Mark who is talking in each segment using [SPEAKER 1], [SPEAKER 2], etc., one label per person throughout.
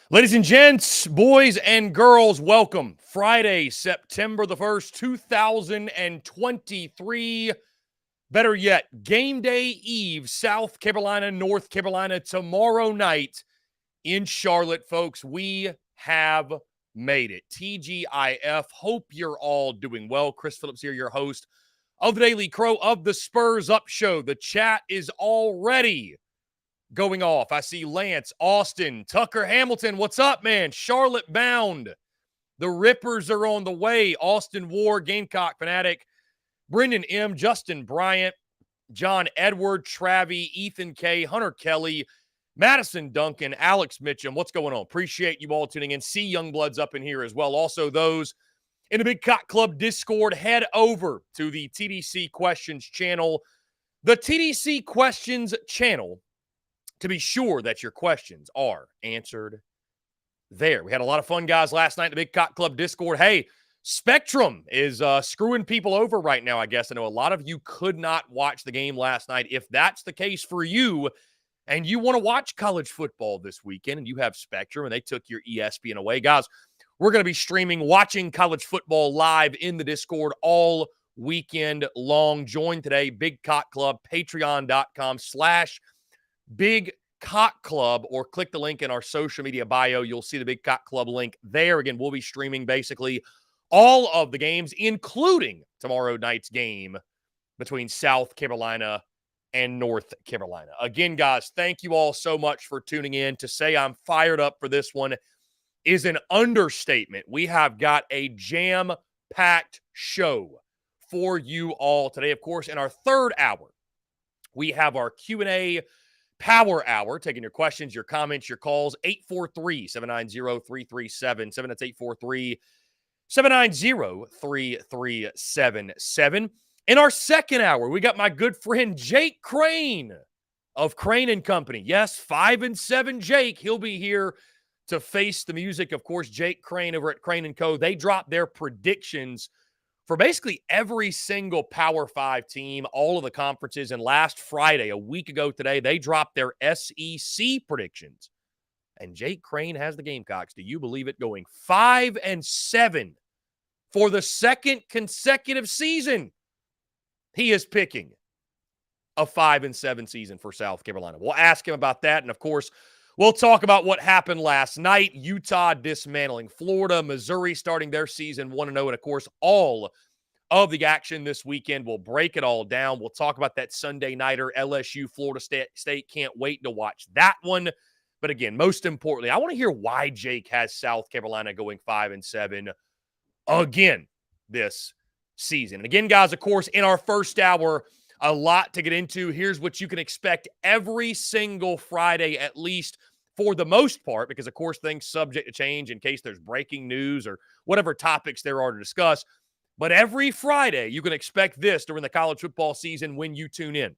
[SPEAKER 1] Ladies and gents, boys and girls, welcome. Friday, September the 1st, 2023. Better yet, game day eve, South Carolina, North Carolina, tomorrow night in Charlotte, folks. We have made it. TGIF. Hope you're all doing well. Chris Phillips here, your host of the Daily Crow of the Spurs Up Show. The chat is already going off. I see Lance, Austin, Tucker Hamilton. What's up, man? Charlotte bound. The Rippers are on the way. Austin Ward, Gamecock fanatic. Brendan M., Justin Bryant, John Edward, Travie, Ethan K., Hunter Kelly, Madison Duncan, Alex Mitchum. What's going on? Appreciate you all tuning in. See Youngbloods up in here as well. Also, those in the Big Cock Club Discord, head over to the TDC Questions channel. The TDC Questions channel, to be sure that your questions are answered there. We had a lot of fun, guys, last night in the Big Cock Club Discord. Hey, Spectrum is screwing people over right now, I guess. I know a lot of you could not watch the game last night. If that's the case for you and you want to watch college football this weekend and you have Spectrum and they took your ESPN away, guys, we're going to be streaming, watching college football live in the Discord all weekend long. Join today, Big Cock Club, patreon.com/Big Cock Club, or click the link in our social media bio. You'll see the Big Cock Club link there. Again, we'll be streaming basically all of the games, including tomorrow night's game between South Carolina and North Carolina. Again, guys, thank you all so much for tuning in. To say I'm fired up for this one is an understatement. We have got a jam-packed show for you all today. Of course, in our third hour, we have our Q&A Power Hour, taking your questions, your comments, your calls, 843-790-3377. That's 843-790-3377. In our second hour, we got my good friend Jake Crain of Crain and Company. Yes, 5-7 Jake. He'll be here to face the music. Of course, Jake Crain over at Crain & Co. They dropped their predictions for basically every single Power 5 team, all of the conferences. And last Friday, a week ago today, they dropped their SEC predictions. And Jake Crain has the Gamecocks, do you believe it, going 5-7 for the second consecutive season. He is picking a 5-7 season for South Carolina. We'll ask him about that. And, of course, we'll talk about what happened last night. Utah dismantling Florida, Missouri starting their season 1-0. And, of course, all of the action this weekend. We'll break it all down. We'll talk about that Sunday nighter, LSU, Florida State. Can't wait to watch that one. But, again, most importantly, I want to hear why Jake has South Carolina going 5-7 again this season. And, again, guys, of course, in our first hour, a lot to get into. Here's what you can expect every single Friday, at least for the most part, because, of course, things subject to change in case there's breaking news or whatever topics there are to discuss. But every Friday, you can expect this during the college football season when you tune in.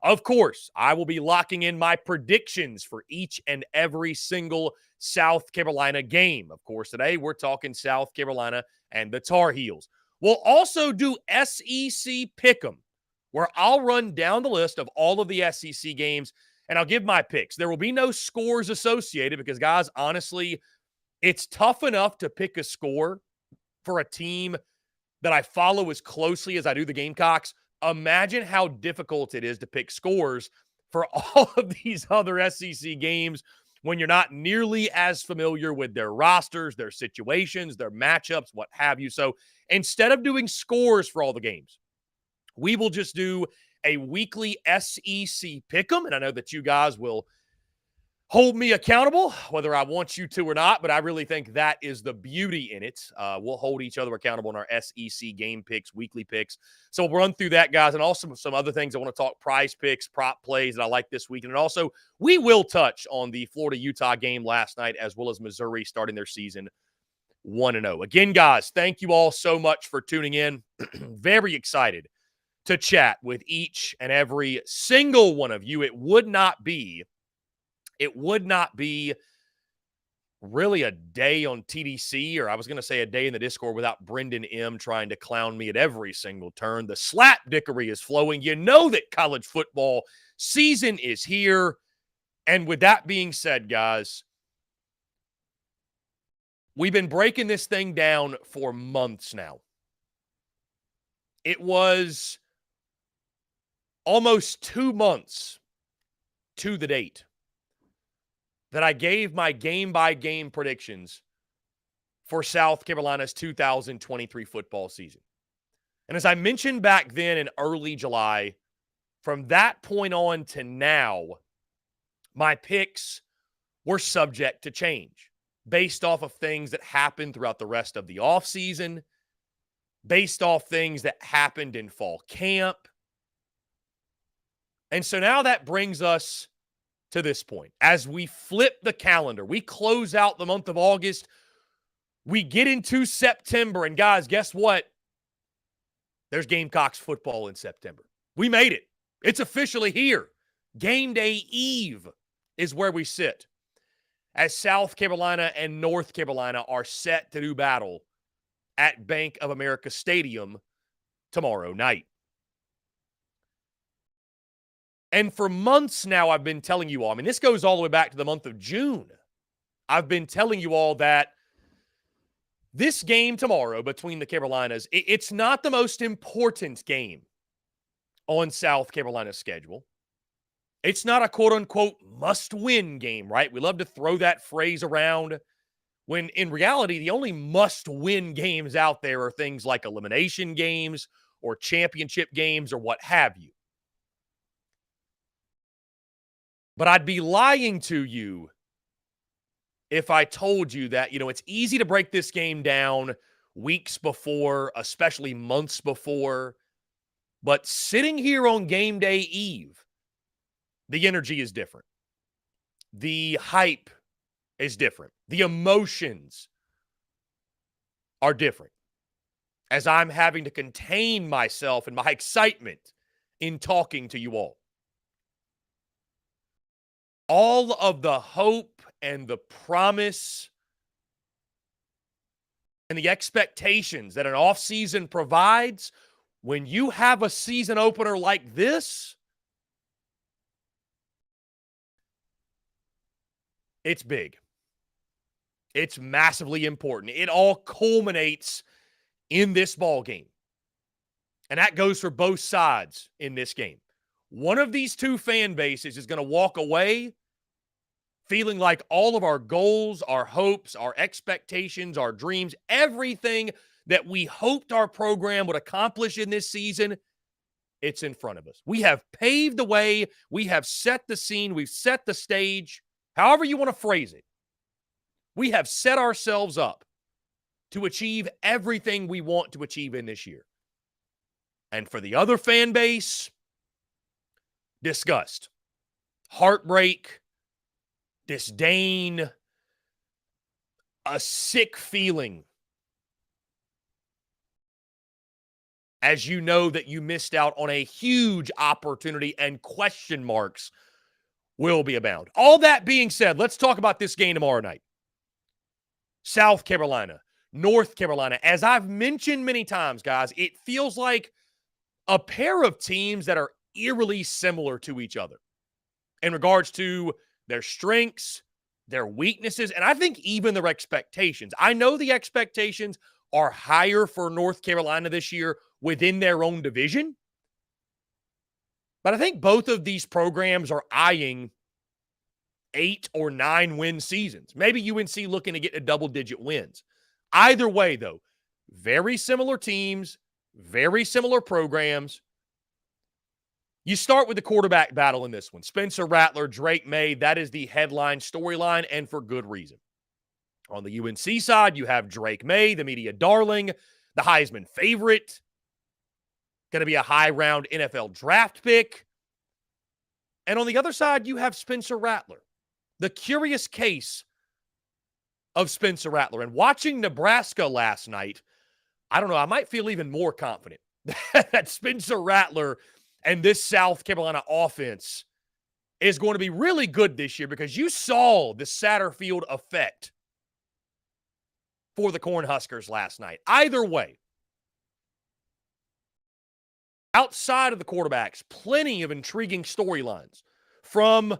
[SPEAKER 1] Of course, I will be locking in my predictions for each and every single South Carolina game. Of course, today we're talking South Carolina and the Tar Heels. We'll also do SEC Pick'em, where I'll run down the list of all of the SEC games, and I'll give my picks. There will be no scores associated because, guys, honestly, it's tough enough to pick a score for a team that I follow as closely as I do the Gamecocks. Imagine how difficult it is to pick scores for all of these other SEC games when you're not nearly as familiar with their rosters, their situations, their matchups, what have you. So instead of doing scores for all the games, we will just do a weekly SEC Pick'em, and I know that you guys will hold me accountable, whether I want you to or not, but I really think that is the beauty in it. We'll hold each other accountable in our SEC game picks, weekly picks. So we'll run through that, guys, and also some other things. I want to talk prize picks, prop plays that I like this weekend. And also, we will touch on the Florida-Utah game last night, as well as Missouri starting their season 1-0. Again, guys, thank you all so much for tuning in. Very excited to chat with each and every single one of you. It would not be really a day on TDC, or I was going to say a day in the Discord, without Brendan M. trying to clown me at every single turn. The slap dickery is flowing. You know that college football season is here. And with that being said, guys, We've been breaking this thing down for months now. It was almost 2 months to the date that I gave my game-by-game predictions for South Carolina's 2023 football season. And as I mentioned back then in early July, from that point on to now, my picks were subject to change based off of things that happened throughout the rest of the offseason, based off things that happened in fall camp. And so now that brings us to this point. As we flip the calendar, we close out the month of August, we get into September, and guys, guess what? There's Gamecocks football in September. We made it. It's officially here. Game day eve is where we sit, as South Carolina and North Carolina are set to do battle at Bank of America Stadium tomorrow night. And for months now, I've been telling you all, I mean, this goes all the way back to the month of June. I've been telling you all that this game tomorrow between the Carolinas, it's not the most important game on South Carolina's schedule. It's not a quote-unquote must-win game, right? We love to throw that phrase around when in reality, the only must-win games out there are things like elimination games or championship games or what have you. But I'd be lying to you if I told you that, it's easy to break this game down weeks before, especially months before. But sitting here on game day eve, the energy is different. The hype is different. The emotions are different. As I'm having to contain myself and my excitement in talking to you all. All of the hope and the promise and the expectations that an offseason provides, when you have a season opener like this, it's big. It's massively important. It all culminates in this ball game. And that goes for both sides in this game. One of these two fan bases is going to walk away feeling like all of our goals, our hopes, our expectations, our dreams, everything that we hoped our program would accomplish in this season, it's in front of us. We have paved the way. We have set the scene. We've set the stage. However you want to phrase it. We have set ourselves up to achieve everything we want to achieve in this year. And for the other fan base, disgust, heartbreak, disdain, a sick feeling as you know that you missed out on a huge opportunity and question marks will be abound. All that being said, let's talk about this game tomorrow night. South Carolina, North Carolina. As I've mentioned many times, guys, it feels like a pair of teams that are eerily similar to each other in regards to their strengths, their weaknesses, and I think even their expectations. I know the expectations are higher for North Carolina this year within their own division, but I think both of these programs are eyeing 8 or 9 win seasons. Maybe UNC looking to get to double-digit wins. Either way, though, very similar teams, very similar programs. You start with the quarterback battle in this one. Spencer Rattler, Drake May, that is the headline storyline, and for good reason. On the UNC side, you have Drake May, the media darling, the Heisman favorite. Going to be a high-round NFL draft pick. And on the other side, you have Spencer Rattler, the curious case of Spencer Rattler. And watching Nebraska last night, I don't know, I might feel even more confident that Spencer Rattler and this South Carolina offense is going to be really good this year because you saw the Satterfield effect for the Cornhuskers last night. Either way, outside of the quarterbacks, plenty of intriguing storylines from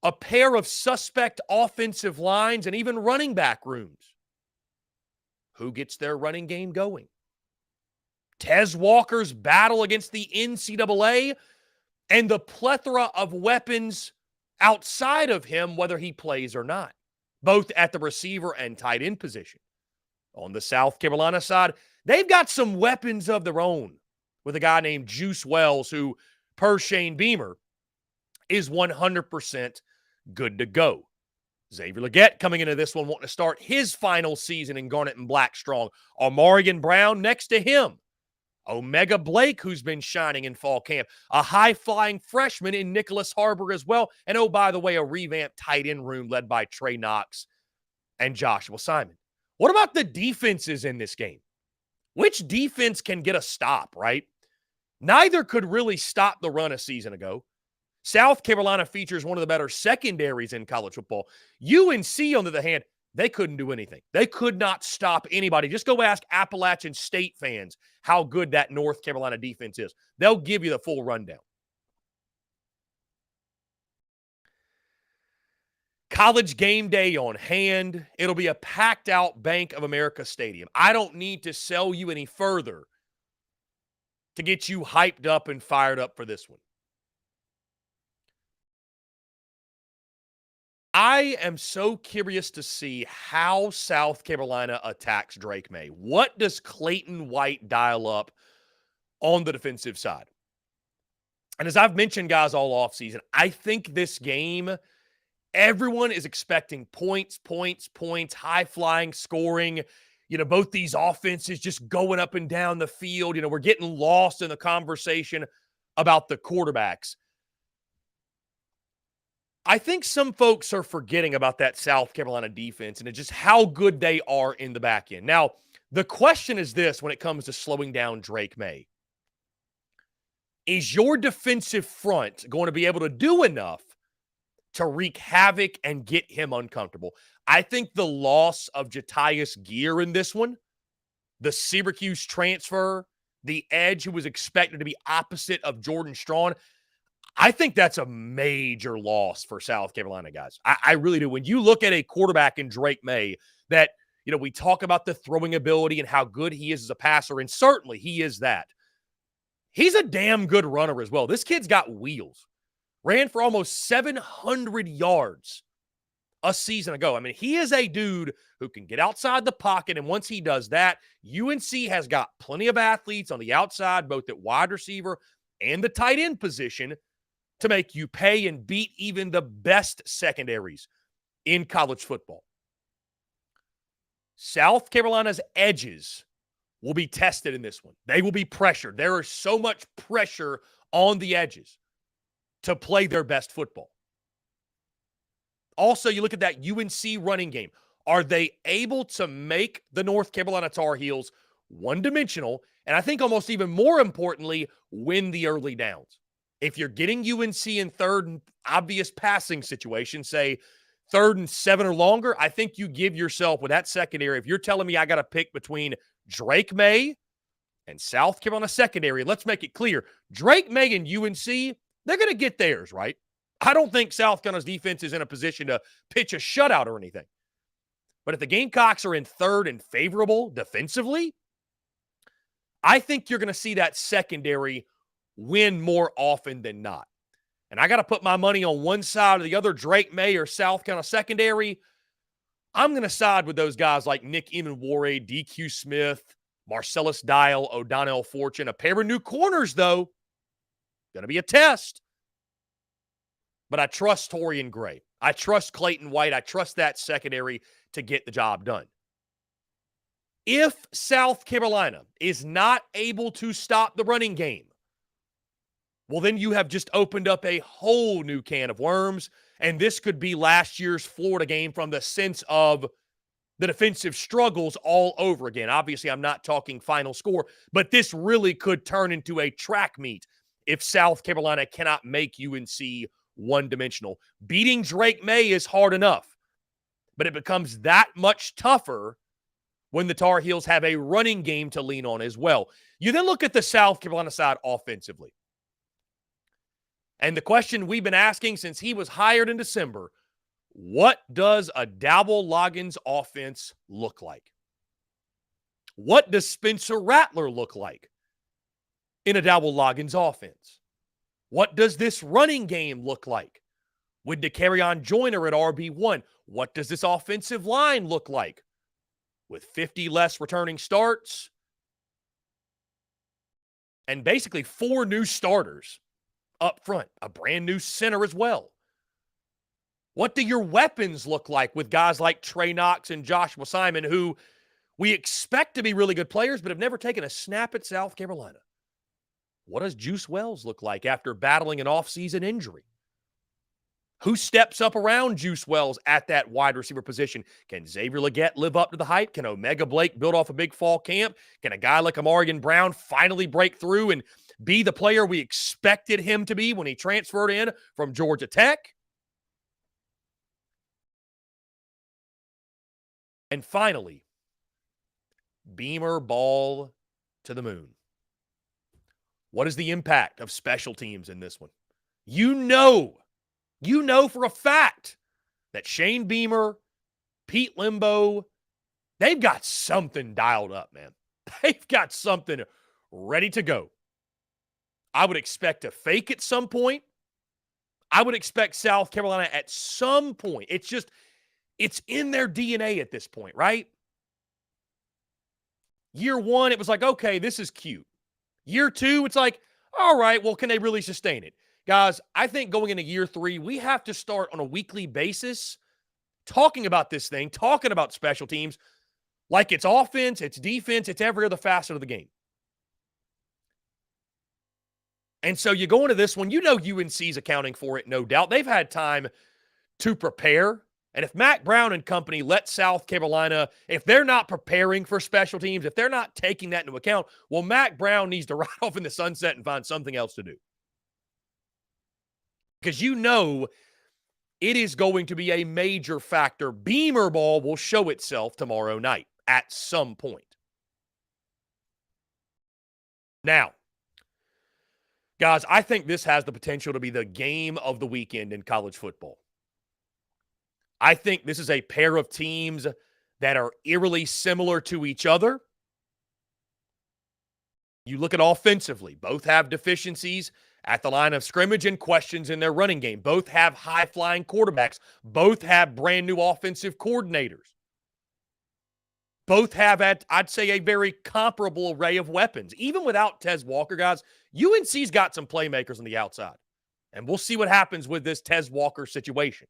[SPEAKER 1] a pair of suspect offensive lines and even running back rooms who gets their running game going. Tez Walker's battle against the NCAA and the plethora of weapons outside of him, whether he plays or not, both at the receiver and tight end position. On the South Carolina side, they've got some weapons of their own with a guy named Juice Wells, who, per Shane Beamer, is 100% good to go. Xavier Legette coming into this one wanting to start his final season in Garnet and Black strong. Amarian Brown next to him. Omega Blake, who's been shining in fall camp. A high-flying freshman in Nicholas Harbor as well. And, oh, by the way, a revamped tight end room led by Trey Knox and Joshua Simon. What about the defenses in this game? Which defense can get a stop, right? Neither could really stop the run a season ago. South Carolina features one of the better secondaries in college football. UNC, on the other hand, they couldn't do anything. They could not stop anybody. Just go ask Appalachian State fans how good that North Carolina defense is. They'll give you the full rundown. College game day on hand. It'll be a packed-out Bank of America Stadium. I don't need to sell you any further to get you hyped up and fired up for this one. I am so curious to see how South Carolina attacks Drake May. What does Clayton White dial up on the defensive side? And as I've mentioned, guys, all offseason, I think this game, everyone is expecting points, high-flying scoring. Both these offenses just going up and down the field. We're getting lost in the conversation about the quarterbacks. I think some folks are forgetting about that South Carolina defense and just how good they are in the back end. Now, the question is this when it comes to slowing down Drake May. Is your defensive front going to be able to do enough to wreak havoc and get him uncomfortable? I think the loss of Jatius Gear in this one, the Syracuse transfer, the edge who was expected to be opposite of Jordan Strawn, I think that's a major loss for South Carolina, guys. I really do. When you look at a quarterback in Drake May that, we talk about the throwing ability and how good he is as a passer, and certainly he is that. He's a damn good runner as well. This kid's got wheels. Ran for almost 700 yards a season ago. I mean, he is a dude who can get outside the pocket, and once he does that, UNC has got plenty of athletes on the outside, both at wide receiver and the tight end position, to make you pay and beat even the best secondaries in college football. South Carolina's edges will be tested in this one. They will be pressured. There is so much pressure on the edges to play their best football. Also, you look at that UNC running game. Are they able to make the North Carolina Tar Heels one-dimensional? And I think almost even more importantly, win the early downs. If you're getting UNC in third and obvious passing situation, say 3rd and 7 or longer, I think you give yourself with that secondary. If you're telling me I got to pick between Drake May and South Carolina secondary, let's make it clear. Drake May and UNC, they're going to get theirs, right? I don't think South Carolina's defense is in a position to pitch a shutout or anything. But if the Gamecocks are in third and favorable defensively, I think you're going to see that secondary win more often than not. And I got to put my money on one side or the other, Drake May or South Carolina secondary. I'm going to side with those guys like Nick Emenware, DQ Smith, Marcellus Dial, O'Donnell Fortune. A pair of new corners, though. Going to be a test. But I trust Torian Gray. I trust Clayton White. I trust that secondary to get the job done. If South Carolina is not able to stop the running game, well, then you have just opened up a whole new can of worms, and this could be last year's Florida game from the sense of the defensive struggles all over again. Obviously, I'm not talking final score, but this really could turn into a track meet if South Carolina cannot make UNC one-dimensional. Beating Drake May is hard enough, but it becomes that much tougher when the Tar Heels have a running game to lean on as well. You then look at the South Carolina side offensively. And the question we've been asking since he was hired in December, what does a Dowell Loggins offense look like? What does Spencer Rattler look like in a Dowell Loggins offense? What does this running game look like with Dakereon Joyner at RB1? What does this offensive line look like with 50 less returning starts and basically 4 new starters up front, a brand new center as well? What do your weapons look like with guys like Trey Knox and Joshua Simon, who we expect to be really good players but have never taken a snap at South Carolina? What does Juice Wells look like after battling an offseason injury? Who steps up around Juice Wells at that wide receiver position? Can Xavier Legette live up to the hype? Can Omega Blake build off a big fall camp? Can a guy like Amarian Brown finally break through and be the player we expected him to be when he transferred in from Georgia Tech? And finally, Beamer ball to the moon. What is the impact of special teams in this one? You know for a fact that Shane Beamer, Pete Limbo, they've got something dialed up, man. They've got something ready to go. I would expect a fake at some point. I would expect South Carolina at some point. It's in their DNA at this point, right? Year 1, it was like, okay, this is cute. Year 2, it's like, all right, well, can they really sustain it? Guys, I think going into year 3, we have to start on a weekly basis talking about this thing, talking about special teams like it's offense, it's defense, it's every other facet of the game. And so you go into this one, UNC's accounting for it, no doubt. They've had time to prepare. And if Mack Brown and company let South Carolina, if they're not preparing for special teams, if they're not taking that into account, well, Mack Brown needs to ride off in the sunset and find something else to do. Because it is going to be a major factor. Beamer ball will show itself tomorrow night at some point. Now, guys, I think this has the potential to be the game of the weekend in college football. I think this is a pair of teams that are eerily similar to each other. You look at offensively, both have deficiencies at the line of scrimmage and questions in their running game. Both have high-flying quarterbacks. Both have brand new offensive coordinators. Both have, I'd say, a very comparable array of weapons. Even without Tez Walker, guys, UNC's got some playmakers on the outside. And we'll see what happens with this Tez Walker situation.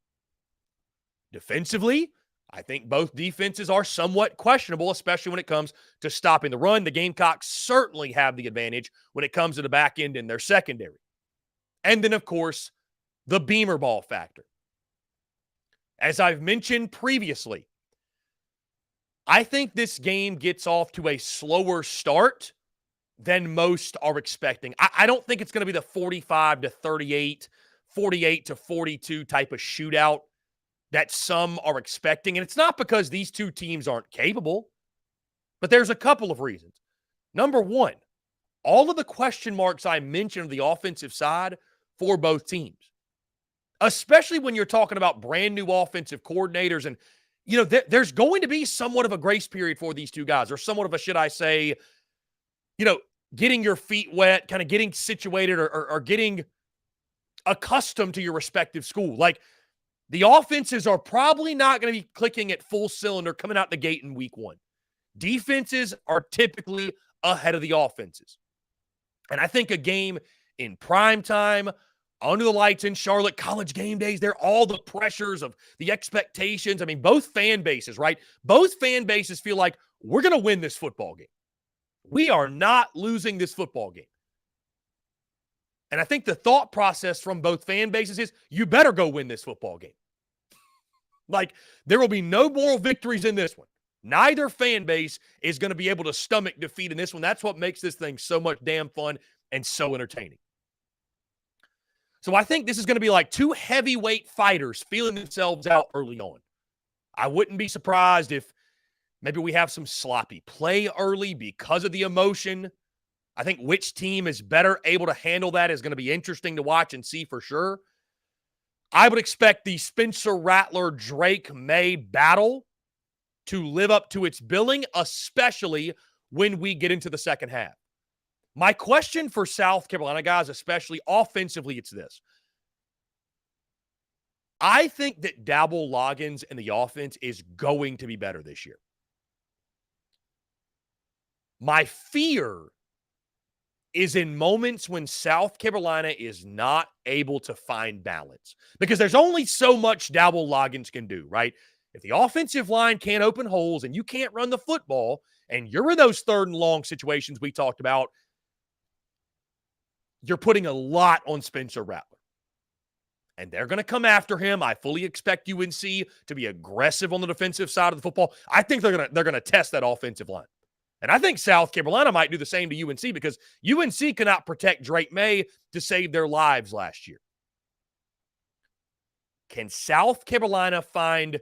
[SPEAKER 1] Defensively, I think both defenses are somewhat questionable, especially when it comes to stopping the run. The Gamecocks certainly have the advantage when it comes to the back end in their secondary. And then, of course, the Beamer ball factor. As I've mentioned previously, I think this game gets off to a slower start than most are expecting. I don't think it's going to be the 45-38, 48-42 type of shootout that some are expecting. And it's not because these two teams aren't capable, but there's a couple of reasons. Number one, all of the question marks I mentioned on the offensive side for both teams, especially when you're talking about brand new offensive coordinators. And, there's going to be somewhat of a grace period for these two guys, or somewhat of a, should I say, getting your feet wet, kind of getting situated or getting accustomed to your respective school. Like, the offenses are probably not going to be clicking at full cylinder coming out the gate in week 1. Defenses are typically ahead of the offenses. And I think a game in prime time, under the lights in Charlotte, college game days, they're all the pressures of the expectations. I mean, both fan bases, right? Both fan bases feel like we're going to win this football game. We are not losing this football game. And I think the thought process from both fan bases is, you better go win this football game. Like, there will be no moral victories in this one. Neither fan base is going to be able to stomach defeat in this one. That's what makes this thing so much damn fun and so entertaining. So I think this is going to be like two heavyweight fighters feeling themselves out early on. I wouldn't be surprised if maybe we have some sloppy play early because of the emotion. I think which team is better able to handle that is going to be interesting to watch and see for sure. I would expect the Spencer Rattler-Drake May battle to live up to its billing, especially when we get into the second half. My question for South Carolina, guys, especially offensively, it's this. I think that Dowell Loggins and the offense is going to be better this year. My fear is in moments when South Carolina is not able to find balance, because there's only so much Dowell Loggins can do, right? If the offensive line can't open holes and you can't run the football, and you're in those third and long situations we talked about, you're putting a lot on Spencer Rattler. And they're going to come after him. I fully expect UNC to be aggressive on the defensive side of the football. I think they're going to test that offensive line. And I think South Carolina might do the same to UNC, because UNC cannot protect Drake May to save their lives last year. Can South Carolina find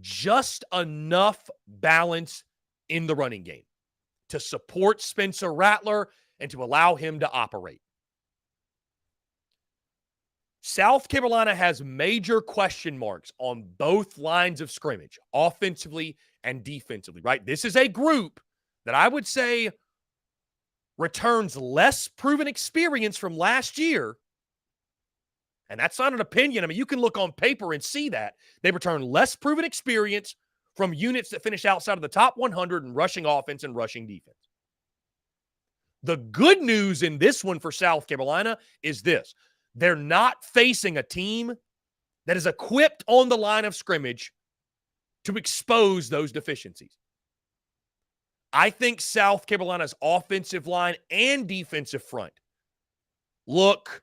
[SPEAKER 1] just enough balance in the running game to support Spencer Rattler and to allow him to operate? South Carolina has major question marks on both lines of scrimmage, offensively and defensively, right? This is a group that I would say returns less proven experience from last year. And that's not an opinion. I mean, you can look on paper and see that. They return less proven experience from units that finish outside of the top 100 in rushing offense and rushing defense. The good news in this one for South Carolina is this. They're not facing a team that is equipped on the line of scrimmage to expose those deficiencies. I think South Carolina's offensive line and defensive front look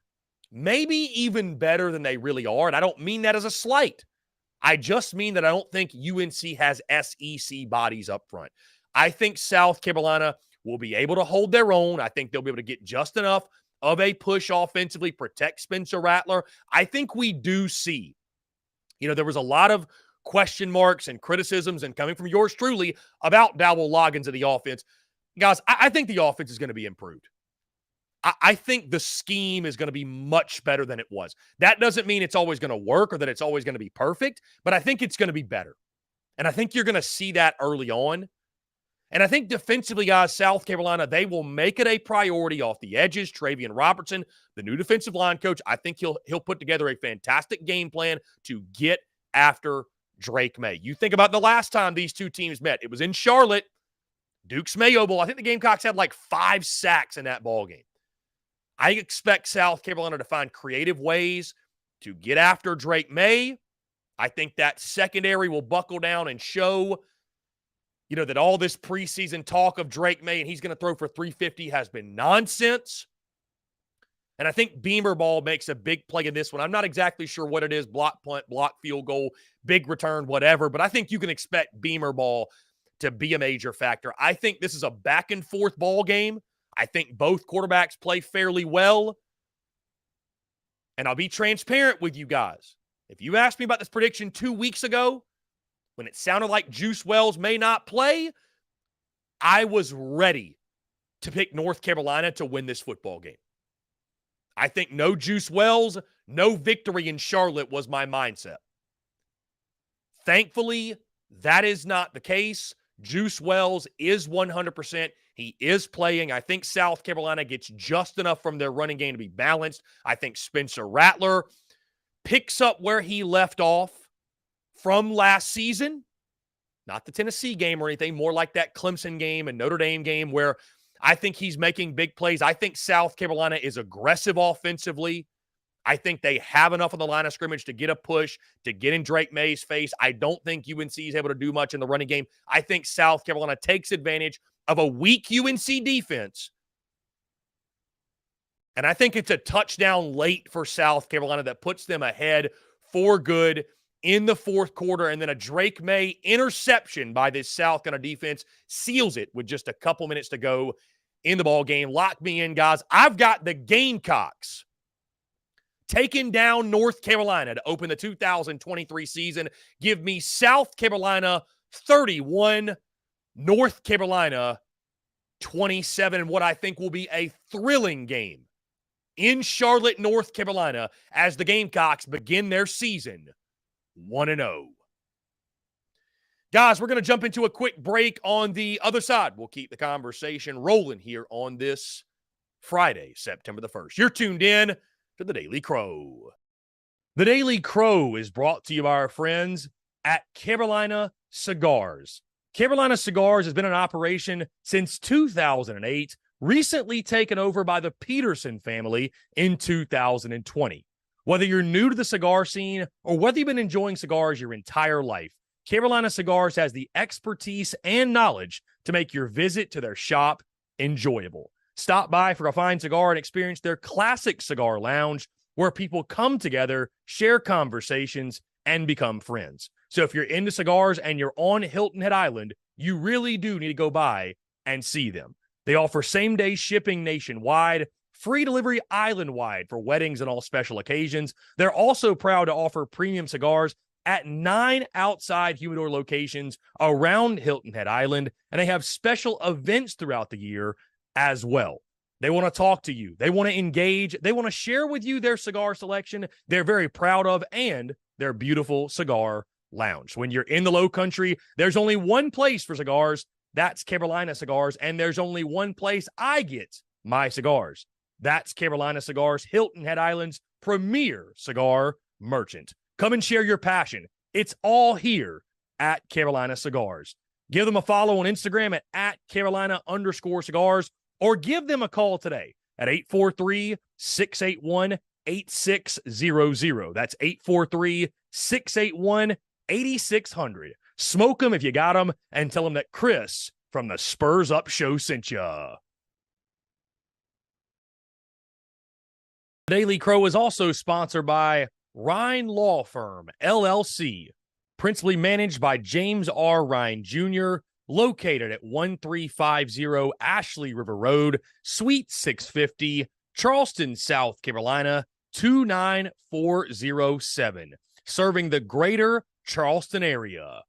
[SPEAKER 1] maybe even better than they really are. And I don't mean that as a slight. I just mean that I don't think UNC has SEC bodies up front. I think South Carolina will be able to hold their own. I think they'll be able to get just enough of a push offensively, protect Spencer Rattler. I think we do see, there was a lot of question marks and criticisms, and coming from yours truly, about Dowell Loggins of the offense. Guys, I think the offense is going to be improved. I think the scheme is going to be much better than it was. That doesn't mean it's always going to work or that it's always going to be perfect, but I think it's going to be better. And I think you're going to see that early on. And I think defensively, guys, South Carolina, they will make it a priority off the edges. Travian Robertson, the new defensive line coach, I think he'll put together a fantastic game plan to get after Drake May. You think about the last time these two teams met. It was in Charlotte, Duke's Mayo Bowl. I think the Gamecocks had like 5 sacks in that ball game. I expect South Carolina to find creative ways to get after Drake May. I think that secondary will buckle down and show, that all this preseason talk of Drake May and he's going to throw for 350 has been nonsense. And I think Beamer Ball makes a big play in this one. I'm not exactly sure what it is, block punt, block field goal, big return, whatever, but I think you can expect Beamer Ball to be a major factor. I think this is a back and forth ball game. I think both quarterbacks play fairly well. And I'll be transparent with you guys. If you asked me about this prediction 2 weeks ago, when it sounded like Juice Wells may not play, I was ready to pick North Carolina to win this football game. I think no Juice Wells, no victory in Charlotte was my mindset. Thankfully, that is not the case. Juice Wells is 100%. He is playing. I think South Carolina gets just enough from their running game to be balanced. I think Spencer Rattler picks up where he left off from last season. Not the Tennessee game or anything, more like that Clemson game and Notre Dame game where I think he's making big plays. I think South Carolina is aggressive offensively. I think they have enough on the line of scrimmage to get a push, to get in Drake May's face. I don't think UNC is able to do much in the running game. I think South Carolina takes advantage of a weak UNC defense. And I think it's a touchdown late for South Carolina that puts them ahead for good in the fourth quarter. And then a Drake May interception by this South Carolina defense seals it with just a couple minutes to go in the ball game. Lock me in, guys. I've got the Gamecocks taking down North Carolina to open the 2023 season. Give me South Carolina 31, North Carolina 27, and what I think will be a thrilling game in Charlotte, North Carolina, as the Gamecocks begin their season 1-0. Guys, we're going to jump into a quick break. On the other side, we'll keep the conversation rolling here on this Friday, September the 1st. You're tuned in to the Daily Crow. The Daily Crow is brought to you by our friends at Carolina Cigars. Carolina Cigars has been in operation since 2008, recently taken over by the Peterson family in 2020. Whether you're new to the cigar scene or whether you've been enjoying cigars your entire life, Carolina Cigars has the expertise and knowledge to make your visit to their shop enjoyable. Stop by for a fine cigar and experience their classic cigar lounge where people come together, share conversations, and become friends. So if you're into cigars and you're on Hilton Head Island, you really do need to go by and see them. They offer same-day shipping nationwide, free delivery island-wide for weddings and all special occasions. They're also proud to offer premium cigars at 9 outside humidor locations around Hilton Head Island, and they have special events throughout the year as well. They want to talk to you. They want to engage. They want to share with you their cigar selection they're very proud of and their beautiful cigar lounge. When you're in the Low Country, there's only one place for cigars. That's Carolina Cigars, and there's only one place I get my cigars. That's Carolina Cigars, Hilton Head Island's premier cigar merchant. Come and share your passion. It's all here at Carolina Cigars. Give them a follow on Instagram at Carolina_cigars, or give them a call today at 843-681-8600. That's 843-681-8600. Smoke them if you got them, and tell them that Chris from the Spurs Up Show sent ya. Daily Crow is also sponsored by Rhine Law Firm, LLC, principally managed by James R. Rhine Jr., located at 1350 Ashley River Road, Suite 650, Charleston, South Carolina, 29407, serving the greater Charleston area.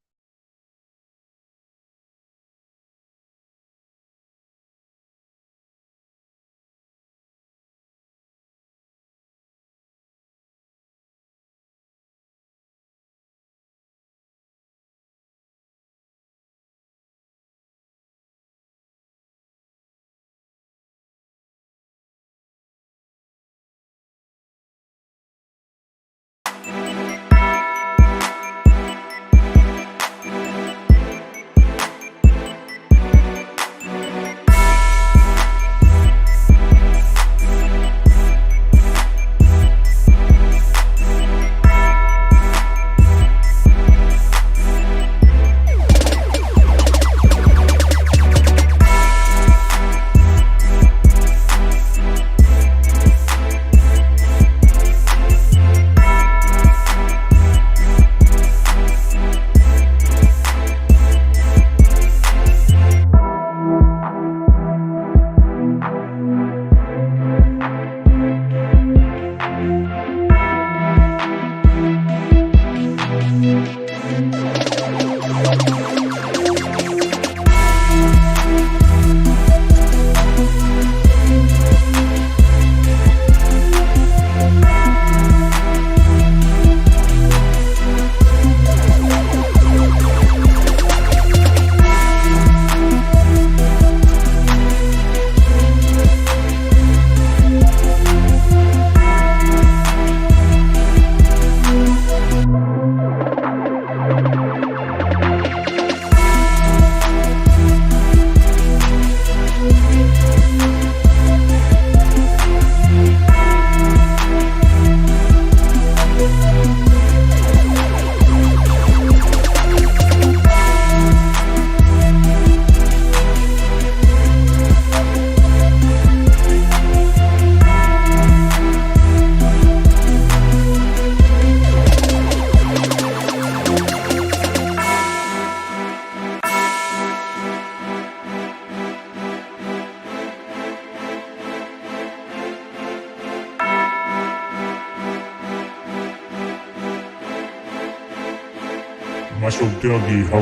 [SPEAKER 2] Muscle Dougie, ho.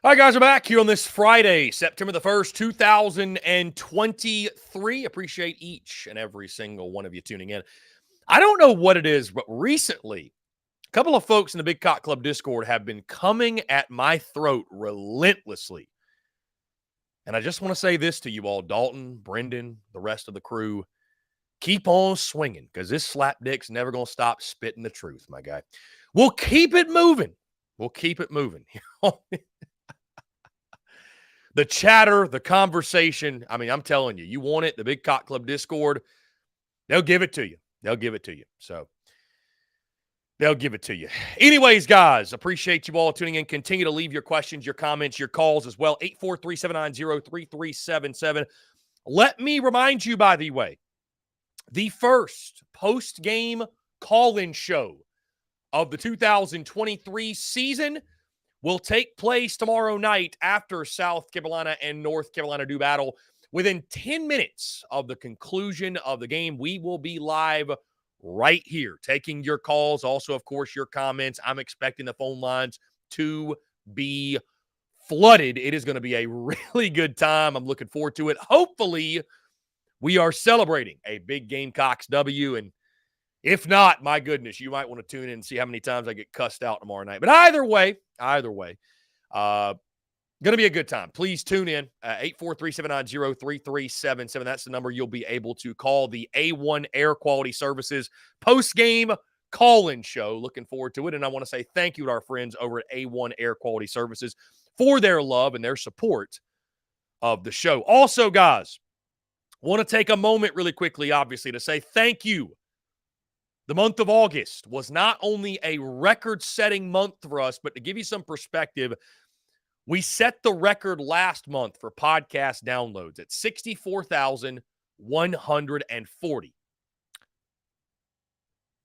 [SPEAKER 1] All right, guys, we're back here on this Friday, September the 1st, 2023. Appreciate each and every single one of you tuning in. I don't know what it is, but recently, a couple of folks in the Big Cock Club Discord have been coming at my throat relentlessly. And I just want to say this to you all, Dalton, Brendan, the rest of the crew. Keep on swinging, because this slap dick's never going to stop spitting the truth, my guy. We'll keep it moving. We'll keep it moving. The chatter, the conversation, I mean, I'm telling you, you want it, the Big Cock Club Discord, they'll give it to you. They'll give it to you. So, they'll give it to you. Anyways, guys, appreciate you all tuning in. Continue to leave your questions, your comments, your calls as well. 843-790-3377. Let me remind you, by the way, the first post-game call-in show of the 2023 season will take place tomorrow night after South Carolina and North Carolina do battle. Within 10 minutes of the conclusion of the game, we will be live right here, taking your calls. Also, of course, your comments. I'm expecting the phone lines to be flooded. It is going to be a really good time. I'm looking forward to it. Hopefully, we are celebrating a big Gamecocks W, and if not, my goodness, you might want to tune in and see how many times I get cussed out tomorrow night. But either way, going to be a good time. Please tune in, 843-790-3377. That's the number you'll be able to call. The A1 Air Quality Services post-game call-in show. Looking forward to it. And I want to say thank you to our friends over at A1 Air Quality Services for their love and their support of the show. Also, guys, want to take a moment really quickly, obviously, to say thank you. The month of August was not only a record-setting month for us, but to give you some perspective, we set the record last month for podcast downloads at 64,140.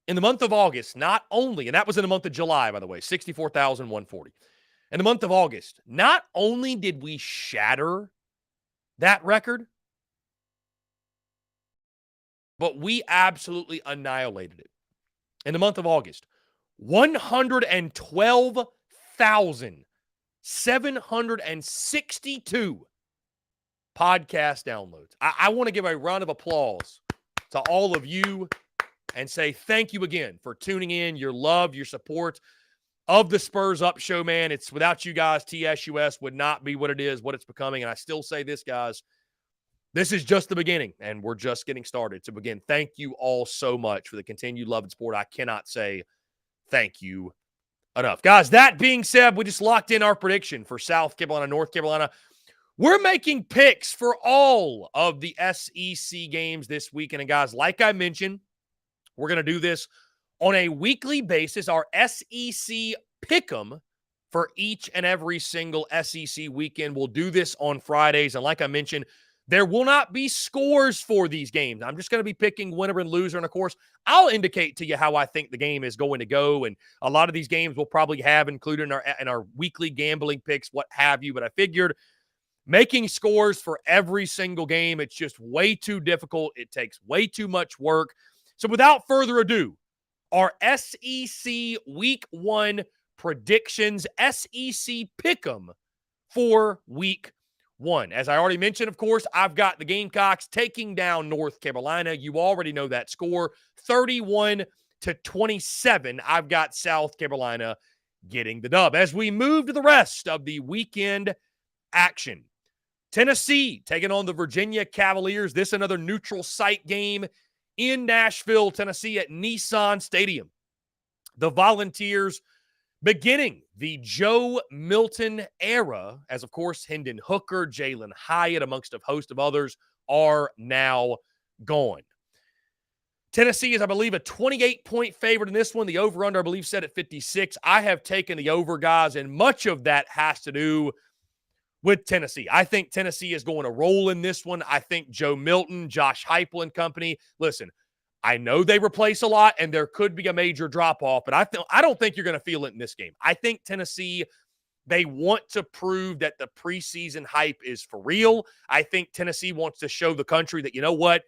[SPEAKER 1] In the month of August, not only, and that was in the month of July, by the way, 64,140. In the month of August, not only did we shatter that record, but we absolutely annihilated it. In the month of August, 112,762 podcast downloads. I want to give a round of applause to all of you and say thank you again for tuning in, your love, your support of the Spurs Up Show, man. It's without you guys, TSUS would not be what it is, what it's becoming. And I still say this, guys. This is just the beginning, and we're just getting started. So, again, thank you all so much for the continued love and support. I cannot say thank you enough. Guys, that being said, we just locked in our prediction for South Carolina, North Carolina. We're making picks for all of the SEC games this weekend. And, guys, like I mentioned, we're going to do this on a weekly basis, our SEC Pick'em for each and every single SEC weekend. We'll do this on Fridays, and like I mentioned, there will not be scores for these games. I'm just going to be picking winner and loser. And, of course, I'll indicate to you how I think the game is going to go. And a lot of these games we'll probably have included in our weekly gambling picks, what have you. But I figured making scores for every single game, it's just way too difficult. It takes way too much work. So without further ado, our SEC Week 1 predictions, SEC Pick'em for Week 1. As I already mentioned, of course, I've got the Gamecocks taking down North Carolina. You already know that score, 31-27. I've got South Carolina getting the dub. As we move to the rest of the weekend action, Tennessee taking on the Virginia Cavaliers. This another neutral site game in Nashville, Tennessee at Nissan Stadium. The Volunteers beginning the Joe Milton era, as of course Hendon Hooker, Jalen Hyatt, amongst a host of others, are now gone. Tennessee is, I believe, a 28-point favorite in this one. The over-under, I believe, set at 56. I have taken the over, guys, and much of that has to do with Tennessee. I think Tennessee is going to roll in this one. I think Joe Milton, Josh Heupel and company, listen, I know they replace a lot, and there could be a major drop-off, but I don't think you're going to feel it in this game. I think Tennessee, they want to prove that the preseason hype is for real. I think Tennessee wants to show the country that, you know what,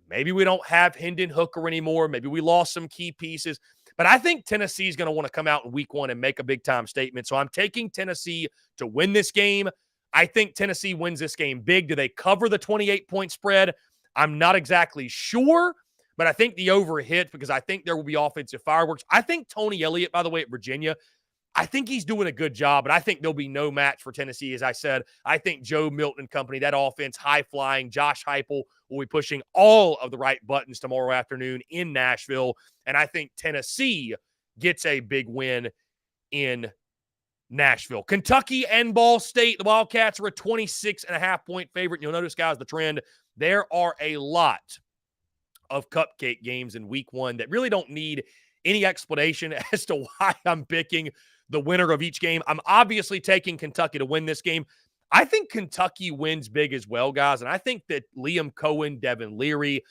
[SPEAKER 1] maybe we don't have Hendon Hooker anymore. Maybe we lost some key pieces. But I think Tennessee is going to want to come out in week 1 and make a big-time statement. So I'm taking Tennessee to win this game. I think Tennessee wins this game big. Do they cover the 28-point spread? I'm not exactly sure, but I think the over hits because I think there will be offensive fireworks. I think Tony Elliott, by the way, at Virginia, I think he's doing a good job, but I think there'll be no match for Tennessee. As I said, I think Joe Milton and company, that offense, high-flying, Josh Heupel will be pushing all of the right buttons tomorrow afternoon in Nashville, and I think Tennessee gets a big win in Nashville. Kentucky and Ball State, the Wildcats are a 26.5-point favorite. You'll notice, guys, the trend. There are a lot of cupcake games in week 1 that really don't need any explanation as to why I'm picking the winner of each game. I'm obviously taking Kentucky to win this game. I think Kentucky wins big as well, guys, and I think that Liam Cohen, Devin Leary,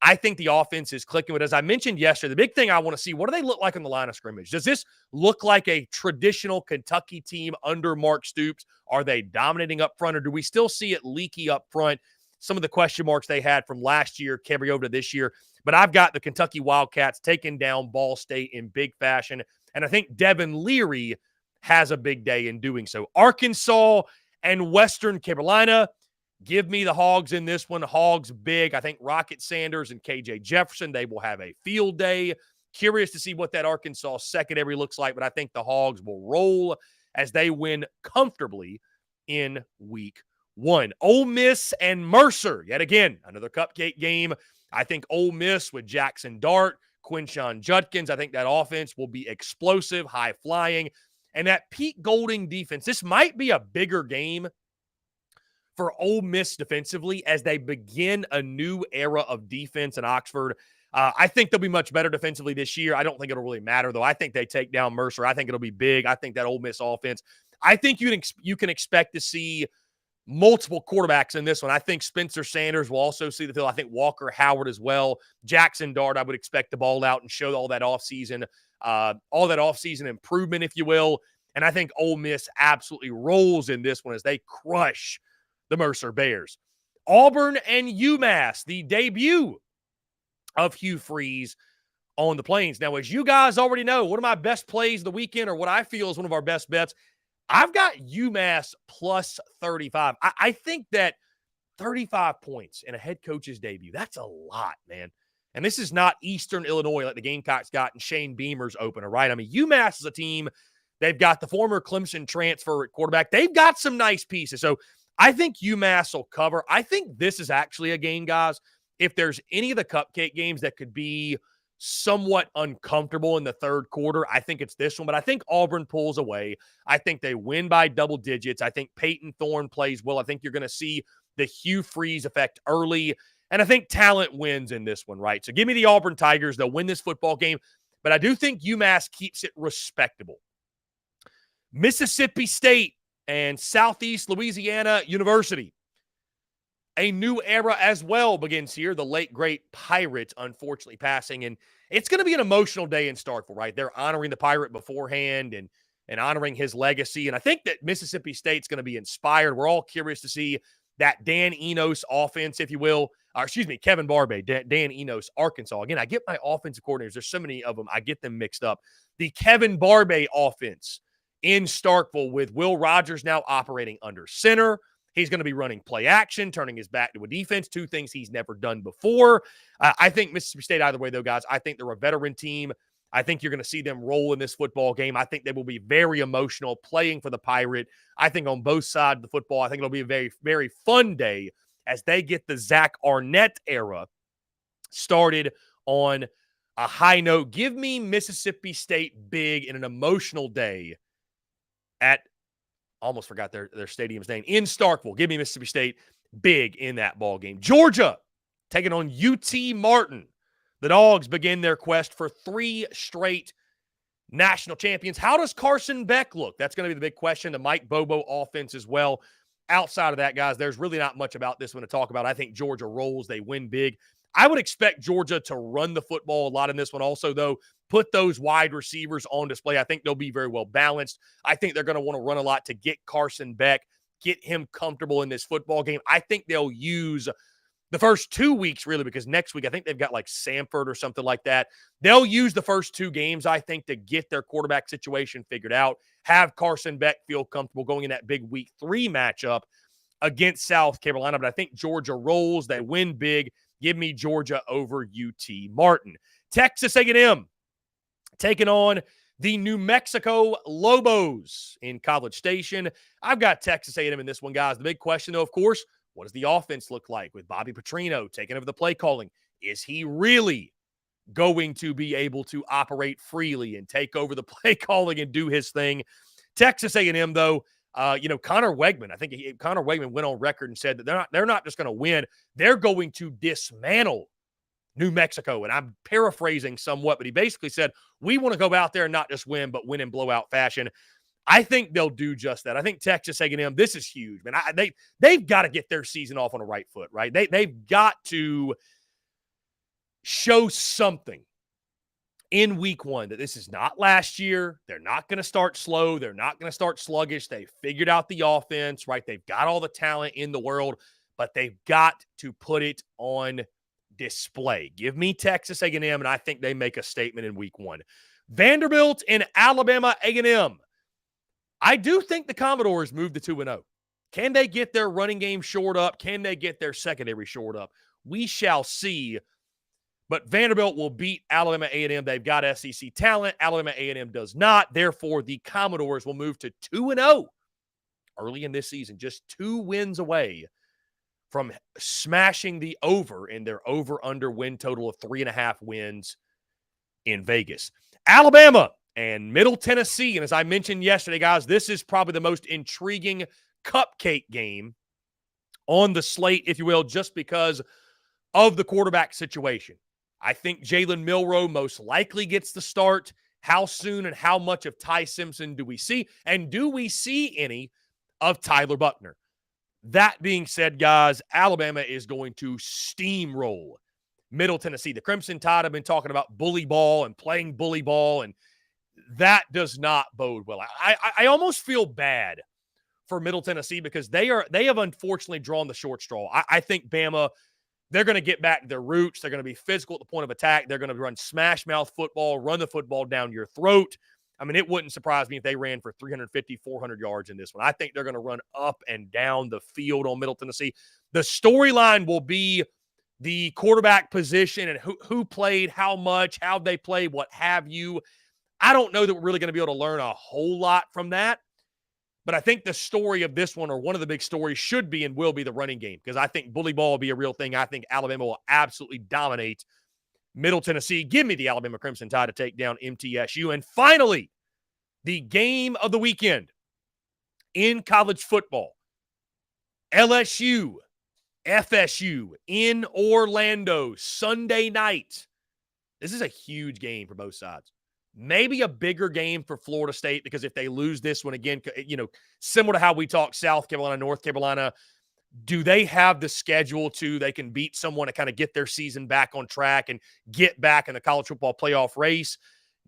[SPEAKER 1] I think the offense is clicking. But as I mentioned yesterday, the big thing I want to see, what do they look like on the line of scrimmage? Does this look like a traditional Kentucky team under Mark Stoops? Are they dominating up front, or do we still see it leaky up front? Some of the question marks they had from last year carry over to this year. But I've got the Kentucky Wildcats taking down Ball State in big fashion. And I think Devin Leary has a big day in doing so. Arkansas and Western Carolina, give me the Hogs in this one. Hogs big. I think Rocket Sanders and KJ Jefferson, they will have a field day. Curious to see what that Arkansas secondary looks like, but I think the Hogs will roll as they win comfortably in week 1. Ole Miss and Mercer, yet again, another cupcake game. I think Ole Miss with Jackson Dart, Quinshon Judkins, I think that offense will be explosive, high-flying. And that Pete Golding defense, this might be a bigger game for Ole Miss defensively as they begin a new era of defense in Oxford. I think they'll be much better defensively this year. I don't think it'll really matter, though. I think they take down Mercer. I think it'll be big. I think that Ole Miss offense, I think you can expect to see multiple quarterbacks in this one. I think Spencer Sanders will also see the field. I think Walker Howard as well. Jackson Dart, I would expect the ball out and show all that offseason improvement, if you will. And I think Ole Miss absolutely rolls in this one as they crush the Mercer Bears. Auburn and UMass, the debut of Hugh Freeze on the Plains. Now, as you guys already know, one of my best plays of the weekend, or what I feel is one of our best bets, I've got UMass plus 35. I think that 35 points in a head coach's debut, that's a lot, man. And this is not Eastern Illinois like the Gamecocks got in Shane Beamer's opener, right? I mean, UMass is a team, they've got the former Clemson transfer at quarterback. They've got some nice pieces. So I think UMass will cover. I think this is actually a game, guys, if there's any of the cupcake games that could be somewhat uncomfortable in the third quarter, I think it's this one. But I think Auburn pulls away. I think they win by double digits. I think Peyton Thorne plays well. I think you're going to see the Hugh Freeze effect early. And I think talent wins in this one, right? So give me the Auburn Tigers. They'll win this football game. But I do think UMass keeps it respectable. Mississippi State and Southeast Louisiana University. A new era as well begins here. The late, great Pirate, unfortunately, passing. And it's going to be an emotional day in Starkville, right? They're honoring the Pirate beforehand and honoring his legacy. And I think that Mississippi State's going to be inspired. We're all curious to see that Dan Enos offense, if you will. Kevin Barbay, Dan Enos, Arkansas. Again, I get my offensive coordinators. There's so many of them. I get them mixed up. The Kevin Barbay offense in Starkville with Will Rogers now operating under center. He's going to be running play action, turning his back to a defense, two things he's never done before. I think Mississippi State, either way, though, guys, I think they're a veteran team. I think you're going to see them roll in this football game. I think they will be very emotional playing for the Pirate. I think on both sides of the football, I think it'll be a very, very fun day as they get the Zach Arnett era started on a high note. Give me Mississippi State big in an emotional day at almost forgot their stadium's name, in Starkville. Give me Mississippi State big in that ball game. Georgia taking on UT Martin. The Dogs begin their quest for 3 straight national champions. How does Carson Beck look? That's going to be the big question. The Mike Bobo offense as well. Outside of that, guys, there's really not much about this one to talk about. I think Georgia rolls. They win big. I would expect Georgia to run the football a lot in this one also, though. Put those wide receivers on display. I think they'll be very well balanced. I think they're going to want to run a lot to get Carson Beck, get him comfortable in this football game. I think they'll use The first 2 weeks, really, because next week I think they've got like Samford or something like that. They'll use the first 2 games, I think, to get their quarterback situation figured out, have Carson Beck feel comfortable going in that big week 3 matchup against South Carolina. But I think Georgia rolls. They win big. Give me Georgia over UT Martin. Texas A&M taking on the New Mexico Lobos in College Station. I've got Texas A&M in this one, guys. The big question, though, of course, what does the offense look like with Bobby Petrino taking over the play calling? Is he really going to be able to operate freely and take over the play calling and do his thing? Texas A&M, though, Connor Wegman, I think Connor Wegman went on record and said that they're not just going to win, they're going to dismantle New Mexico. And I'm paraphrasing somewhat, but he basically said, we want to go out there and not just win, but win in blowout fashion. I think they'll do just that. I think Texas A&M, this is huge, man. They've got to get their season off on the right foot, right? They've got to show something in week 1 that this is not last year. They're not going to start slow. They're not going to start sluggish. They figured out the offense, right? They've got all the talent in the world, but they've got to put it on display. Give me Texas A&M, and I think they make a statement in week 1. Vanderbilt and Alabama A&M. I do think the Commodores moved to 2-0. Can they get their running game shored up? Can they get their secondary shored up? We shall see. But Vanderbilt will beat Alabama A&M. They've got SEC talent. Alabama A&M does not. Therefore, the Commodores will move to 2-0 early in this season, just 2 wins away from smashing the over in their over-under win total of 3.5 wins in Vegas. Alabama and Middle Tennessee. And as I mentioned yesterday, guys, this is probably the most intriguing cupcake game on the slate, if you will, just because of the quarterback situation. I think Jalen Milroe most likely gets the start. How soon and how much of Ty Simpson do we see? And do we see any of Tyler Buckner? That being said, guys, Alabama is going to steamroll Middle Tennessee. The Crimson Tide have been talking about bully ball and playing bully ball, and that does not bode well. I almost feel bad for Middle Tennessee because they have unfortunately drawn the short straw. I think Bama, they're going to get back to their roots. They're going to be physical at the point of attack. They're going to run smash mouth football, run the football down your throat. I mean, it wouldn't surprise me if they ran for 350, 400 yards in this one. I think they're going to run up and down the field on Middle Tennessee. The storyline will be the quarterback position and who played, how much, how they played, what have you. I don't know that we're really going to be able to learn a whole lot from that. But I think the story of this one, or one of the big stories, should be and will be the running game, because I think bully ball will be a real thing. I think Alabama will absolutely dominate Middle Tennessee. Give me the Alabama Crimson Tide to take down MTSU. And finally, the game of the weekend in college football. LSU, FSU in Orlando, Sunday night. This is a huge game for both sides. Maybe a bigger game for Florida State, because if they lose this one again, similar to how we talk South Carolina, North Carolina, do they have the schedule they can beat someone to kind of get their season back on track and get back in the college football playoff race?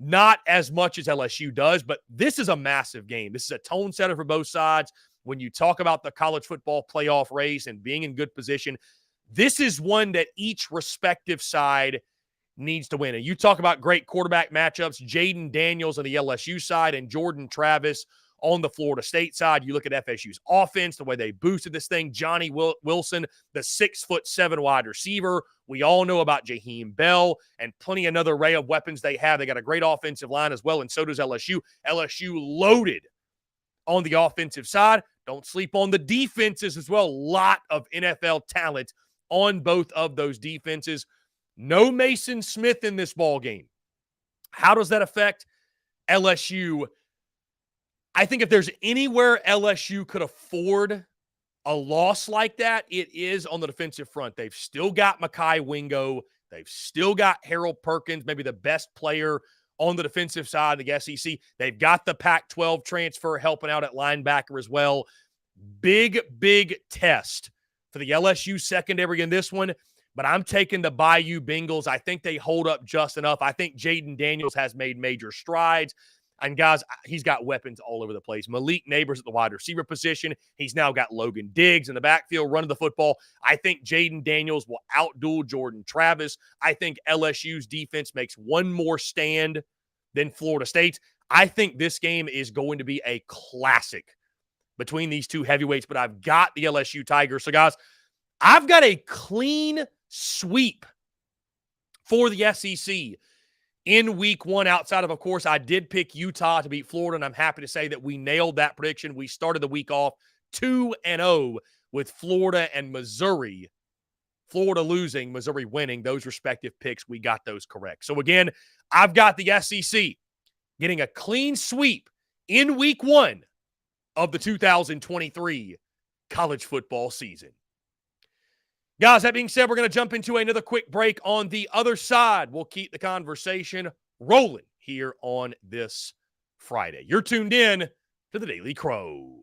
[SPEAKER 1] Not as much as LSU does, but this is a massive game. This is a tone setter for both sides. When you talk about the college football playoff race and being in good position, this is one that each respective side needs to win. And you talk about great quarterback matchups, Jaden Daniels on the LSU side and Jordan Travis on the Florida State side. You look at FSU's offense, the way they boosted this thing. Johnny Wilson, the 6'7" wide receiver. We all know about Jaheim Bell and plenty another array of weapons they have. They got a great offensive line as well, and so does LSU. LSU loaded on the offensive side. Don't sleep on the defenses as well. A lot of NFL talent on both of those defenses. No Mason Smith in this ball game. How does that affect LSU? I think if there's anywhere LSU could afford a loss like that, it is on the defensive front. They've still got Mekhi Wingo. They've still got Harold Perkins, maybe the best player on the defensive side of the SEC. They've got the Pac-12 transfer helping out at linebacker as well. Big, big test for the LSU secondary in this one. But I'm taking the Bayou Bengals. I think they hold up just enough. I think Jaden Daniels has made major strides. And guys, he's got weapons all over the place. Malik Neighbors at the wide receiver position. He's now got Logan Diggs in the backfield running the football. I think Jaden Daniels will outduel Jordan Travis. I think LSU's defense makes one more stand than Florida State's. I think this game is going to be a classic between these two heavyweights, but I've got the LSU Tigers. So, guys, I've got a clean sweep for the SEC in week one. Outside of course, I did pick Utah to beat Florida, and I'm happy to say that we nailed that prediction. We started the week off 2-0 with Florida and Missouri. Florida losing, Missouri winning. Those respective picks, we got those correct. So, again, I've got the SEC getting a clean sweep in week one of the 2023 college football season. Guys, that being said, we're going to jump into another quick break. On the other side, we'll keep the conversation rolling here on this Friday. You're tuned in to the Daily Crow.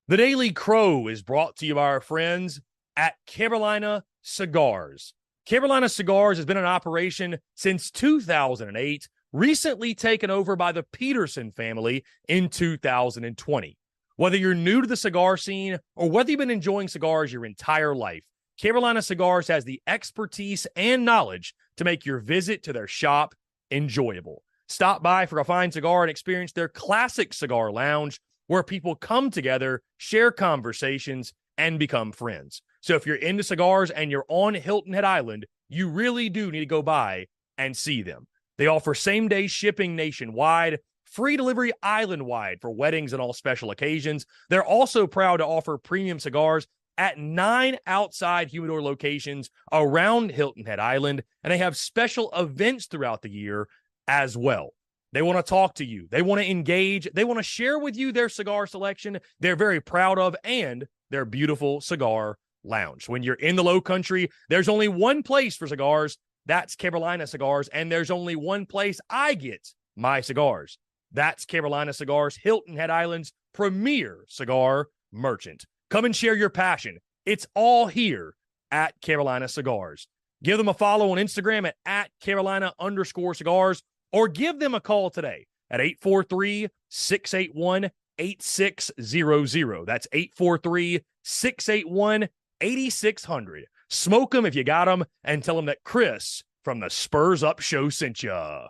[SPEAKER 1] The Daily Crow is brought to you by our friends at Carolina Cigars. Carolina Cigars has been in operation since 2008, recently taken over by the Peterson family in 2020. Whether you're new to the cigar scene or whether you've been enjoying cigars your entire life, Carolina Cigars has the expertise and knowledge to make your visit to their shop enjoyable. Stop by for a fine cigar and experience their classic cigar lounge where people come together, share conversations, and become friends. So if you're into cigars and you're on Hilton Head Island, you really do need to go by and see them. They offer same-day shipping nationwide, free delivery island-wide for weddings and all special occasions. They're also proud to offer premium cigars at 9 outside humidor locations around Hilton Head Island, and they have special events throughout the year as well. They want to talk to you. They want to engage. They want to share with you their cigar selection they're very proud of and their beautiful cigar lounge. When you're in the Low Country, there's only one place for cigars. That's Carolina Cigars, and there's only one place I get my cigars. That's Carolina Cigars, Hilton Head Island's premier cigar merchant. Come and share your passion. It's all here at Carolina Cigars. Give them a follow on Instagram at Carolina_cigars, or give them a call today at 843-681-8600. That's 843-681-8600. Smoke them if you got them, and tell them that Chris from the Spurs Up Show sent ya.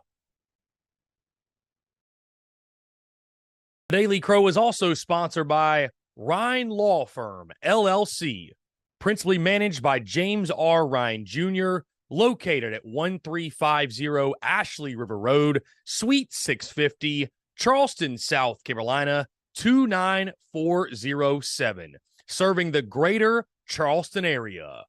[SPEAKER 1] Daily Crow is also sponsored by Rhine Law Firm, LLC, principally managed by James R. Rhine Jr., located at 1350 Ashley River Road, Suite 650, Charleston, South Carolina, 29407, serving the greater Charleston area.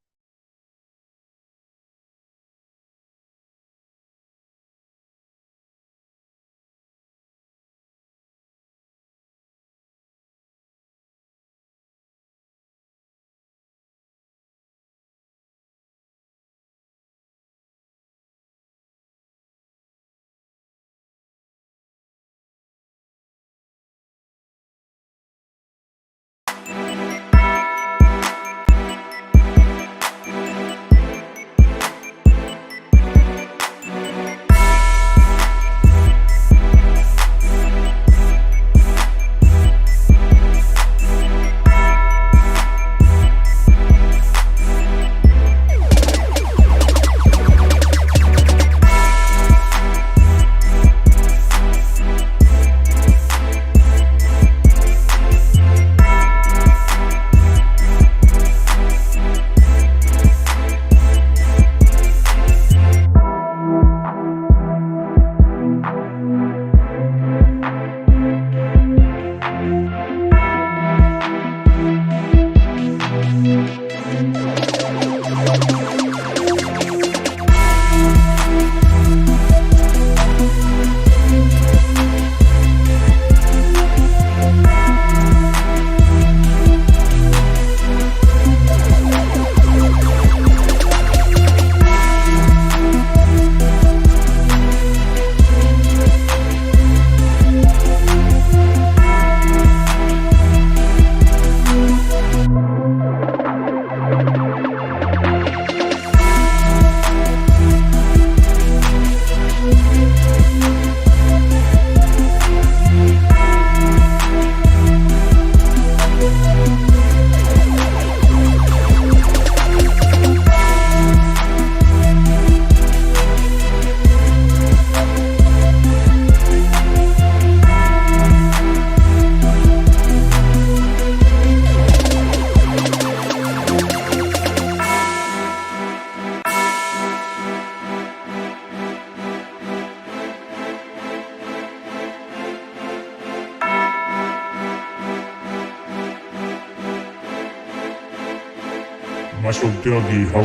[SPEAKER 2] Muscle Dougie, ho.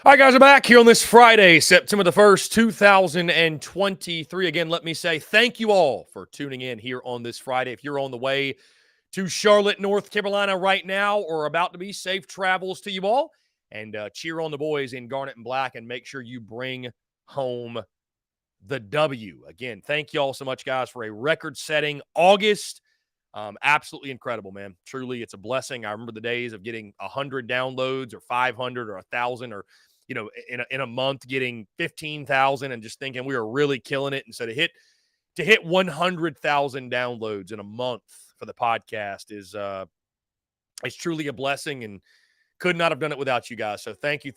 [SPEAKER 1] All right, guys, we're back here on this Friday, September the 1st, 2023. Again, let me say thank you all for tuning in here on this Friday. If you're on the way to Charlotte, North Carolina right now or about to be, safe travels to you all. And cheer on the boys in Garnet and Black and make sure you bring home the W. Again, thank you all so much, guys, for a record-setting August. Absolutely incredible, man. Truly, it's a blessing. I remember the days of getting 100 downloads or 500 or 1,000 or, you know, in a month getting 15,000 and just thinking we were really killing it. And so to hit 100,000 downloads in a month for the podcast is truly a blessing and could not have done it without you guys. So thank you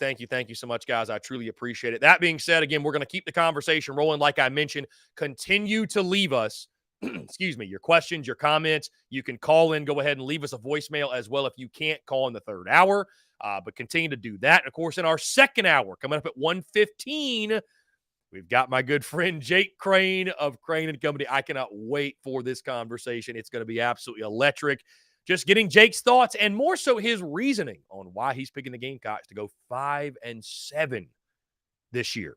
[SPEAKER 1] so much, guys. I truly appreciate it. That being said, again, we're going to keep the conversation rolling. Like I mentioned, continue to leave us excuse me, your questions, your comments. You can call in, go ahead and leave us a voicemail as well if you can't call in the third hour, but continue to do that. And of course, in our second hour, coming up at 1:15, we've got my good friend Jake Crain of Crain and Company. I cannot wait for this conversation. It's going to be absolutely electric. Just getting Jake's thoughts and more so his reasoning on why he's picking the Gamecocks to go 5-7 this year.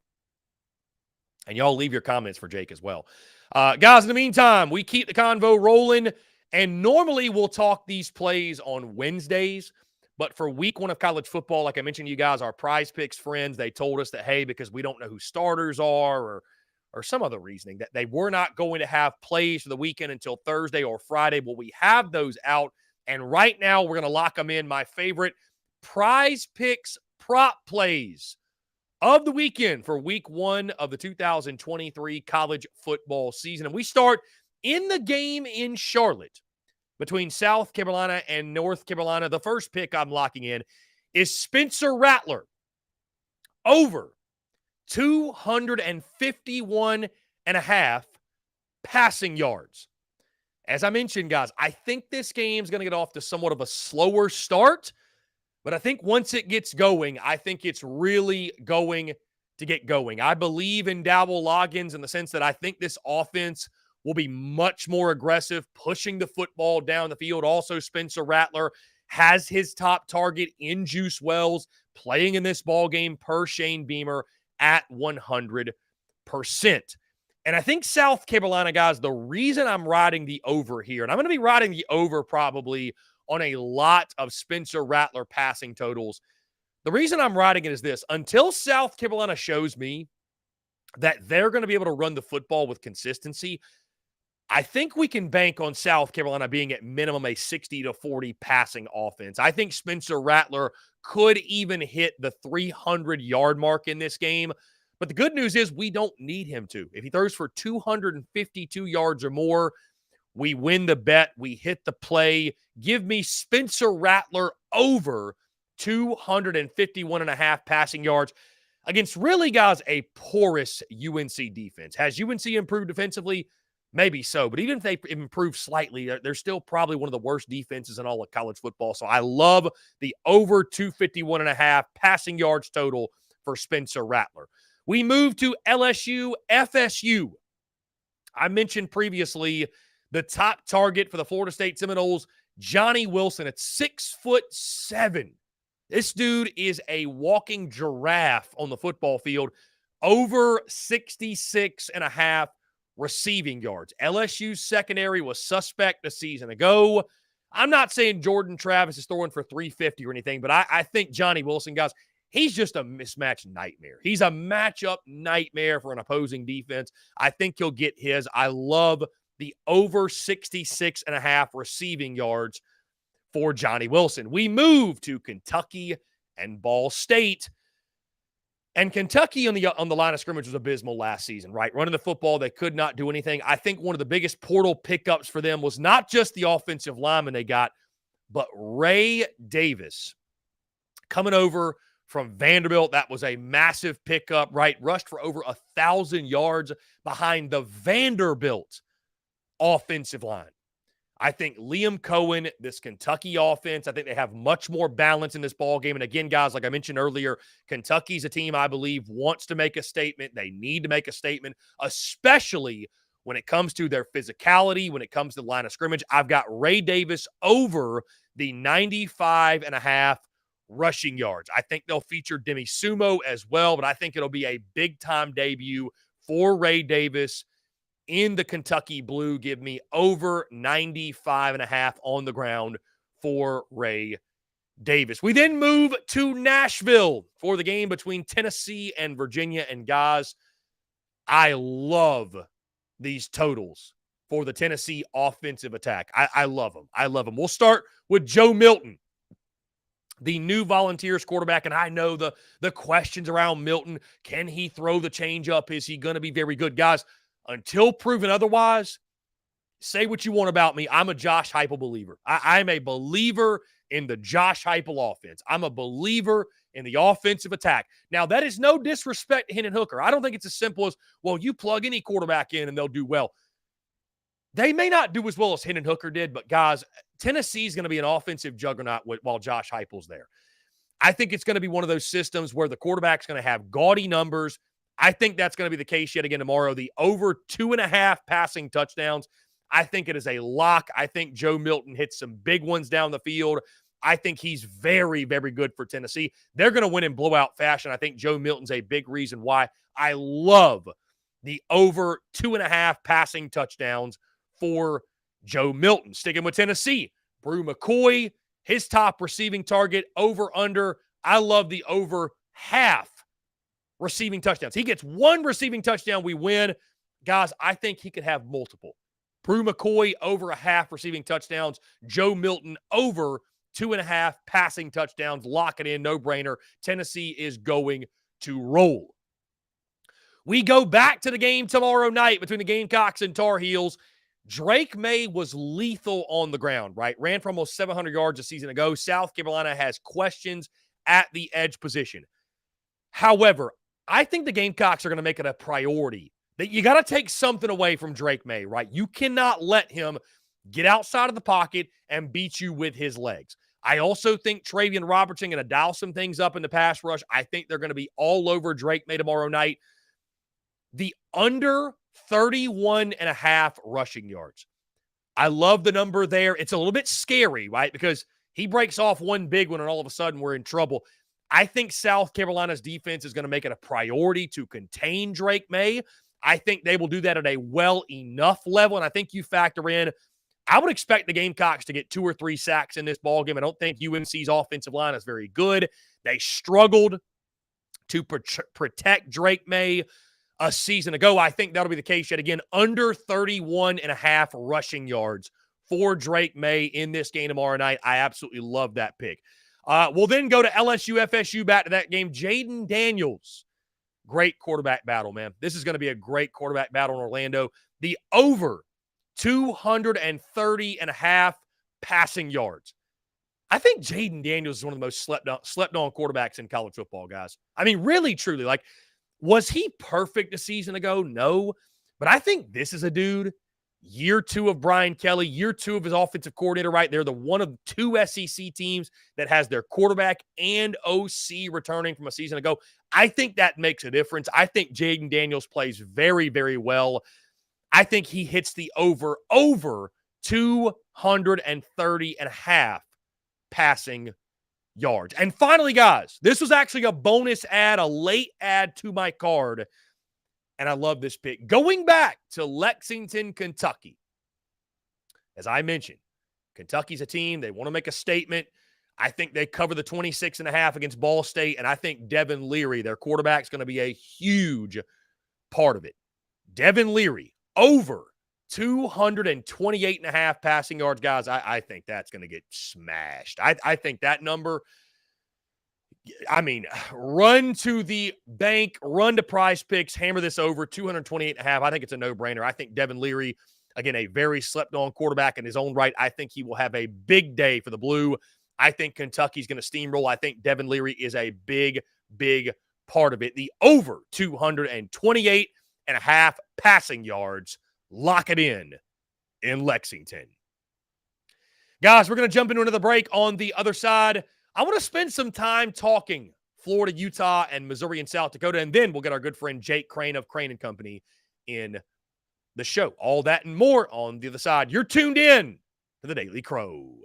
[SPEAKER 1] And y'all leave your comments for Jake as well. Guys, in the meantime, we keep the convo rolling, and normally we'll talk these plays on Wednesdays, but for week 1 of college football, like I mentioned to you guys, our Prize Picks friends, they told us that, hey, because we don't know who starters are or some other reasoning, that they were not going to have plays for the weekend until Thursday or Friday. Well, we have those out, and right now we're going to lock them in. My favorite Prize Picks prop plays of the weekend for week 1 of the 2023 college football season. And we start in the game in Charlotte between South Carolina and North Carolina. The first pick I'm locking in is Spencer Rattler over 251.5 passing yards. As I mentioned, guys, I think this game's going to get off to somewhat of a slower start. But I think once it gets going, I think it's really going to get going. I believe in Dowell Loggins in the sense that I think this offense will be much more aggressive, pushing the football down the field. Also, Spencer Rattler has his top target in Juice Wells playing in this ball game per Shane Beamer at 100%. And I think South Carolina, guys, the reason I'm riding the over here, and I'm going to be riding the over probably on a lot of Spencer Rattler passing totals. The reason I'm riding it is this. Until South Carolina shows me that they're going to be able to run the football with consistency, I think we can bank on South Carolina being at minimum a 60-40 passing offense. I think Spencer Rattler could even hit the 300-yard mark in this game. But the good news is we don't need him to. If he throws for 252 yards or more, we win the bet. We hit the play. Give me Spencer Rattler over 251.5 passing yards against really, guys, a porous UNC defense. Has UNC improved defensively? Maybe so. But even if they improve slightly, they're still probably one of the worst defenses in all of college football. So I love the over 251.5 passing yards total for Spencer Rattler. We move to LSU, FSU. I mentioned previously the top target for the Florida State Seminoles, Johnny Wilson, at 6'7". This dude is a walking giraffe on the football field. Over 66.5 receiving yards. LSU's secondary was suspect a season ago. I'm not saying Jordan Travis is throwing for 350 or anything, but I think Johnny Wilson, guys, he's just a mismatch nightmare. He's a matchup nightmare for an opposing defense. I think he'll get his. I love the over 66.5 receiving yards for Johnny Wilson. We move to Kentucky and Ball State. And Kentucky on the line of scrimmage was abysmal last season, right? Running the football, they could not do anything. I think one of the biggest portal pickups for them was not just the offensive lineman they got, but Ray Davis coming over from Vanderbilt. That was a massive pickup, right? Rushed for over 1,000 yards behind the Vanderbilt offensive line. I think Liam Cohen, this Kentucky offense, I think they have much more balance in this ball game. And again, guys, like I mentioned earlier, Kentucky's a team I believe wants to make a statement. They need to make a statement, especially when it comes to their physicality, when it comes to the line of scrimmage. I've got Ray Davis over the 95.5 rushing yards. I think they'll feature Demi Sumo as well, but I think it'll be a big-time debut for Ray Davis in the Kentucky Blue. Give me over 95.5 on the ground for Ray Davis. We then move to Nashville for the game between Tennessee and Virginia. And guys, I love these totals for the Tennessee offensive attack. I love them. I love them. We'll start with Joe Milton, the new Volunteers quarterback. And I know the questions around Milton. Can he throw the changeup? Is he going to be very good? Guys, until proven otherwise, say what you want about me. I'm a Josh Heupel believer. I'm a believer in the Josh Heupel offense. I'm a believer in the offensive attack. Now, that is no disrespect to Hendon Hooker. I don't think it's as simple as, well, you plug any quarterback in and they'll do well. They may not do as well as Hendon Hooker did, but guys, Tennessee is going to be an offensive juggernaut while Josh Heupel's there. I think it's going to be one of those systems where the quarterback's going to have gaudy numbers. I think that's going to be the case yet again tomorrow. The over 2.5 passing touchdowns, I think it is a lock. I think Joe Milton hits some big ones down the field. I think he's very, very good for Tennessee. They're going to win in blowout fashion. I think Joe Milton's a big reason why. I love the over 2.5 passing touchdowns for Joe Milton. Sticking with Tennessee, Brew McCoy, his top receiving target, over under. I love the over half receiving touchdowns. He gets one receiving touchdown, we win. Guys, I think he could have multiple. Brew McCoy over a half receiving touchdowns. Joe Milton over 2.5 passing touchdowns. Lock it in, no-brainer. Tennessee is going to roll. We go back to the game tomorrow night between the Gamecocks and Tar Heels. Drake May was lethal on the ground, right? Ran for almost 700 yards a season ago. South Carolina has questions at the edge position. However, I think the Gamecocks are going to make it a priority that you got to take something away from Drake May, right? You cannot let him get outside of the pocket and beat you with his legs. I also think Travian Robertson going to dial some things up in the pass rush. I think they're going to be all over Drake May tomorrow night. The under 31.5 rushing yards. I love the number there. It's a little bit scary, right? Because he breaks off one big one and all of a sudden we're in trouble. I think South Carolina's defense is going to make it a priority to contain Drake May. I think they will do that at a well enough level. And I think you factor in, I would expect the Gamecocks to get 2 or 3 sacks in this ballgame. I don't think UNC's offensive line is very good. They struggled to protect Drake May a season ago. I think that'll be the case yet again. Under 31.5 rushing yards for Drake May in this game tomorrow night. I absolutely love that pick. We'll then go to LSU, FSU, back to that game. Jaden Daniels, great quarterback battle, man. This is going to be a great quarterback battle in Orlando. The over 230.5 passing yards. I think Jaden Daniels is one of the most slept on quarterbacks in college football, guys. I mean, really, truly. Like, was he perfect a season ago? No. But I think this is a dude, year 2 of Brian Kelly, year 2 of his offensive coordinator, right? They're the one of 2 SEC teams that has their quarterback and OC returning from a season ago. I think that makes a difference. I think Jaden Daniels plays very, very well. I think he hits the over 230.5 passing yards. And finally, guys, this was actually a bonus ad, a late ad to my card. And I love this pick. Going back to Lexington, Kentucky. As I mentioned, Kentucky's a team. They want to make a statement. I think they cover the 26.5 against Ball State. And I think Devin Leary, their quarterback, is going to be a huge part of it. Devin Leary, over 228.5 passing yards, guys. I think that's going to get smashed. I think that number, I mean, run to the bank, run to Prize Picks, hammer this over 228.5. I think it's a no-brainer. I think Devin Leary, again, a very slept-on quarterback in his own right. I think he will have a big day for the Blue. I think Kentucky's going to steamroll. I think Devin Leary is a big, big part of it. The over 228.5 passing yards. Lock it in Lexington. Guys, we're going to jump into another break. On the other side, I want to spend some time talking Florida, Utah, and Missouri and South Dakota, and then we'll get our good friend Jake Crain of Crain and Company in the show. All that and more on the other side. You're tuned in to the Daily Crow.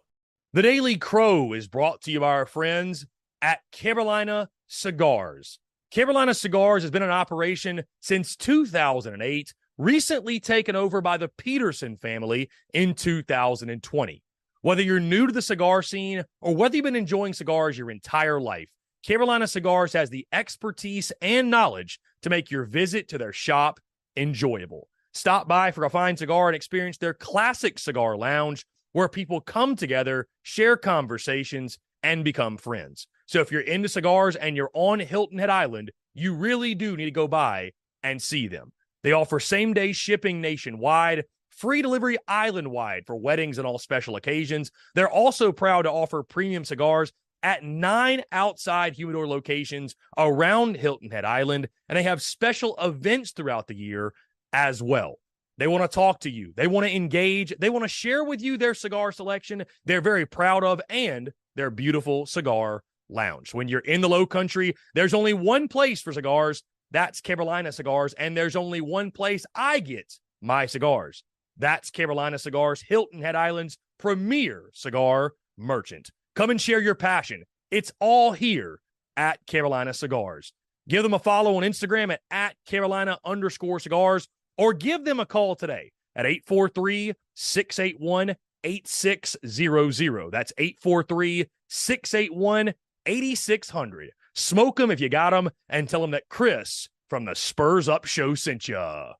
[SPEAKER 1] The Daily Crow is brought to you by our friends at Carolina Cigars. Carolina Cigars has been in operation since 2008, recently taken over by the Peterson family in 2020. Whether you're new to the cigar scene or whether you've been enjoying cigars your entire life, Carolina Cigars has the expertise and knowledge to make your visit to their shop enjoyable. Stop by for a fine cigar and experience their classic cigar lounge where people come together, share conversations, and become friends. So if you're into cigars and you're on Hilton Head Island, you really do need to go by and see them. They offer same-day shipping nationwide, free delivery island-wide for weddings and all special occasions. They're also proud to offer premium cigars at 9 outside humidor locations around Hilton Head Island, and they have special events throughout the year as well. They want to talk to you. They want to engage. They want to share with you their cigar selection they're very proud of and their beautiful cigar lounge. When you're in the Low Country, there's only one place for cigars. That's Carolina Cigars, and there's only one place I get my cigars. That's Carolina Cigars, Hilton Head Island's premier cigar merchant. Come and share your passion. It's all here at Carolina Cigars. Give them a follow on Instagram at Carolina_cigars, or give them a call today at 843-681-8600. That's 843-681-8600. Smoke them if you got them, and tell them that Chris from the Spurs Up Show sent you.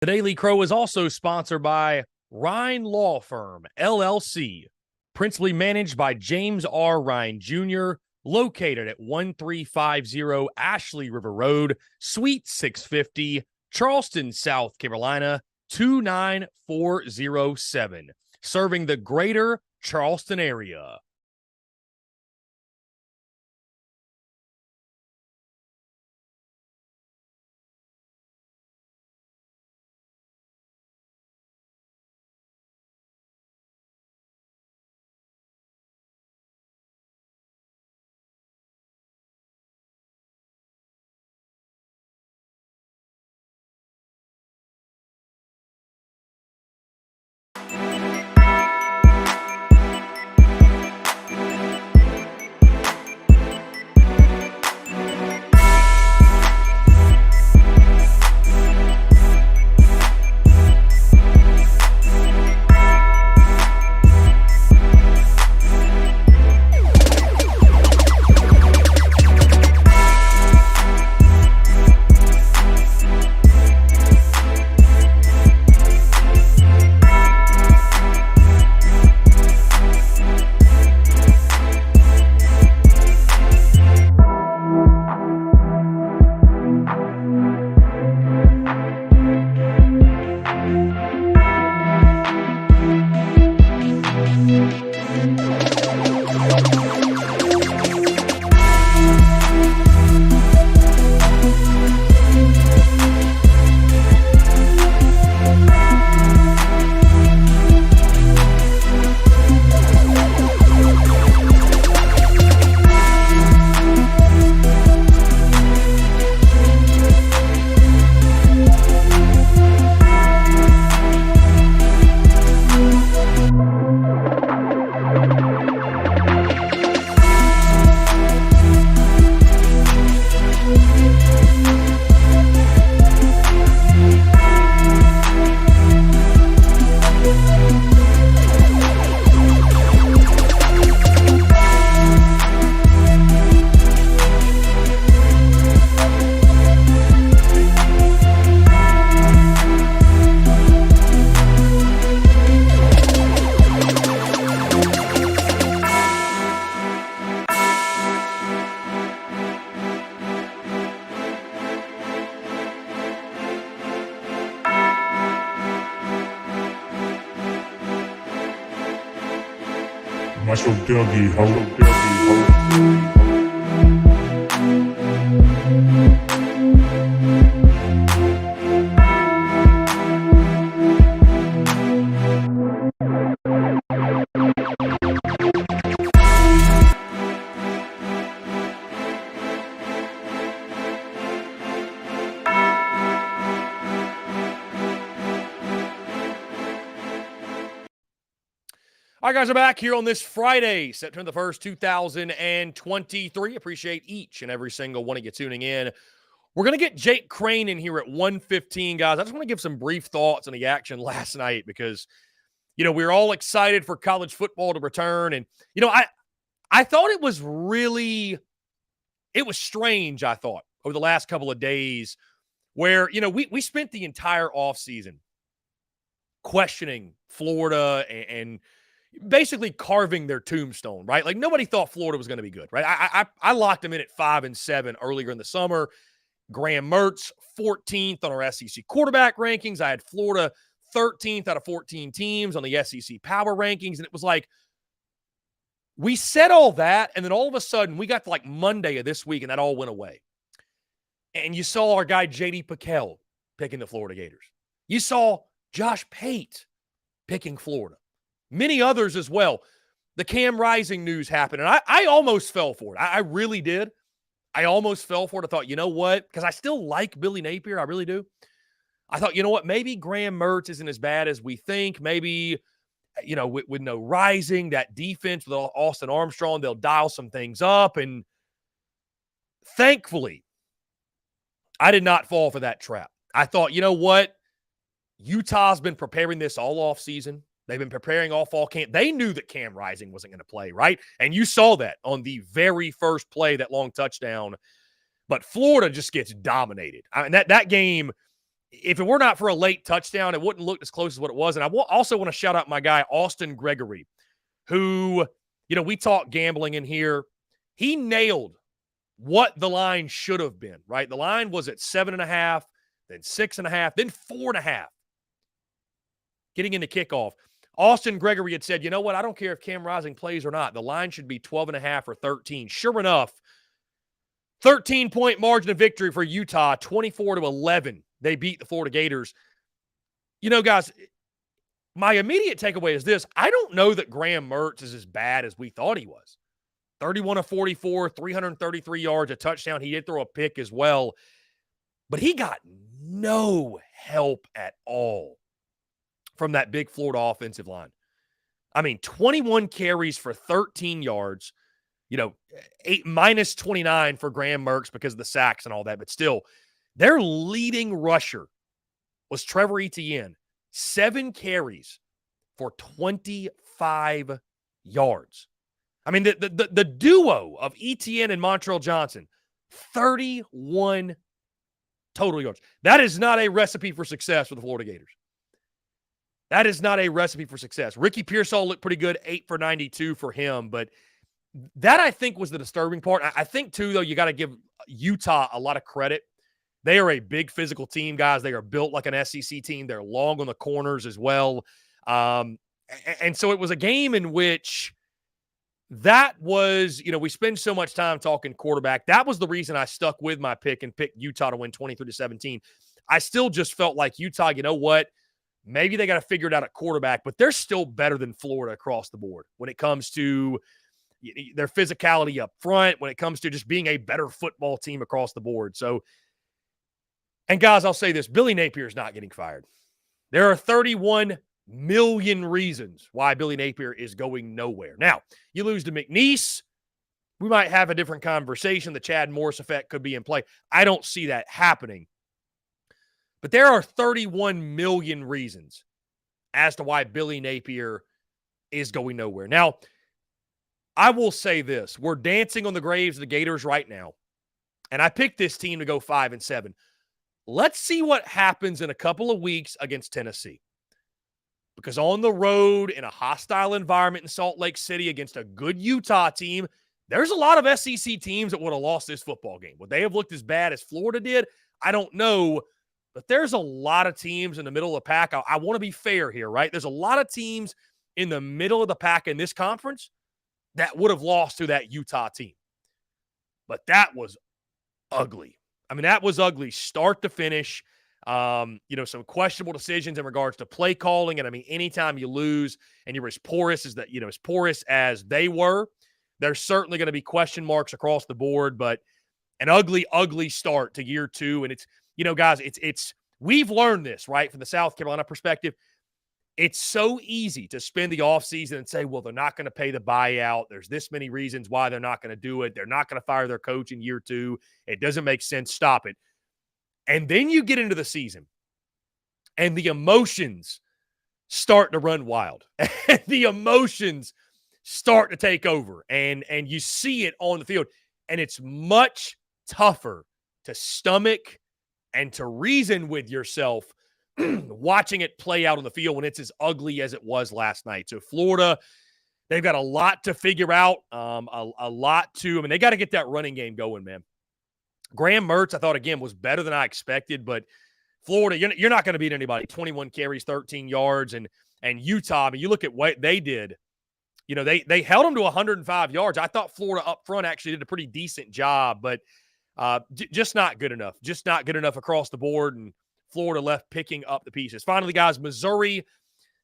[SPEAKER 1] The Daily Crow is also sponsored by Rhine Law Firm, LLC, principally managed by James R. Rhine Jr., located at 1350 Ashley River Road, Suite 650, Charleston, South Carolina, 29407, serving the greater Charleston area.
[SPEAKER 2] Muscle Dougie Ho.
[SPEAKER 1] All right, guys, we're back here on this Friday, September the 1st, 2023. Appreciate each and every single one of you tuning in. We're going to get Jake Crain in here at 1:15, guys. I just want to give some brief thoughts on the action last night because, we were all excited for college football to return. And, I thought it was strange, I thought, over the last couple of days where, we spent the entire offseason questioning Florida and basically carving their tombstone, right? Like nobody thought Florida was going to be good, right? I locked them in at 5-7 earlier in the summer. Graham Mertz, 14th on our SEC quarterback rankings. I had Florida 13th out of 14 teams on the SEC power rankings. And it was like, we said all that. And then all of a sudden we got to like Monday of this week and that all went away. And you saw our guy, JD Pickell, picking the Florida Gators. You saw Josh Pate picking Florida. Many others as well. The Cam Rising news happened, and I almost fell for it. I really did. I almost fell for it. I thought, you know what? Because I still like Billy Napier. I really do. I thought, you know what? Maybe Graham Mertz isn't as bad as we think. Maybe, with no Rising, that defense with Austin Armstrong, they'll dial some things up. And thankfully, I did not fall for that trap. I thought, you know what? Utah's been preparing this all off season. They've been preparing all fall camp. They knew that Cam Rising wasn't going to play, right? And you saw that on the very first play, that long touchdown. But Florida just gets dominated. I mean, that game, if it were not for a late touchdown, it wouldn't look as close as what it was. And I also want to shout out my guy, Austin Gregory, who, we talk gambling in here. He nailed what the line should have been, right? The line was at 7.5, then 6.5, then 4.5. Getting into kickoff. Austin Gregory had said, you know what? I don't care if Cam Rising plays or not. The line should be 12.5 or 13. Sure enough, 13-point margin of victory for Utah, 24-11. They beat the Florida Gators. Guys, my immediate takeaway is this. I don't know that Graham Mertz is as bad as we thought he was. 31 of 44, 333 yards, a touchdown. He did throw a pick as well. But he got no help at all from that big Florida offensive line. I mean, 21 carries for 13 yards, minus 29 for Graham Mertz because of the sacks and all that. But still, their leading rusher was Trevor Etienne, 7 carries for 25 yards. I mean, the duo of Etienne and Montrell Johnson, 31 total yards. That is not a recipe for success for the Florida Gators. That is not a recipe for success. Ricky Pearsall looked pretty good, 8 for 92 for him. But that, I think, was the disturbing part. I think, too, though, you got to give Utah a lot of credit. They are a big physical team, guys. They are built like an SEC team. They're long on the corners as well. And so it was a game in which that was, we spend so much time talking quarterback. That was the reason I stuck with my pick and picked Utah to win 23-17. I still just felt like Utah, you know what? Maybe they got to figure it out at quarterback, but they're still better than Florida across the board when it comes to their physicality up front, when it comes to just being a better football team across the board. So, and guys, I'll say this, Billy Napier is not getting fired. There are 31 million reasons why Billy Napier is going nowhere. Now, you lose to McNeese, we might have a different conversation. The Chad Morris effect could be in play. I don't see that happening. But there are 31 million reasons as to why Billy Napier is going nowhere. Now, I will say this. We're dancing on the graves of the Gators right now. And I picked this team to go 5-7. Let's see what happens in a couple of weeks against Tennessee. Because on the road, in a hostile environment in Salt Lake City against a good Utah team, there's a lot of SEC teams that would have lost this football game. Would they have looked as bad as Florida did? I don't know. But there's a lot of teams in the middle of the pack. I want to be fair here, right? There's a lot of teams in the middle of the pack in this conference that would have lost to that Utah team. But that was ugly. I mean, that was ugly start to finish. Some questionable decisions in regards to play calling. And I mean, anytime you lose and you're as porous as they were, there's certainly going to be question marks across the board, but an ugly, ugly start to year 2. And it's, guys, we've learned this, right? From the South Carolina perspective. It's so easy to spend the offseason and say, well, they're not going to pay the buyout. There's this many reasons why they're not going to do it. They're not going to fire their coach in year 2. It doesn't make sense. Stop it. And then you get into the season and the emotions start to run wild. The emotions start to take over and you see it on the field. And it's much tougher to stomach and to reason with yourself watching it play out on the field when it's as ugly as it was last night. So Florida, they've got a lot to figure out, they got to get that running game going, man. Graham Mertz, I thought, again, was better than I expected, but Florida, you're not going to beat anybody. 21 carries, 13 yards, and Utah, I mean, you look at what they did. They held them to 105 yards. I thought Florida up front actually did a pretty decent job, but just not good enough. Just not good enough across the board, and Florida left picking up the pieces. Finally, guys, Missouri,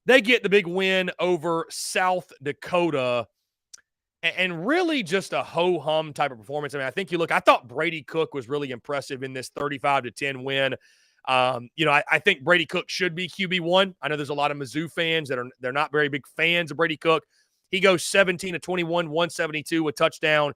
[SPEAKER 1] they get the big win over South Dakota, and really just a ho-hum type of performance. I mean, I thought Brady Cook was really impressive in this 35-10 win. I think Brady Cook should be QB1. I know there's a lot of Mizzou fans they're not very big fans of Brady Cook. He goes 17-21, 172, a touchdown.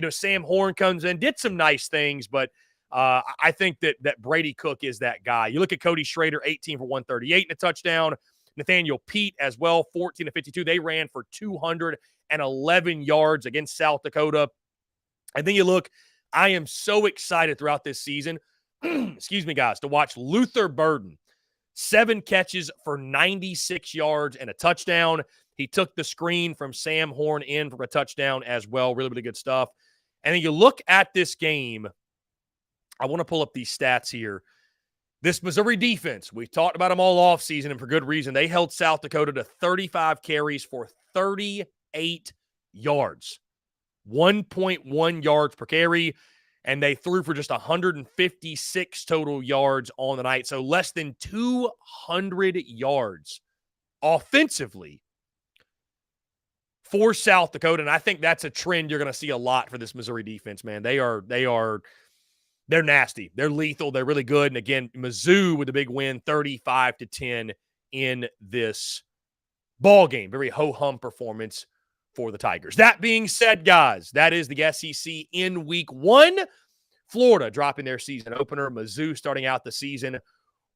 [SPEAKER 1] Sam Horn comes in, did some nice things, but I think that Brady Cook is that guy. You look at Cody Schrader, 18 for 138 and a touchdown. Nathaniel Pete as well, 14-52. They ran for 211 yards against South Dakota. And then you look, I am so excited throughout this season, excuse me, guys, to watch Luther Burden. 7 catches for 96 yards and a touchdown. He took the screen from Sam Horn in for a touchdown as well. Really, really good stuff. And then you look at this game. I want to pull up these stats here. This Missouri defense, we've talked about them all offseason, and for good reason. They held South Dakota to 35 carries for 38 yards, 1.1 yards per carry, and they threw for just 156 total yards on the night, so less than 200 yards offensively for South Dakota, and I think that's a trend you're going to see a lot for this Missouri defense, man. They're nasty. They're lethal. They're really good. And again, Mizzou with a big win, 35-10 in this ball game. Very ho-hum performance for the Tigers. That being said, guys, that is the SEC in week 1. Florida dropping their season opener. Mizzou starting out the season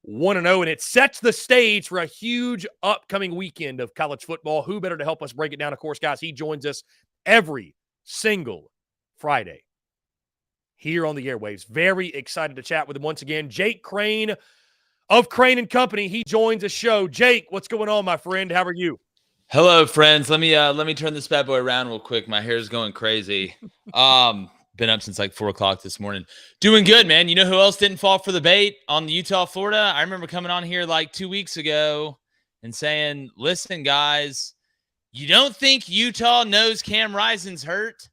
[SPEAKER 1] 1-0, and it sets the stage for a huge upcoming weekend of college football. Who better to help us break it down? Of course, guys, he joins us every single Friday here on the airwaves. Very excited to chat with him once again. Jake Crain of Crain and Company. He joins the show. Jake, what's going on, my friend? How are you?
[SPEAKER 3] Hello, friends. Let me turn this bad boy around real quick. My hair's going crazy. Been up since like 4 o'clock this morning. Doing good, man. You know who else didn't fall for the bait on the Utah, Florida? I remember coming on here like 2 weeks ago and saying, listen, guys, you don't think Utah knows Cam Rising's hurt?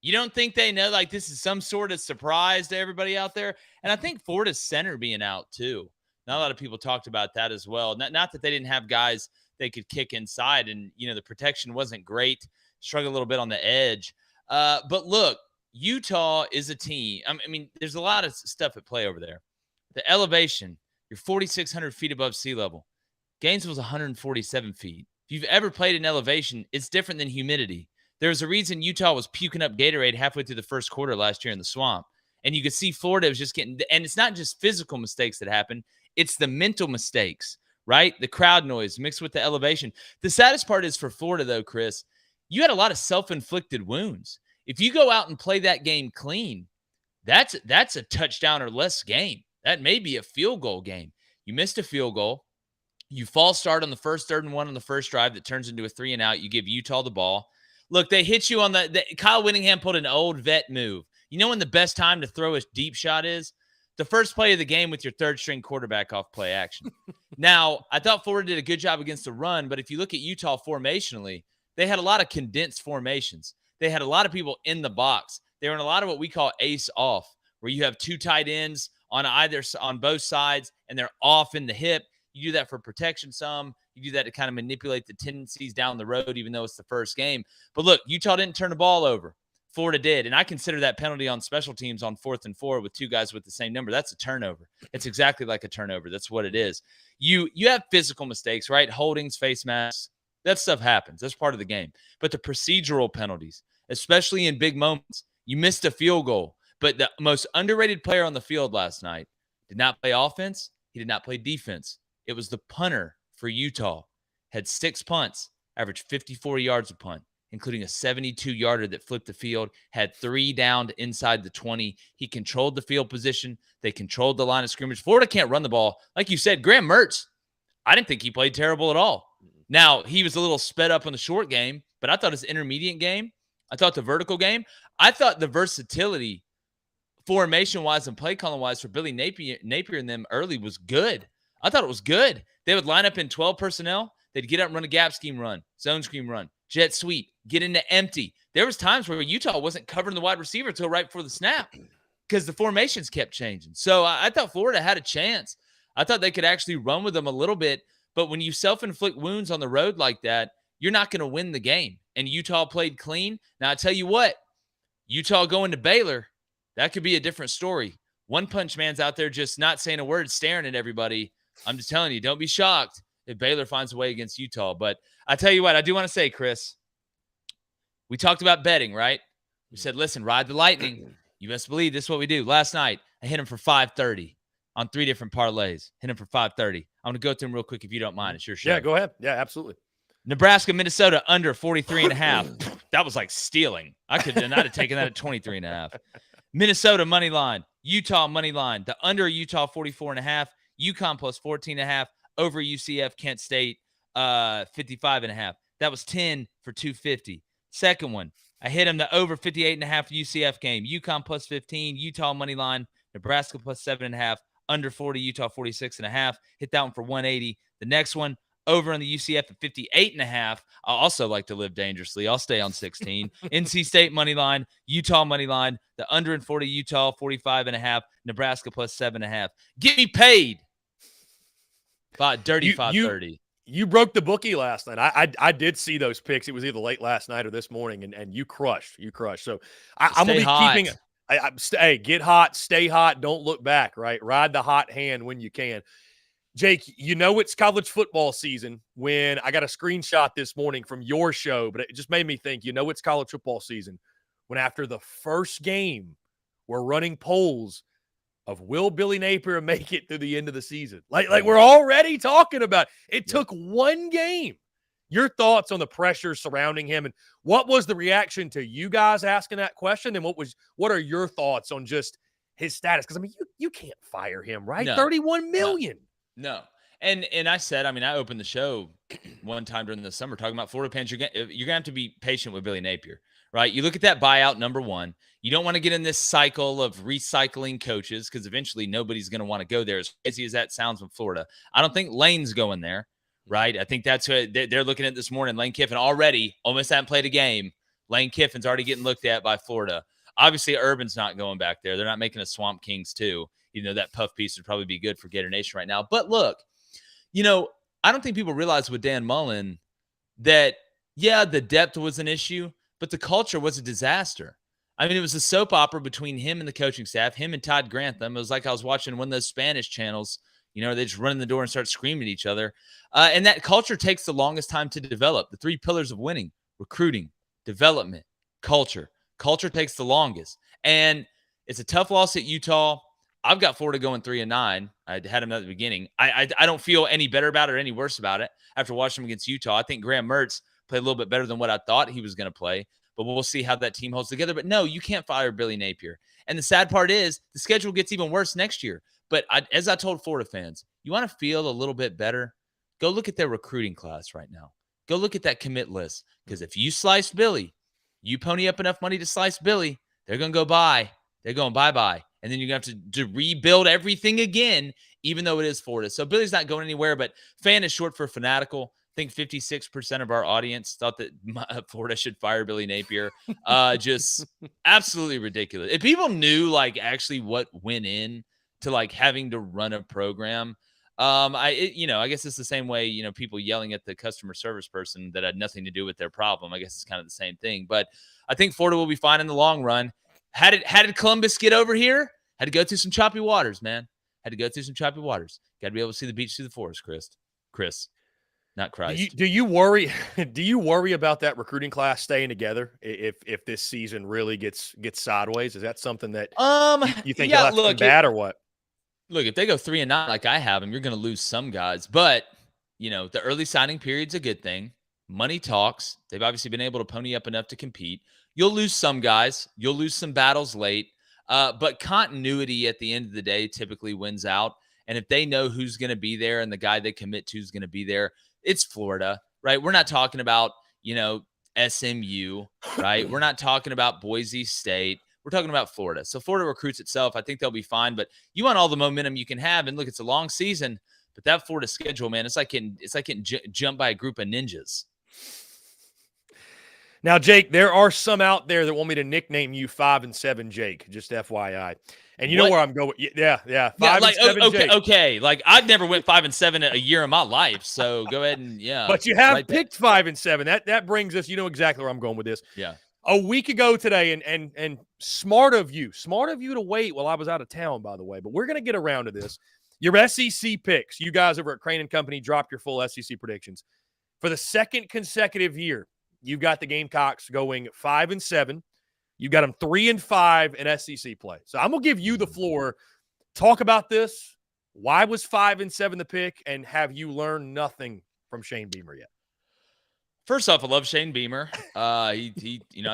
[SPEAKER 3] You don't think they know like this is some sort of surprise to everybody out there? And I think Florida's center being out too. Not a lot of people talked about that as well. Not that they didn't have guys they could kick inside, and the protection wasn't great. Struggled a little bit on the edge. But look, Utah is a team. I mean, there's a lot of stuff at play over there. The elevation, you're 4,600 feet above sea level. Gainesville's 147 feet. If you've ever played in elevation, it's different than humidity. There's a reason Utah was puking up Gatorade halfway through the first quarter last year in the swamp. And you could see Florida was just getting – and it's not just physical mistakes that happen. It's the mental mistakes, right? The crowd noise mixed with the elevation. The saddest part is for Florida, though, Chris, you had a lot of self-inflicted wounds. If you go out and play that game clean, that's a touchdown or less game. That may be a field goal game. You missed a field goal. You false start on the first 3rd and 1 on the first drive that turns into a 3-and-out. You give Utah the ball. Look, they hit you on the Kyle Whittingham pulled an old vet move. You know when the best time to throw a deep shot is? The first play of the game with your third-string quarterback off play action. Now, I thought Florida did a good job against the run, but if you look at Utah formationally, they had a lot of condensed formations. They had a lot of people in the box. They were in a lot of what we call ace off, where you have two tight ends on both sides, and they're off in the hip. You do that for protection some. You do that to kind of manipulate the tendencies down the road, even though it's the first game. But look, Utah didn't turn the ball over. Florida did. And I consider that penalty on special teams on 4th and 4 with two guys with the same number. That's a turnover. It's exactly like a turnover. That's what it is. You have physical mistakes, right? Holdings, face masks. That stuff happens. That's part of the game. But the procedural penalties, especially in big moments, you missed a field goal. But the most underrated player on the field last night did not play offense. He did not play defense. It was the punter for Utah. Had 6 punts, averaged 54 yards a punt, including a 72-yarder that flipped the field, had 3 downed inside the 20. He controlled the field position. They controlled the line of scrimmage. Florida can't run the ball. Like you said, Graham Mertz, I didn't think he played terrible at all. Now, he was a little sped up in the short game, but I thought his intermediate game, I thought the vertical game, I thought the versatility formation-wise and play calling-wise for Billy Napier and them early was good. I thought it was good. They would line up in 12 personnel. They'd get up and run a gap scheme run, zone scheme run, jet sweep, get into empty. There was times where Utah wasn't covering the wide receiver until right before the snap because the formations kept changing. So I thought Florida had a chance. I thought they could actually run with them a little bit. But when you self-inflict wounds on the road like that, you're not going to win the game. And Utah played clean. Now, I tell you what, Utah going to Baylor, that could be a different story. One Punch Man's out there just not saying a word, staring at everybody. I'm just telling you, don't be shocked if Baylor finds a way against Utah. But I tell you what, I do want to say, Chris, we talked about betting, right? We said, listen, ride the lightning. You best believe this is what we do. Last night, I hit him for 530 on 3 different parlays. Hit him for 530. I'm going to go through them real quick if you don't mind. It's your show.
[SPEAKER 1] Yeah, go ahead. Yeah, absolutely.
[SPEAKER 3] Nebraska, Minnesota, under 43.5. That was like stealing. I'd have taken that at 23.5. Minnesota, money line. Utah, money line. The under Utah, 44.5. UConn plus 14.5. Over UCF, Kent State, 55.5. That was 10 for 250. Second one, I hit him the over 58.5 UCF game. UConn plus 15. Utah, money line. Nebraska plus 7.5. Under 40, Utah 46.5. Hit that one for 180. The next one, over on the UCF at 58.5. I also like to live dangerously. I'll stay on 16. NC State money line, Utah money line, the under and 40 Utah 45.5, Nebraska plus 7.5. Get me paid. Dirty 530.
[SPEAKER 1] You broke the bookie last night. I did see those picks. It was either late last night or this morning, and you crushed. You crushed. So I'm gonna be
[SPEAKER 3] hot.
[SPEAKER 1] keeping. Hey, get hot, stay hot, don't look back. Right, ride the hot hand when you can. Jake, you know it's college football season when I got a screenshot this morning from your show, but it just made me think, it's college football season when after the first game, we're running polls of will Billy Napier make it through the end of the season? Like we're already talking about it. It took one game. Your thoughts on the pressure surrounding him, and what was the reaction to you guys asking that question, and what are your thoughts on just his status? Because, I mean, you can't fire him, right?
[SPEAKER 3] No.
[SPEAKER 1] $31 million.
[SPEAKER 3] No. And I said, I opened the show one time during the summer talking about Florida fans. You're going to have to be patient with Billy Napier, right? You look at that buyout, number one. You don't want to get in this cycle of recycling coaches because eventually nobody's going to want to go there, as crazy as that sounds in Florida. I don't think Lane's going there, right? I think that's what they're looking at this morning. Lane Kiffin already almost hasn't played a game. Lane Kiffin's already getting looked at by Florida. Obviously, Urban's not going back there. They're not making a Swamp Kings too. That puff piece would probably be good for Gator Nation right now. But look, I don't think people realize with Dan Mullen that, the depth was an issue, but the culture was a disaster. I mean, it was a soap opera between him and the coaching staff, him and Todd Grantham. It was like I was watching one of those Spanish channels, they just run in the door and start screaming at each other. And that culture takes the longest time to develop. The 3 pillars of winning: recruiting, development, culture. Culture takes the longest. And it's a tough loss at Utah. I've got Florida going 3-9. I had them at the beginning. I don't feel any better about it or any worse about it after watching them against Utah. I think Graham Mertz played a little bit better than what I thought he was going to play, but we'll see how that team holds together. But no, you can't fire Billy Napier. And the sad part is the schedule gets even worse next year. But as I told Florida fans, you want to feel a little bit better? Go look at their recruiting class right now. Go look at that commit list. Because if you slice Billy, you pony up enough money to slice Billy, they're going to go buy. They're going bye-bye. And then you're going to have to rebuild everything again, even though it is Florida. So Billy's not going anywhere, but fan is short for fanatical. think 56% of our audience thought that Florida should fire Billy Napier. Just absolutely ridiculous. If people knew like actually what went in to like having to run a program, I guess it's the same way, people yelling at the customer service person that had nothing to do with their problem. I guess it's kind of the same thing, but I think Florida will be fine in the long run. How did Columbus get over here? Had to go through some choppy waters, man. Had to go through some choppy waters. Got to be able to see the beach through the forest, Chris, not Christ.
[SPEAKER 1] Do you worry? Do you worry about that recruiting class staying together if this season really gets sideways? Is that something that you think you'll have to combat or what?
[SPEAKER 3] Look, if they go 3-9 like I have them, you're going to lose some guys. But the early signing period's a good thing. Money talks. They've obviously been able to pony up enough to compete. You'll lose some guys. You'll lose some battles late. But continuity at the end of the day typically wins out. And if they know who's going to be there and the guy they commit to is going to be there, it's Florida, right? We're not talking about, SMU, right? We're not talking about Boise State. We're talking about Florida. So Florida recruits itself. I think they'll be fine. But you want all the momentum you can have. And look, it's a long season. But that Florida schedule, man, it's like getting jumped by a group of ninjas.
[SPEAKER 1] Now, Jake, there are some out there that want me to nickname you 5-7 Jake, just FYI. And you know where I'm going. Yeah. 5-7 Jake.
[SPEAKER 3] Okay. Like I've never went 5-7 a year in my life. So go ahead and
[SPEAKER 1] But you have picked 5-7. That brings us, you know exactly where I'm going with this.
[SPEAKER 3] Yeah.
[SPEAKER 1] A week ago today, and smart of you to wait while I was out of town, by the way. But we're going to get around to this. Your SEC picks. You guys over at Crain and Company dropped your full SEC predictions. For the second consecutive year, you've got the Gamecocks going 5-7. You got them 3-5 in SEC play. So I'm going to give you the floor. Talk about this. Why was 5-7 the pick? And have you learned nothing from Shane Beamer yet?
[SPEAKER 3] First off, I love Shane Beamer. I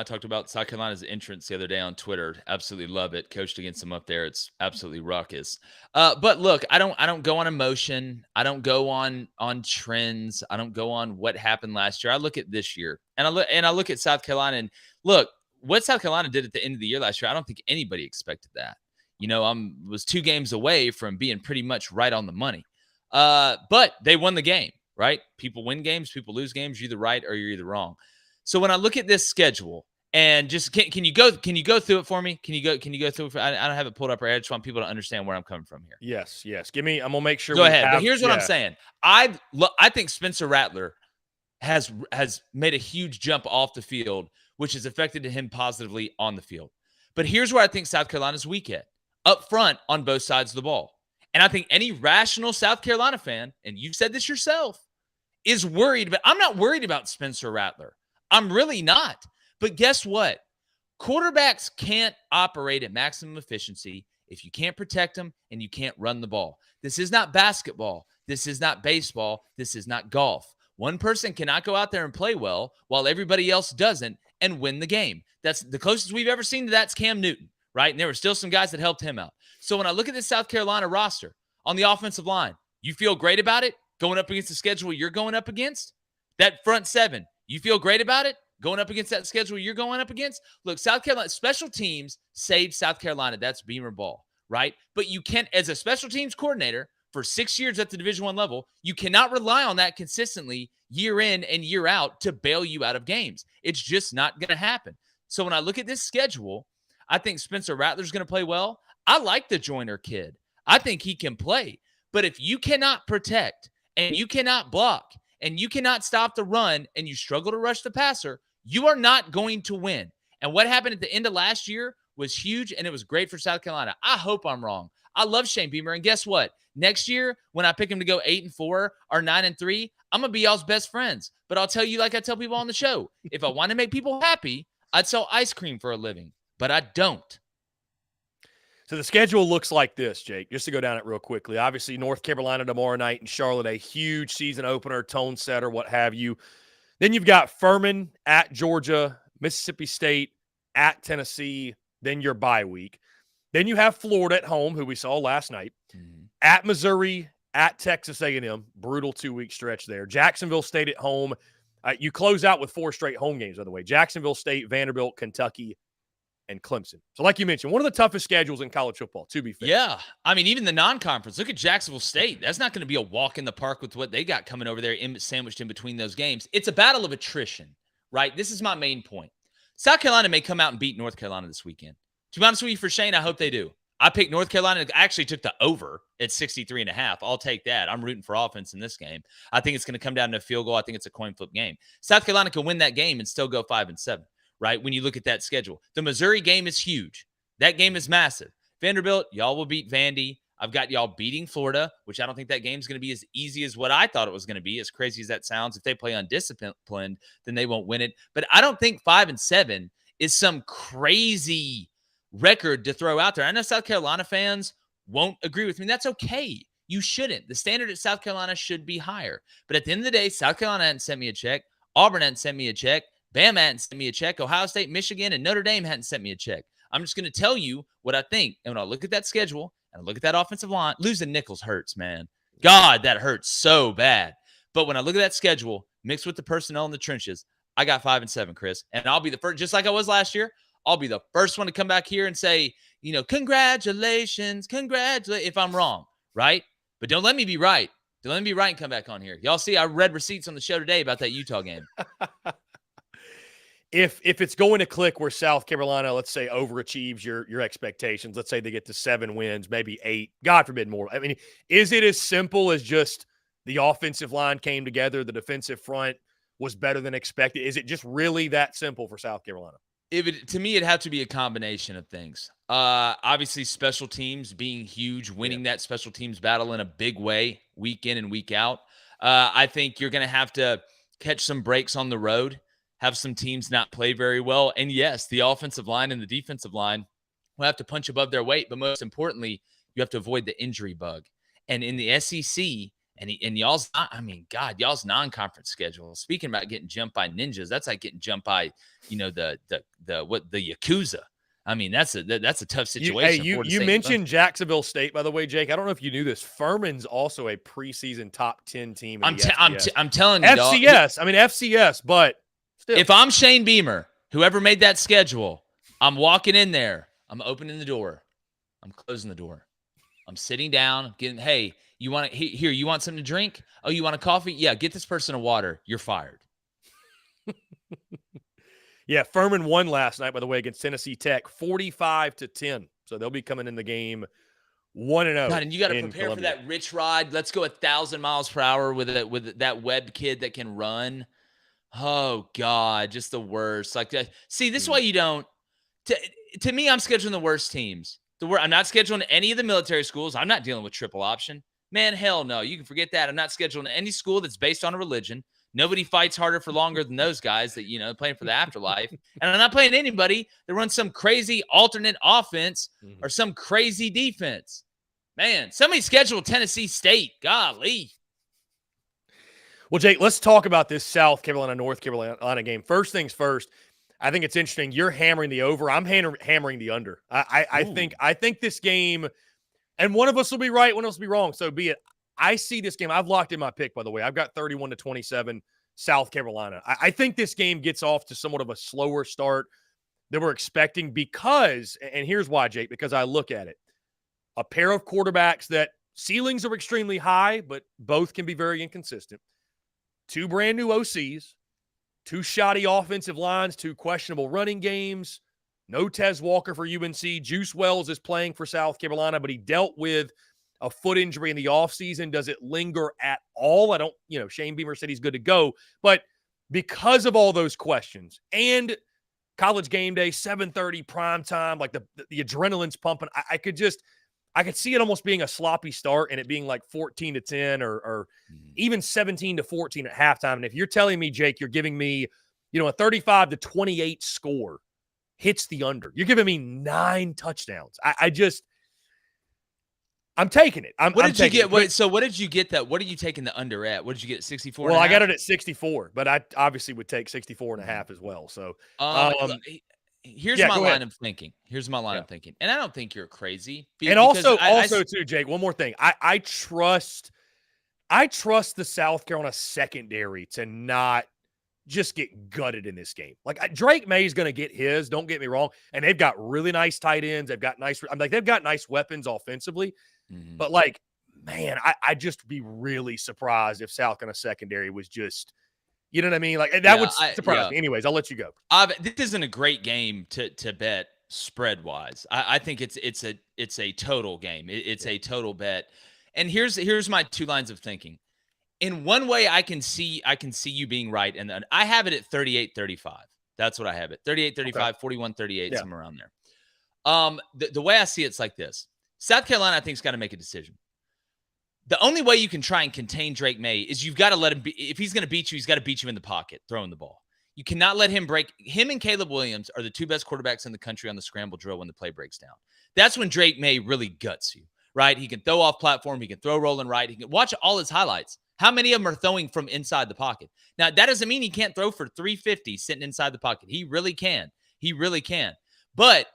[SPEAKER 3] talked about South Carolina's entrance the other day on Twitter. Absolutely love it. Coached against them up there. It's absolutely ruckus. But look, I don't go on emotion. I don't go on trends. I don't go on what happened last year. I look at this year, and I look at South Carolina, and look what South Carolina did at the end of the year last year. I don't think anybody expected that. Was 2 games away from being pretty much right on the money. But they won the game. Right? People win games, people lose games. You're either right or you're either wrong. So when I look at this schedule and just can you go through it for me? Can you go through it? I don't have it pulled up right. I just want people to understand where I'm coming from here.
[SPEAKER 1] Yes. I'm gonna make sure.
[SPEAKER 3] Go ahead. But here's what I'm saying. I think Spencer Rattler has made a huge jump off the field, which has affected him positively on the field. But here's where I think South Carolina's weak at. Up front on both sides of the ball. And I think any rational South Carolina fan, and you've said this yourself, is worried. But I'm not worried about Spencer Rattler. I'm really not. But guess what? Quarterbacks can't operate at maximum efficiency if you can't protect them and you can't run the ball. This is not basketball. This is not baseball. This is not golf. One person cannot go out there and play well while everybody else doesn't and win the game. That's the closest we've ever seen to that's Cam Newton, right? And there were still some guys that helped him out. So when I look at this South Carolina roster on the offensive line, you feel great about it going up against the schedule you're going up against? That front 7, you feel great about it going up against that schedule you're going up against? Look, South Carolina, special teams saved South Carolina. That's Beamer ball, right? But you can't, as a special teams coordinator for 6 years at the Division I level, you cannot rely on that consistently year in and year out to bail you out of games. It's just not going to happen. So when I look at this schedule, I think Spencer Rattler's going to play well. I like the Joyner kid. I think he can play. But if you cannot protect and you cannot block and you cannot stop the run and you struggle to rush the passer, you are not going to win. And what happened at the end of last year was huge, and it was great for South Carolina. I hope I'm wrong. I love Shane Beamer, and guess what? Next year, when I pick him to go 8-4 or 9-3, I'm going to be y'all's best friends. But I'll tell you like I tell people on the show, if I want to make people happy, I'd sell ice cream for a living. But I don't.
[SPEAKER 1] So the schedule looks like this, Jake, just to go down it real quickly. Obviously, North Carolina tomorrow night and Charlotte, a huge season opener, tone setter, what have you. Then you've got Furman at Georgia, Mississippi State at Tennessee, then your bye week. Then you have Florida at home, who we saw last night, at Missouri, at Texas A&M, brutal 2-week stretch there. Jacksonville State at home. You close out with 4 straight home games, by the way. Jacksonville State, Vanderbilt, Kentucky, and Clemson. So like you mentioned, one of the toughest schedules in college football, to be fair.
[SPEAKER 3] Yeah. I mean, even the non-conference. Look at Jacksonville State. That's not going to be a walk in the park with what they got coming over there sandwiched in between those games. It's a battle of attrition, right? This is my main point. South Carolina may come out and beat North Carolina this weekend. To be honest with you, for Shane, I hope they do. I picked North Carolina. I actually took the over at 63.5. I'll take that. I'm rooting for offense in this game. I think it's going to come down to a field goal. I think it's a coin flip game. South Carolina can win that game and still go 5-7, right? When you look at that schedule. The Missouri game is huge. That game is massive. Vanderbilt, y'all will beat Vandy. I've got y'all beating Florida, which I don't think that game's going to be as easy as what I thought it was going to be, as crazy as that sounds. If they play undisciplined, then they won't win it. But I don't think 5-7 is some crazy record to throw out there. I know South Carolina fans won't agree with me. That's okay. You shouldn't. The standard at South Carolina should be higher. But at the end of the day, South Carolina hadn't sent me a check. Auburn hadn't sent me a check. Bama hadn't sent me a check. Ohio State, Michigan, and Notre Dame hadn't sent me a check. I'm just going to tell you what I think. And when I look at that schedule and I look at that offensive line, losing Nichols hurts, man. God, that hurts so bad. But when I look at that schedule mixed with the personnel in the trenches, I got 5-7, Chris. And I'll be the first, just like I was last year, I'll be the first one to come back here and say, congratulations, if I'm wrong, right? But don't let me be right. Don't let me be right and come back on here. Y'all see, I read receipts on the show today about that Utah game.
[SPEAKER 1] If it's going to click where South Carolina, let's say, overachieves your expectations, let's say they get to 7 wins, maybe 8, God forbid more. I mean, is it as simple as just the offensive line came together, the defensive front was better than expected? Is it just really that simple for South Carolina?
[SPEAKER 3] To me, it'd have to be a combination of things. Obviously, special teams being huge, winning that special teams battle in a big way, week in and week out. I think you're going to have to catch some breaks on the road, have some teams not play very well. And yes, the offensive line and the defensive line will have to punch above their weight. But most importantly, you have to avoid the injury bug. And in the SEC, and y'all's, y'all's non-conference schedule. Speaking about getting jumped by ninjas, that's like getting jumped by, the Yakuza. I mean, that's a tough situation.
[SPEAKER 1] You mentioned Jacksonville State, by the way, Jake. I don't know if you knew this. Furman's also a preseason top 10 team.
[SPEAKER 3] I'm telling you,
[SPEAKER 1] FCS. FCS, but still.
[SPEAKER 3] If I'm Shane Beamer, whoever made that schedule, I'm walking in there. I'm opening the door. I'm closing the door. I'm sitting down, hey, you want something to drink? Oh, you want a coffee? Yeah, get this person a water. You're fired.
[SPEAKER 1] Yeah, Furman won last night, by the way, against Tennessee Tech, 45-10. So they'll be coming in the game 1-0.
[SPEAKER 3] God, and you got to prepare for that rich ride. Let's go 1,000 miles per hour with that Webb kid that can run. Oh God, just the worst. Like, see, this is why you don't. To me, I'm scheduling the worst teams. I'm not scheduling any of the military schools. I'm not dealing with triple option. Man, hell no. You can forget that. I'm not scheduling any school that's based on a religion. Nobody fights harder for longer than those guys that, playing for the afterlife. And I'm not playing anybody that runs some crazy alternate offense or some crazy defense. Man, somebody schedule Tennessee State. Golly.
[SPEAKER 1] Well, Jake, let's talk about this South Carolina-North Carolina game. First things first, I think it's interesting. You're hammering the over. I'm hammering the under. I think this game, and one of us will be right, one of us will be wrong. So be it. I see this game. I've locked in my pick, by the way. I've got 31-27 South Carolina. I think this game gets off to somewhat of a slower start than we're expecting because, and here's why, Jake, because I look at it. A pair of quarterbacks that ceilings are extremely high, but both can be very inconsistent. 2 brand new OCs, 2 shoddy offensive lines, 2 questionable running games. No Tez Walker for UNC. Juice Wells is playing for South Carolina, but he dealt with a foot injury in the offseason. Does it linger at all? I don't, Shane Beamer said he's good to go. But because of all those questions and College game day, 7:30 prime time, like the adrenaline's pumping, I could see it almost being a sloppy start and it being like 14-10 or even 17-14 at halftime. And if you're telling me, Jake, you're giving me, a 35-28 score hits the under, you're giving me 9 touchdowns. I'm taking it.
[SPEAKER 3] What did you get? Wait, so what did you get that? What are you taking the under at? What did you get, 64?
[SPEAKER 1] Well, I got it at 64, but I obviously would take 64.5 as well. So
[SPEAKER 3] here's my line of thinking. And I don't think you're crazy.
[SPEAKER 1] And also too, Jake, one more thing. I trust the South Carolina secondary to not just get gutted in this game. Like Drake May's going to get his, don't get me wrong. And they've got really nice tight ends. They've got they've got nice weapons offensively.
[SPEAKER 3] Mm-hmm.
[SPEAKER 1] But like, man, I'd just be really surprised if South Carolina secondary was just, you know what I mean? Like that would surprise me. Anyways, I'll let you go.
[SPEAKER 3] This isn't a great game to bet spread wise. I think it's a total game. It's a total bet. And here's my two lines of thinking. In one way, I can see you being right. And then I have it at 38-35. That's what I have it. 38-35, 41-38, somewhere around there. The way I see it's like this. South Carolina, I think, has got to make a decision. The only way you can try and contain Drake May is you've got to let him be. If he's going to beat you, he's got to beat you in the pocket, throwing the ball. You cannot let him break. Him and Caleb Williams are the two best quarterbacks in the country on the scramble drill when the play breaks down. That's when Drake May really guts you, right? He can throw off platform. He can throw rolling right. He can watch all his highlights. How many of them are throwing from inside the pocket? Now, that doesn't mean he can't throw for 350 sitting inside the pocket. He really can. He really can. But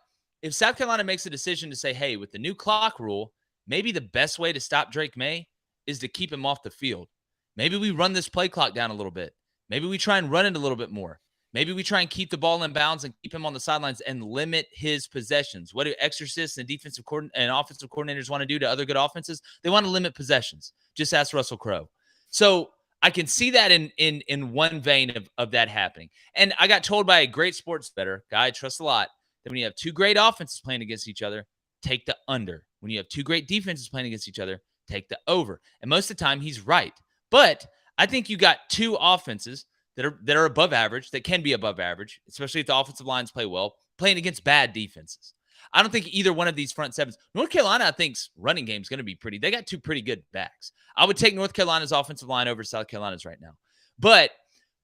[SPEAKER 3] if South Carolina makes a decision to say, hey, with the new clock rule, maybe the best way to stop Drake May is to keep him off the field. Maybe we run this play clock down a little bit. Maybe we try and run it a little bit more. Maybe we try and keep the ball in bounds and keep him on the sidelines and limit his possessions. What do exorcists and offensive coordinators want to do to other good offenses? They want to limit possessions. Just ask Russell Crowe. So I can see that in one vein of that happening. And I got told by a great sports bettor, guy I trust a lot, that when you have two great offenses playing against each other, take the under. When you have two great defenses playing against each other, take the over. And most of the time, he's right. But I think you got two offenses that are above average, that can be above average, especially if the offensive lines play well, playing against bad defenses. I don't think either one of these front sevens. North Carolina, I think's running game is going to be pretty. They got two pretty good backs. I would take North Carolina's offensive line over South Carolina's right now. But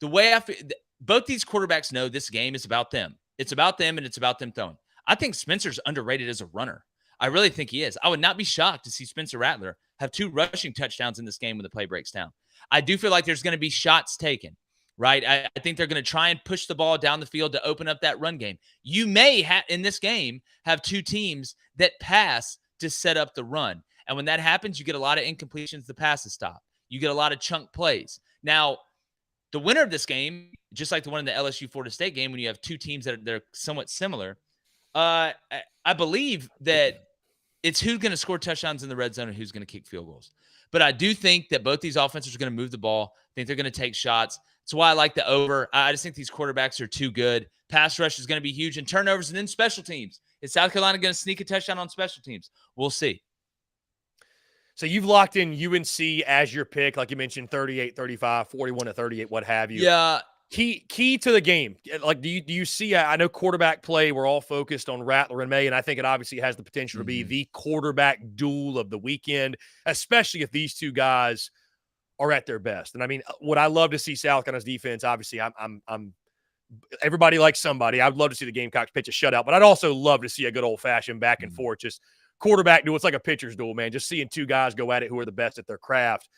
[SPEAKER 3] the way I feel, both these quarterbacks know this game is about them. It's about them, and it's about them throwing. I think Spencer's underrated as a runner. I really think he is. I would not be shocked to see Spencer Rattler have 2 rushing touchdowns in this game when the play breaks down. I do feel like there's going to be shots taken, right? I think they're going to try and push the ball down the field to open up that run game. You may in this game have 2 teams that pass to set up the run. And when that happens, you get a lot of incompletions, the passes stop. You get a lot of chunk plays. Now, the winner of this game, just like the one in the LSU-Florida State game, when you have 2 teams that are somewhat similar, I believe that it's who's going to score touchdowns in the red zone and who's going to kick field goals. But I do think that both these offenses are going to move the ball. I think they're going to take shots. That's why I like the over. I just think these quarterbacks are too good. Pass rush is going to be huge, and turnovers, and then special teams. Is South Carolina going to sneak a touchdown on special teams? We'll see.
[SPEAKER 1] So you've locked in UNC as your pick, like you mentioned, 38-35, 41-38, what have you.
[SPEAKER 3] Yeah.
[SPEAKER 1] Key to the game. Like, do you see? I know quarterback play. We're all focused on Rattler and May, and I think it obviously has the potential to be the quarterback duel of the weekend, especially if these two guys are at their best. And I mean, would I love to see South Carolina's defense? Obviously, I'm everybody likes somebody. I'd love to see the Gamecocks pitch a shutout, but I'd also love to see a good old fashioned back and forth, just quarterback duel. It's like a pitcher's duel, man. Just seeing 2 guys go at it who are the best at their craft.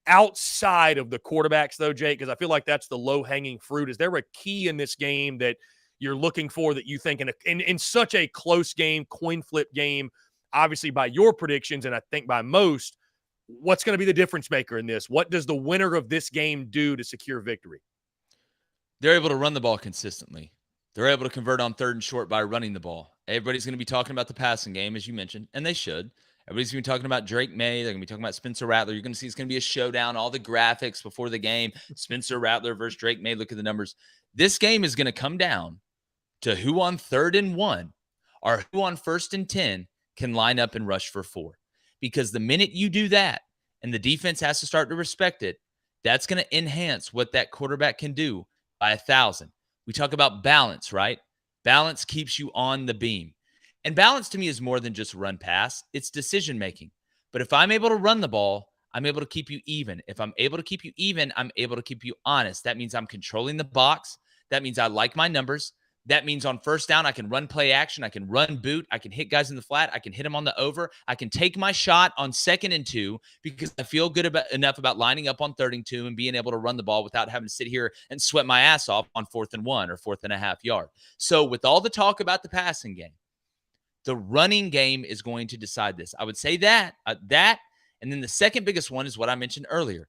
[SPEAKER 1] Outside of the quarterbacks, though, Jake, because I feel like that's the low-hanging fruit. Is there a key in this game that you're looking for that you think in such a close game, coin flip game, obviously by your predictions and I think by most, what's going to be the difference maker in this? What does the winner of this game do to secure victory?
[SPEAKER 3] They're able to run the ball consistently. They're able to convert on 3rd and short by running the ball. Everybody's going to be talking about the passing game, as you mentioned, and they should. Everybody's going to be talking about Drake May. They're going to be talking about Spencer Rattler. You're going to see it's going to be a showdown. All the graphics before the game. Spencer Rattler versus Drake May. Look at the numbers. This game is going to come down to who on 3rd and 1 or who on 1st and 10 can line up and rush for 4. Because the minute you do that and the defense has to start to respect it, that's going to enhance what that quarterback can do by 1,000. We talk about balance, right? Balance keeps you on the beam. And balance to me is more than just run pass. It's decision making. But if I'm able to run the ball, I'm able to keep you even. If I'm able to keep you even, I'm able to keep you honest. That means I'm controlling the box. That means I like my numbers. That means on 1st down, I can run play action. I can run boot. I can hit guys in the flat. I can hit them on the over. I can take my shot on 2nd and 2 because I feel good enough about lining up on 3rd and 2 and being able to run the ball without having to sit here and sweat my ass off on 4th and 1 or 4th and a half yard. So with all the talk about the passing game, the running game is going to decide this. I would say that, and then the second biggest one is what I mentioned earlier.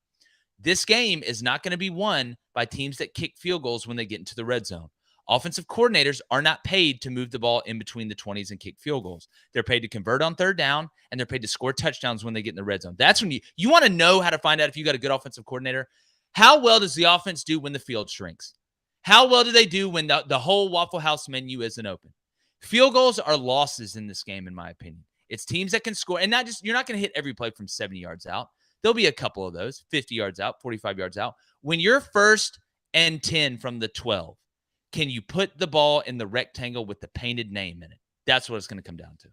[SPEAKER 3] This game is not going to be won by teams that kick field goals when they get into the red zone. Offensive coordinators are not paid to move the ball in between the 20s and kick field goals. They're paid to convert on third down, and they're paid to score touchdowns when they get in the red zone. That's when you want to know how to find out if you got a good offensive coordinator. How well does the offense do when the field shrinks? How well do they do when the whole Waffle House menu isn't open? Field goals are losses in this game, in my opinion. It's teams that can score, and you're not going to hit every play from 70 yards out. There'll be a couple of those, 50 yards out, 45 yards out. When you're 1st and 10 from the 12, can you put the ball in the rectangle with the painted name in it? That's what it's going to come down to.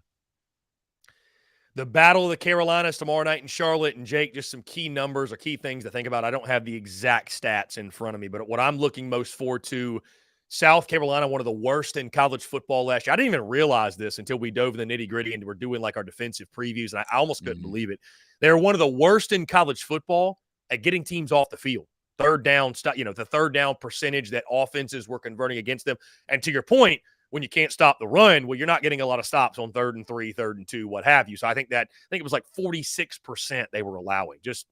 [SPEAKER 1] The Battle of the Carolinas tomorrow night in Charlotte. And, Jake, just some key numbers or key things to think about. I don't have the exact stats in front of me, but what I'm looking most forward to, South Carolina, one of the worst in college football last year. I didn't even realize this until we dove in the nitty-gritty and we're doing, like, our defensive previews, and I almost couldn't believe it. They're one of the worst in college football at getting teams off the field. Third down, the third down percentage that offenses were converting against them. And to your point, when you can't stop the run, well, you're not getting a lot of stops on 3rd and 3, 3rd and 2, what have you. So I think it was like 46% they were allowing. Just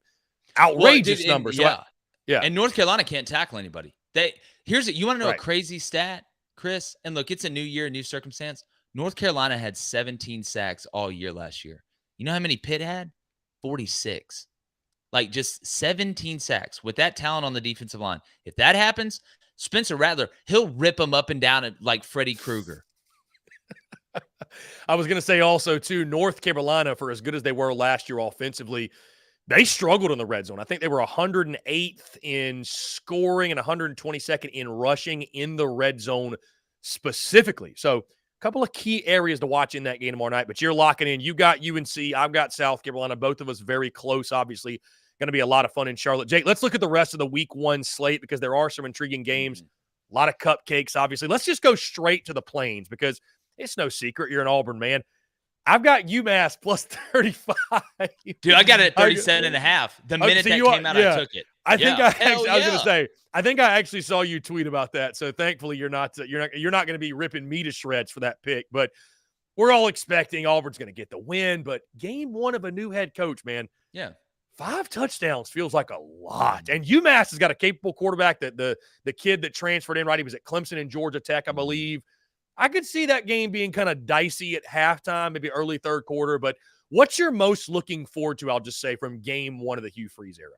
[SPEAKER 1] outrageous numbers.
[SPEAKER 3] Yeah.
[SPEAKER 1] Yeah.
[SPEAKER 3] And North Carolina can't tackle anybody. You want to know
[SPEAKER 1] Right.
[SPEAKER 3] a crazy stat, Chris? And look, it's a new year, a new circumstance. North Carolina had 17 sacks all year last year. You know how many Pitt had? 46. Like, just 17 sacks with that talent on the defensive line. If that happens, Spencer Rattler, he'll rip them up and down like Freddy Krueger.
[SPEAKER 1] I was going to say also, too, North Carolina, for as good as they were last year offensively, they struggled in the red zone. I think they were 108th in scoring and 122nd in rushing in the red zone specifically. So, a couple of key areas to watch in that game tomorrow night, but you're locking in. You got UNC. I've got South Carolina. Both of us very close, obviously. Going to be a lot of fun in Charlotte. Jake, let's look at the rest of the week 1 slate because there are some intriguing games. A lot of cupcakes, obviously. Let's just go straight to the Plains because it's no secret you're an Auburn man. I've got UMass plus 35.
[SPEAKER 3] Dude, I got it at 37.5. The minute that came out, I took it.
[SPEAKER 1] I was going to say, I think I actually saw you tweet about that. So thankfully you're not going to be ripping me to shreds for that pick, but we're all expecting Auburn's going to get the win, but game 1 of a new head coach, man.
[SPEAKER 3] Yeah.
[SPEAKER 1] 5 touchdowns feels like a lot. And UMass has got a capable quarterback, that the kid that transferred in, right? He was at Clemson and Georgia Tech, I believe. I could see that game being kind of dicey at halftime, maybe early third quarter. But what's your most looking forward to, I'll just say, from game 1 of the Hugh Freeze era?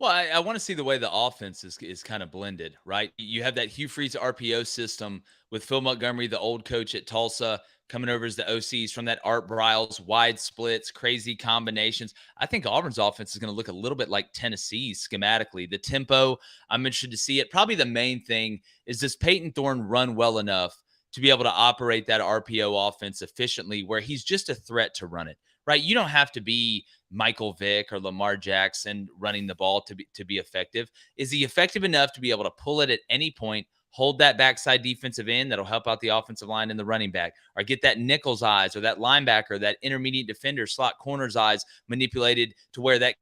[SPEAKER 3] Well, I want to see the way the offense is kind of blended, right? You have that Hugh Freeze RPO system with Phil Montgomery, the old coach at Tulsa, coming over as the OCs from that Art Briles, wide splits, crazy combinations. I think Auburn's offense is going to look a little bit like Tennessee's schematically. The tempo, I'm interested to see it. Probably the main thing is, does Peyton Thorne run well enough to be able to operate that RPO offense efficiently where he's just a threat to run it, right? You don't have to be Michael Vick or Lamar Jackson running the ball to be effective. Is he effective enough to be able to pull it at any point, hold that backside defensive end that'll help out the offensive line and the running back, or get that nickel's eyes or that linebacker, that intermediate defender, slot corner's eyes manipulated to where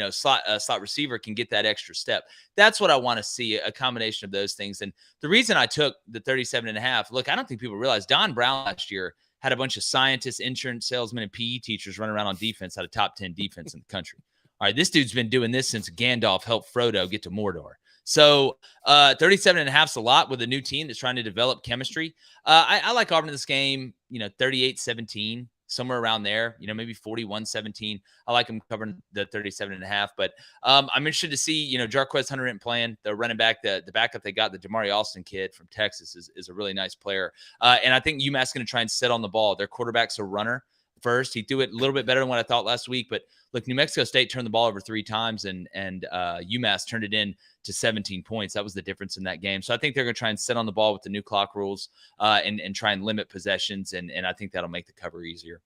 [SPEAKER 3] slot receiver can get that extra step. That's what I want to see, a combination of those things. And the reason I took the 37.5, look, I don't think people realize Don Brown last year had a bunch of scientists, insurance salesmen, and PE teachers running around on defense, had a top 10 defense in the country. All right, this dude's been doing this since Gandalf helped Frodo get to Mordor. So 37.5 is a lot with a new team that's trying to develop chemistry. I like Auburn in this game, 38-17, somewhere around there, maybe 41-17. I like them covering the 37.5. But I'm interested to see, Jarquez Hunter isn't playing. The running back, the backup they got, the Jamari Austin kid from Texas is a really nice player. And I think UMass is going to try and sit on the ball. Their quarterback's a runner first. He threw it a little bit better than what I thought last week. But look, New Mexico State turned the ball over 3 times, and UMass turned it in to 17 points. That was the difference in that game. So I think they're going to try and sit on the ball with the new clock rules and try and limit possessions, and I think that'll make the cover easier.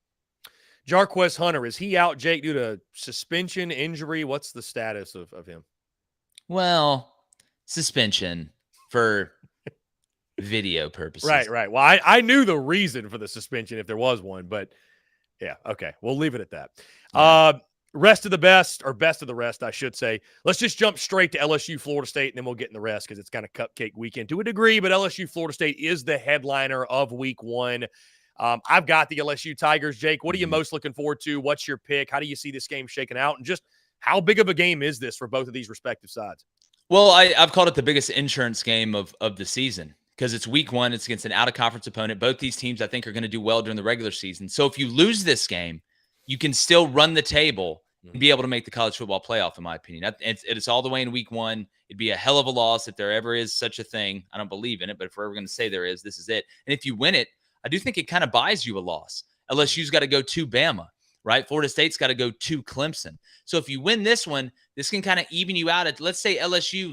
[SPEAKER 1] Jarquez Hunter, is he out, Jake, due to suspension, injury? What's the status of him?
[SPEAKER 3] Well, suspension for video purposes.
[SPEAKER 1] Right. Well, I knew the reason for the suspension if there was one, but yeah, okay. We'll leave it at that. Yeah. Best of the rest, I should say. Let's just jump straight to LSU, Florida State, and then we'll get in the rest because it's kind of cupcake weekend to a degree, but LSU, Florida State is the headliner of week 1. I've got the LSU Tigers. Jake, what are you most looking forward to? What's your pick? How do you see this game shaking out? And just How big of a game is this for both of these respective sides?
[SPEAKER 3] Well, I've called it the biggest insurance game of the season because it's week one. It's against an out-of-conference opponent. Both these teams, I think, are going to do well during the regular season. So if you lose this game, you can still run the table and be able to make the college football playoff, in my opinion. It's all the way in week one. It'd be a hell of a loss if there ever is such a thing. I don't believe in it, but if we're ever going to say there is, this is it. And if you win it, I do think it kind of buys you a loss. LSU's got to go to Bama, right? Florida State's got to go to Clemson. So if you win this one, this can kind of even you out. Let's say LSU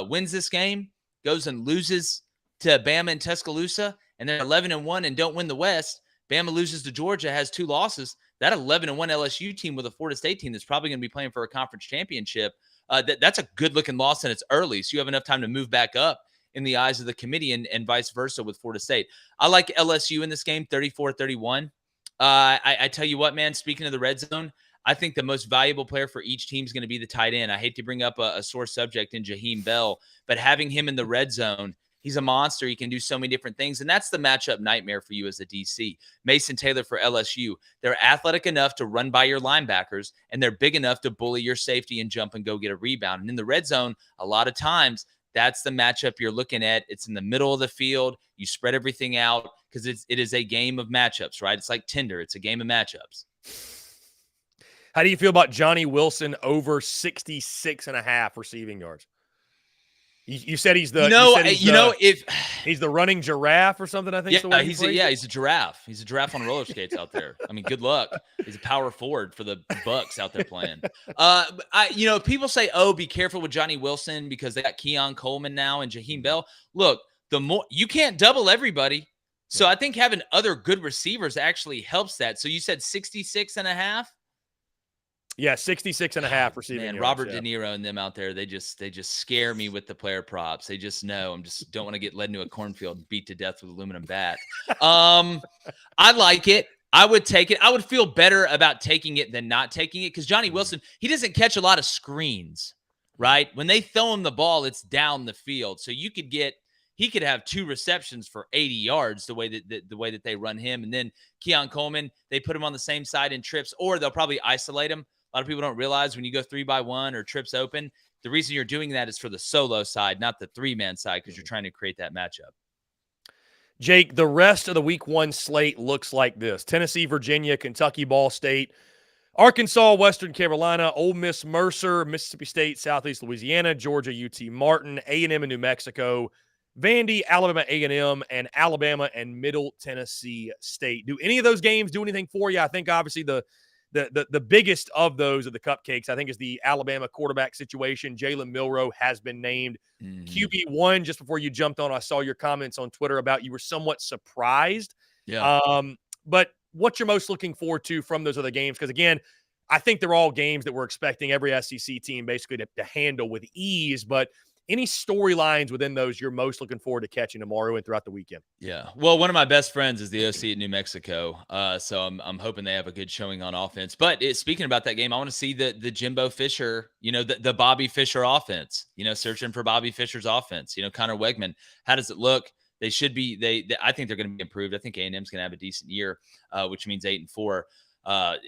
[SPEAKER 3] wins this game, goes and loses to Bama and Tuscaloosa, and they're 11-1 and don't win the West. Bama loses to Georgia, has 2 losses. That 11-1 LSU team with a Florida State team that's probably going to be playing for a conference championship, that's a good-looking loss, and it's early, so you have enough time to move back up in the eyes of the committee and vice versa with Florida State. I like LSU in this game, 34-31. I tell you what, man, speaking of the red zone, I think the most valuable player for each team is going to be the tight end. I hate to bring up a sore subject in Jaheim Bell, but having him in the red zone, he's a monster. He can do so many different things, and that's the matchup nightmare for you as a DC. Mason Taylor for LSU. They're athletic enough to run by your linebackers, and they're big enough to bully your safety and jump and go get a rebound. And in the red zone, a lot of times, that's the matchup you're looking at. It's in the middle of the field. You spread everything out because it is a game of matchups, right? It's like Tinder. It's a game of matchups.
[SPEAKER 1] How do you feel about Johnny Wilson over 66.5 receiving yards? You said he's the he's the running giraffe or something. I think.
[SPEAKER 3] Yeah, he's a giraffe. He's a giraffe on roller skates out there. I mean, good luck. He's a power forward for the Bucks out there playing. People say, "Oh, be careful with Johnny Wilson because they got Keon Coleman now and Jaheim Bell." Look, the more you can't double everybody, so I think having other good receivers actually helps that. So you said 66.5.
[SPEAKER 1] Yeah, 66.5 receiving yards.
[SPEAKER 3] Robert De Niro and them out there, they just scare me with the player props. They just know don't want to get led into a cornfield and beat to death with an aluminum bat. I like it. I would take it. I would feel better about taking it than not taking it because Johnny Wilson, he doesn't catch a lot of screens, right? When they throw him the ball, it's down the field. So he could have 2 receptions for 80 yards the way that they run him. And then Keon Coleman, they put him on the same side in trips, or they'll probably isolate him. A lot of people don't realize when you go 3-by-1 or trips open, the reason you're doing that is for the solo side, not the 3-man side, because you're trying to create that matchup.
[SPEAKER 1] Jake, the rest of the week 1 slate looks like this: Tennessee, Virginia, Kentucky, Ball State, Arkansas, Western Carolina, Ole Miss, Mercer, Mississippi State, Southeast Louisiana, Georgia, UT Martin, A&M and New Mexico, Vandy, Alabama A&M, and Alabama and Middle Tennessee State. Do any of those games do anything for you? I think obviously the biggest of those are the cupcakes, I think, is the Alabama quarterback situation. Jalen Milroe has been named QB1. Just before you jumped on, I saw your comments on Twitter about you were somewhat surprised.
[SPEAKER 3] Yeah.
[SPEAKER 1] But what you're most looking forward to from those other games? Because, again, I think they're all games that we're expecting every SEC team basically to handle with ease. But any storylines within those you're most looking forward to catching tomorrow and throughout the weekend?
[SPEAKER 3] Yeah. Well, one of my best friends is the OC at New Mexico. So I'm hoping they have a good showing on offense. But speaking about that game, I want to see the Jimbo Fisher, the Bobby Fischer offense, searching for Bobby Fischer's offense, Connor Wegman. How does it look? They should be, I think they're going to be improved. I think A&M's going to have a decent year, which means 8-4.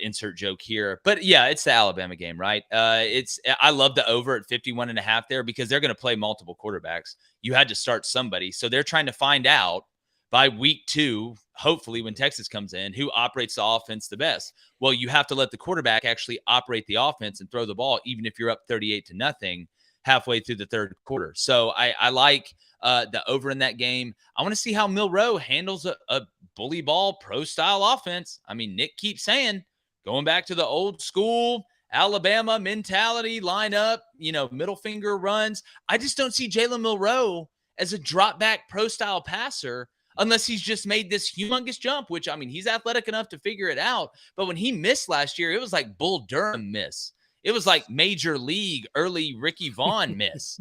[SPEAKER 3] Insert joke here, but yeah, it's the Alabama game, right? I love the over at 51.5 there because they're going to play multiple quarterbacks. You had to start somebody, so they're trying to find out by week 2, hopefully when Texas comes in, who operates the offense the best. Well, you have to let the quarterback actually operate the offense and throw the ball, even if you're up 38-0 halfway through the third quarter. So I like the over in that game. I want to see how Milroe handles a bully ball pro style offense. I mean, Nick keeps saying going back to the old school Alabama mentality, line up, middle finger runs. I just don't see Jalen Milroe as a drop back pro style passer unless he's just made this humongous jump, which, I mean, he's athletic enough to figure it out. But when he missed last year, it was like Bull Durham miss. It was like major league early Ricky Vaughn miss.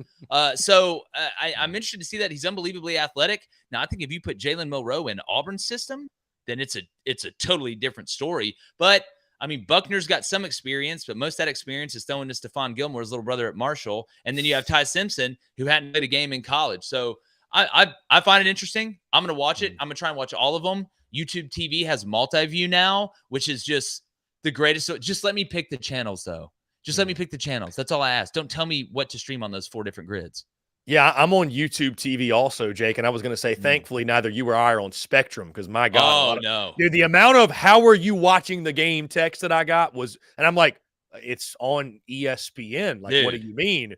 [SPEAKER 3] So I'm interested to see that. He's unbelievably athletic. Now, I think if you put Jalen Milroe in Auburn's system, then it's a totally different story. But, I mean, Buckner's got some experience, but most of that experience is throwing to Stephon Gilmore's little brother at Marshall. And then you have Ty Simpson, who hadn't played a game in college. So I find it interesting. I'm going to watch it. I'm going to try and watch all of them. YouTube TV has multi-view now, which is just the greatest. So just let me pick the channels, though. Just let me pick the channels. That's all I ask. Don't tell me what to stream on those 4 different grids.
[SPEAKER 1] Yeah, I'm on YouTube TV also, Jake, and I was going to say, thankfully, neither you or I are on Spectrum because, my God.
[SPEAKER 3] No.
[SPEAKER 1] Dude, the amount of how are you watching the game text that I got was – and I'm like, it's on ESPN. Like,
[SPEAKER 3] Dude.
[SPEAKER 1] what do you mean?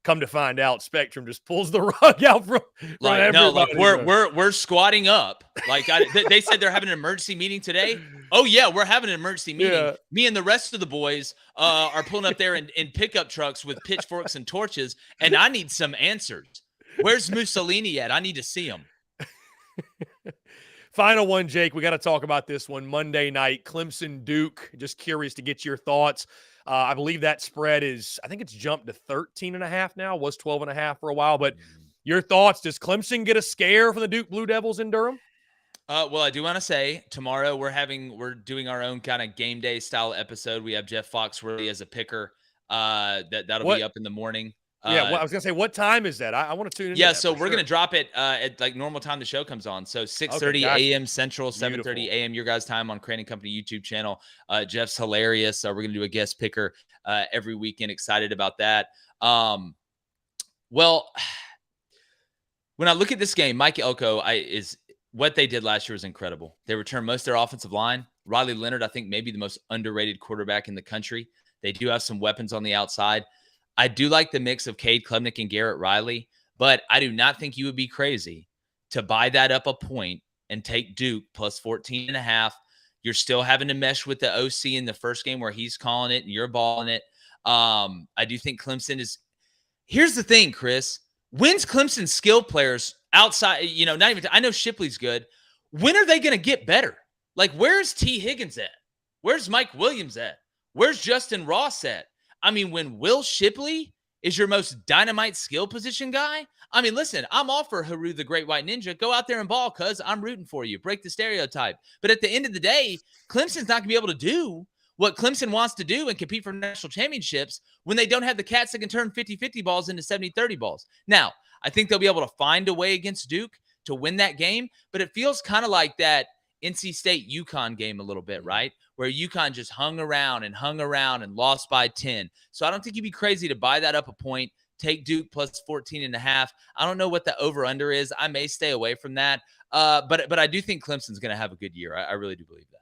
[SPEAKER 1] Come to find out, Spectrum just pulls the rug out from
[SPEAKER 3] like no, like
[SPEAKER 1] everybody.
[SPEAKER 3] we're squatting up. Like they said they're having an emergency meeting today. Oh yeah, we're having an emergency meeting.
[SPEAKER 1] Yeah.
[SPEAKER 3] Me and the rest of the boys are pulling up there in pickup trucks with pitchforks and torches, and I need some answers. Where's Mussolini at? I need to see him.
[SPEAKER 1] Final one, Jake. We got to talk about this one. Monday night, Clemson Duke. Just curious to get your thoughts. I believe that spread is, I think it's jumped to 13.5 now. Was 12.5 for a while. But your thoughts, does Clemson get a scare from the Duke Blue Devils in Durham?
[SPEAKER 3] Well, I do want to say tomorrow we're doing our own kind of game day style episode. We have Jeff Foxworthy as a picker. That'll be up in the morning.
[SPEAKER 1] Yeah, I was going to say, what time is that? I want to tune in.
[SPEAKER 3] Yeah, so we're going to drop it at like normal time the show comes on. So 6:30 a.m. Central, 7:30 a.m. your guys' time on Crain and Company YouTube channel. Jeff's hilarious. We're going to do a guest picker every weekend. Excited about that. Well, when I look at this game, Mike Elko is what they did last year was incredible. They returned most of their offensive line. Riley Leonard, I think, maybe the most underrated quarterback in the country. They do have some weapons on the outside. I do like the mix of Cade Klubnik and Garrett Riley, but I do not think you would be crazy to buy that up a point and take Duke plus 14.5. You're still having to mesh with the OC in the first game where he's calling it and you're balling it. I do think Clemson is – here's the thing, Chris. When's Clemson's skill players outside – not even – I know Shipley's good. When are they going to get better? Like, where's T. Higgins at? Where's Mike Williams at? Where's Justin Ross at? I mean, when Will Shipley is your most dynamite skill position guy, I mean, listen, I'm all for Haru the Great White Ninja. Go out there and ball, cuz I'm rooting for you. Break the stereotype. But at the end of the day, Clemson's not going to be able to do what Clemson wants to do and compete for national championships when they don't have the cats that can turn 50-50 balls into 70-30 balls. Now, I think they'll be able to find a way against Duke to win that game, but it feels kind of like that NC State UConn game a little bit, right? Where UConn just hung around and lost by 10. So I don't think you'd be crazy to buy that up a point, take Duke plus 14.5. I don't know what the over-under is. I may stay away from that. But I do think Clemson's going to have a good year. I really do believe that.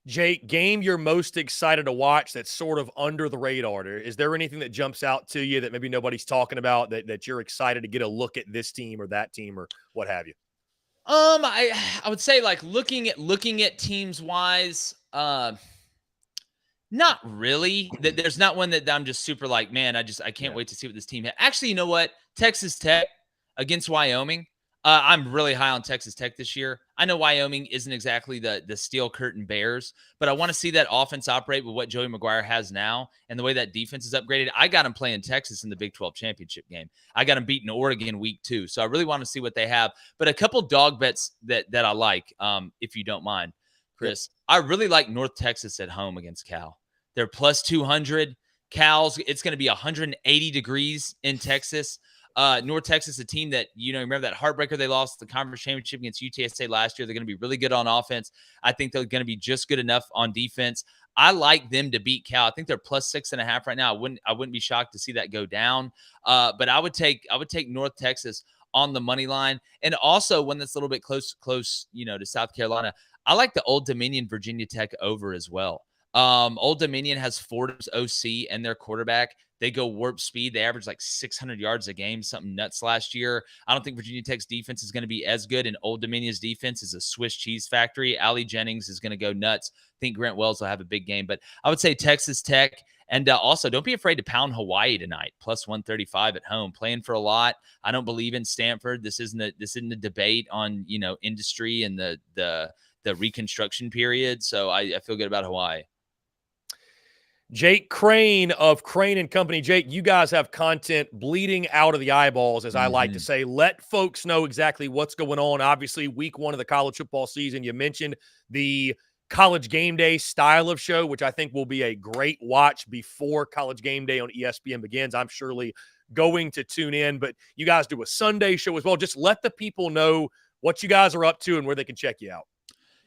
[SPEAKER 1] Jake, game you're most excited to watch that's sort of under the radar. Is there anything that jumps out to you that maybe nobody's talking about that you're excited to get a look at this team or that team or what have you?
[SPEAKER 3] I would say like looking at teams wise, not really. There's not one that I'm just super like, man, I can't wait to see what this team has. Actually, you know what? Texas Tech against Wyoming. I'm really high on Texas Tech this year. I know Wyoming isn't exactly the Steel Curtain Bears, but I want to see that offense operate with what Joey McGuire has now and the way that defense is upgraded. I got him playing Texas in the Big 12 championship game. I got him beating Oregon week 2. So I really want to see what they have. But a couple dog bets that I like, if you don't mind, Chris. I really like North Texas at home against Cal. They're plus 200. Cal's, it's going to be 180 degrees in Texas. North Texas, a team that, remember that heartbreaker they lost the conference championship against UTSA last year. They're going to be really good on offense. I think they're going to be just good enough on defense. I like them to beat Cal. I think they're plus 6.5 right now. I wouldn't be shocked to see that go down. But I would take North Texas on the money line. And also one that's a little bit close, to South Carolina. I like the Old Dominion Virginia Tech over as well. Old Dominion has Fordham's OC and their quarterback. They go warp speed. They average like 600 yards a game, something nuts last year. I don't think Virginia Tech's defense is going to be as good, and Old Dominion's defense is a Swiss cheese factory. Allie Jennings is going to go nuts. I think Grant Wells will have a big game, but I would say Texas Tech. And also, don't be afraid to pound Hawaii tonight, plus 135 at home, playing for a lot. I don't believe in Stanford. This isn't a debate on industry and the reconstruction period. So I feel good about Hawaii.
[SPEAKER 1] Jake Crain of Crain and Company. Jake, you guys have content bleeding out of the eyeballs, as I like to say. Let folks know exactly what's going on. Obviously, week 1 of the college football season. You mentioned the College Game Day style of show, which I think will be a great watch before College Game Day on ESPN begins. I'm surely going to tune in, but you guys do a Sunday show as well. Just let the people know what you guys are up to and where they can check you out.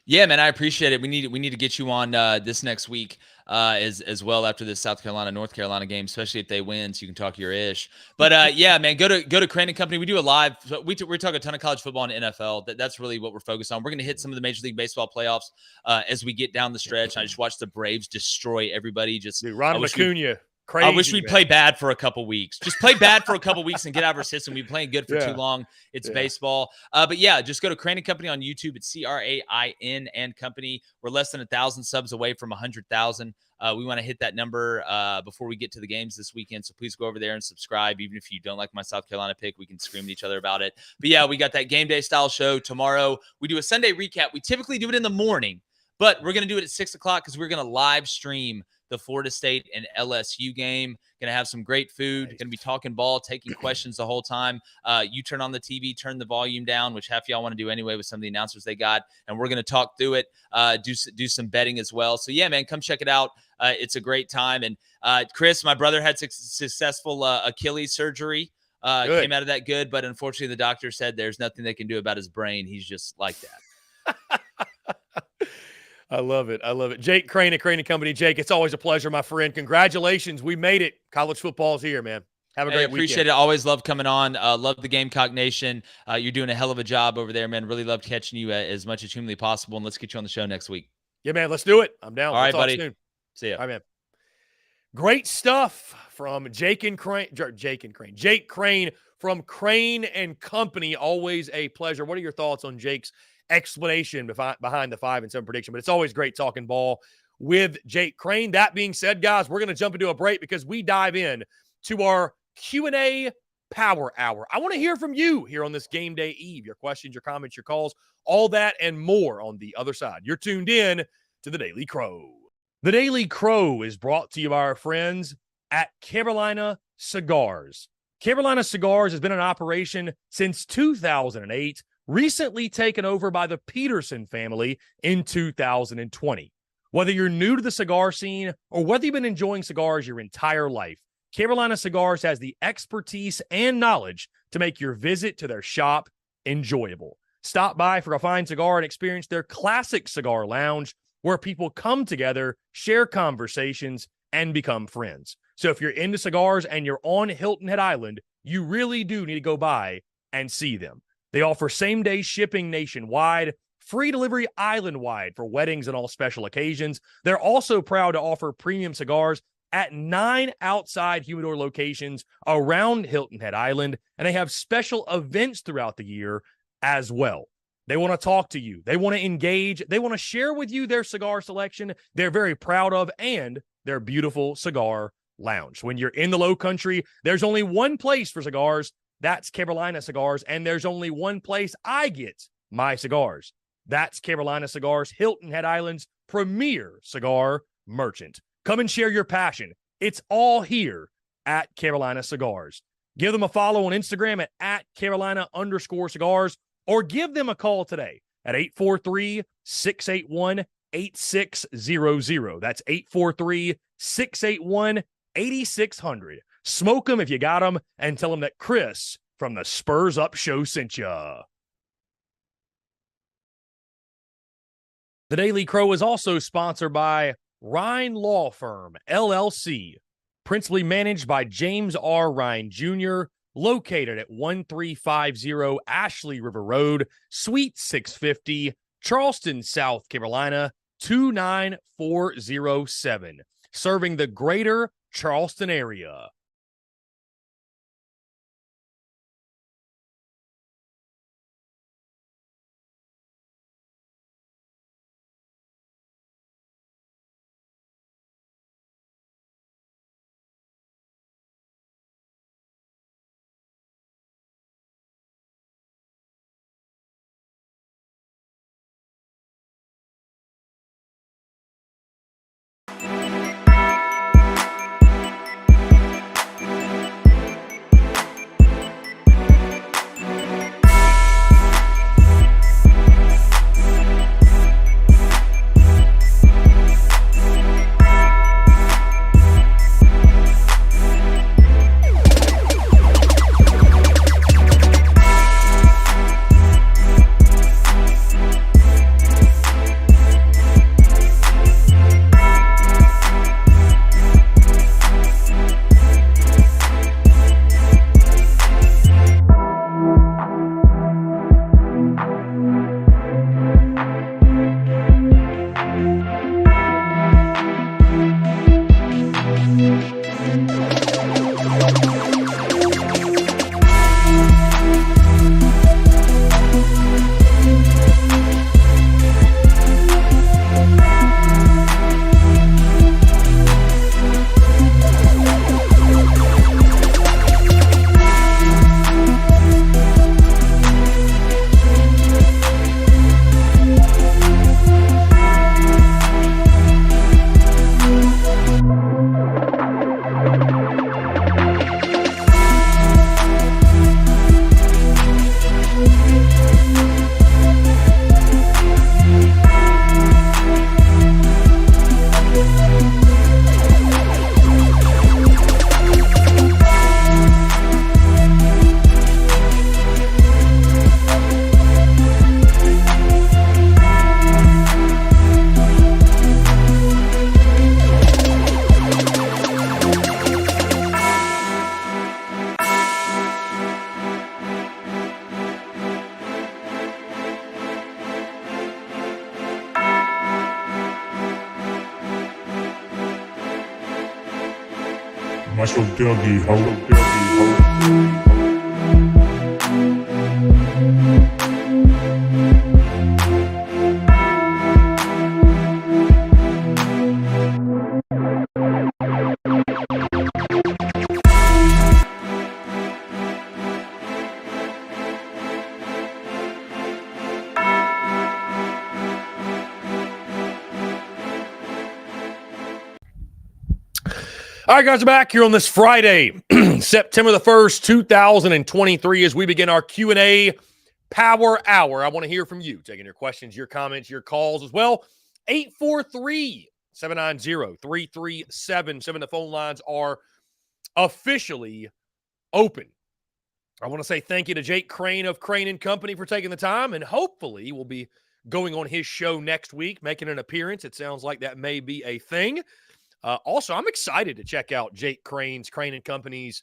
[SPEAKER 3] Yeah, man, I appreciate it. We need to get you on this next week as well after this South Carolina North Carolina game, especially if they win, so you can talk your ish. But yeah, man, go to Crain and Company. We do a live. So we talk a ton of college football and NFL. That's really what we're focused on. We're going to hit some of the Major League Baseball playoffs as we get down the stretch. I just watched the Braves destroy everybody.
[SPEAKER 1] Dude, Ronald Acuna. Crazy,
[SPEAKER 3] I wish we'd play bad for a couple weeks. Just play bad for a couple weeks and get out of our system. We've been playing good for too long. It's baseball. But yeah, just go to Crain and Company on YouTube. It's CRAIN and Company. We're less than 1,000 subs away from 100,000. We want to hit that number before we get to the games this weekend. So please go over there and subscribe. Even if you don't like my South Carolina pick, we can scream at each other about it. But yeah, we got that game day style show tomorrow. We do a Sunday recap. We typically do it in the morning, but we're going to do it at 6 o'clock because we're going to live stream the Florida State and LSU game. Going to have some great food. Going to be talking ball, taking questions the whole time. You turn on the TV, turn the volume down, which half of y'all want to do anyway with some of the announcers they got. And we're going to talk through it, do some betting as well. So yeah, man, come check it out. It's a great time. And Chris, my brother had successful Achilles surgery. Came out of that good, but unfortunately the doctor said there's nothing they can do about his brain. He's just like that.
[SPEAKER 1] I love it. I love it. Jake Crain at Crain & Company. Jake, it's always a pleasure, my friend. Congratulations. We made it. College football's here, man. Have a great weekend.
[SPEAKER 3] Appreciate it. Always love coming on. Love the Gamecock Nation. You're doing a hell of a job over there, man. Really loved catching you as much as humanly possible, and let's get you on the show next week.
[SPEAKER 1] Yeah, man. Let's do it. I'm down.
[SPEAKER 3] All right, buddy.
[SPEAKER 1] Soon.
[SPEAKER 3] See ya.
[SPEAKER 1] All right, man. Great stuff from Jake Crain from Crain & Company. Always a pleasure. What are your thoughts on Jake's explanation behind the 5-7 prediction? But it's always great talking ball with Jake Crain. That being said, guys, we're going to jump into a break because we dive in to our Q&A Power Hour. I want to hear from you here on this game day eve. Your questions, your comments, your calls, all that and more on the other side. You're tuned in to the Daily Crow. The Daily Crow is brought to you by our friends at Carolina Cigars. Carolina Cigars has been in operation since 2008, recently taken over by the Peterson family in 2020. Whether you're new to the cigar scene or whether you've been enjoying cigars your entire life, Carolina Cigars has the expertise and knowledge to make your visit to their shop enjoyable. Stop by for a fine cigar and experience their classic cigar lounge where people come together, share conversations, and become friends. So if you're into cigars and you're on Hilton Head Island, you really do need to go by and see them. They offer same-day shipping nationwide, free delivery island-wide for weddings and all special occasions. They're also proud to offer premium cigars at 9 outside humidor locations around Hilton Head Island, and they have special events throughout the year as well. They want to talk to you. They want to engage. They want to share with you their cigar selection they're very proud of and their beautiful cigar lounge. When you're in the Low Country, there's only one place for cigars. That's Carolina Cigars, and there's only one place I get my cigars. That's Carolina Cigars, Hilton Head Island's premier cigar merchant. Come and share your passion. It's all here at Carolina Cigars. Give them a follow on Instagram at Carolina_cigars, or give them a call today at 843-681-8600. That's 843-681-8600. Smoke them if you got them, and tell them that Chris from the Spurs Up Show sent ya. The Daily Crow is also sponsored by Rhine Law Firm, LLC, principally managed by James R. Rhine Jr., located at 1350 Ashley River Road, Suite 650, Charleston, South Carolina, 29407, serving the greater Charleston area.
[SPEAKER 2] That's your Dougie hoe.
[SPEAKER 1] All right, guys, we're back here on this Friday, September the 1st, 2023, as we begin our Q&A Power Hour. I want to hear from you, taking your questions, your comments, your calls as well. 843-790-3377. The phone lines are officially open. I want to say thank you to Jake Crain of Crain and Company for taking the time, and hopefully we'll be going on his show next week, making an appearance. It sounds like that may be a thing. Also, I'm excited to check out Jake Crain's Crain and Company's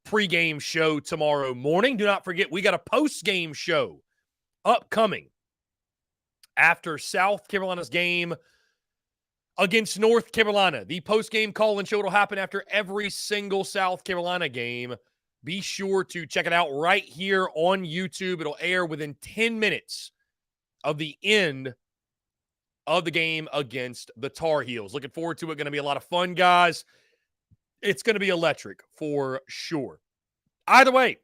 [SPEAKER 1] pregame show tomorrow morning. Do not forget, we got a postgame show upcoming after South Carolina's game against North Carolina. The postgame call-in show will happen after every single South Carolina game. Be sure to check it out right here on YouTube. It'll air within 10 minutes of the end of the game against the Tar Heels. Looking forward to it. Going to be a lot of fun, guys. It's going to be electric for sure. Either way,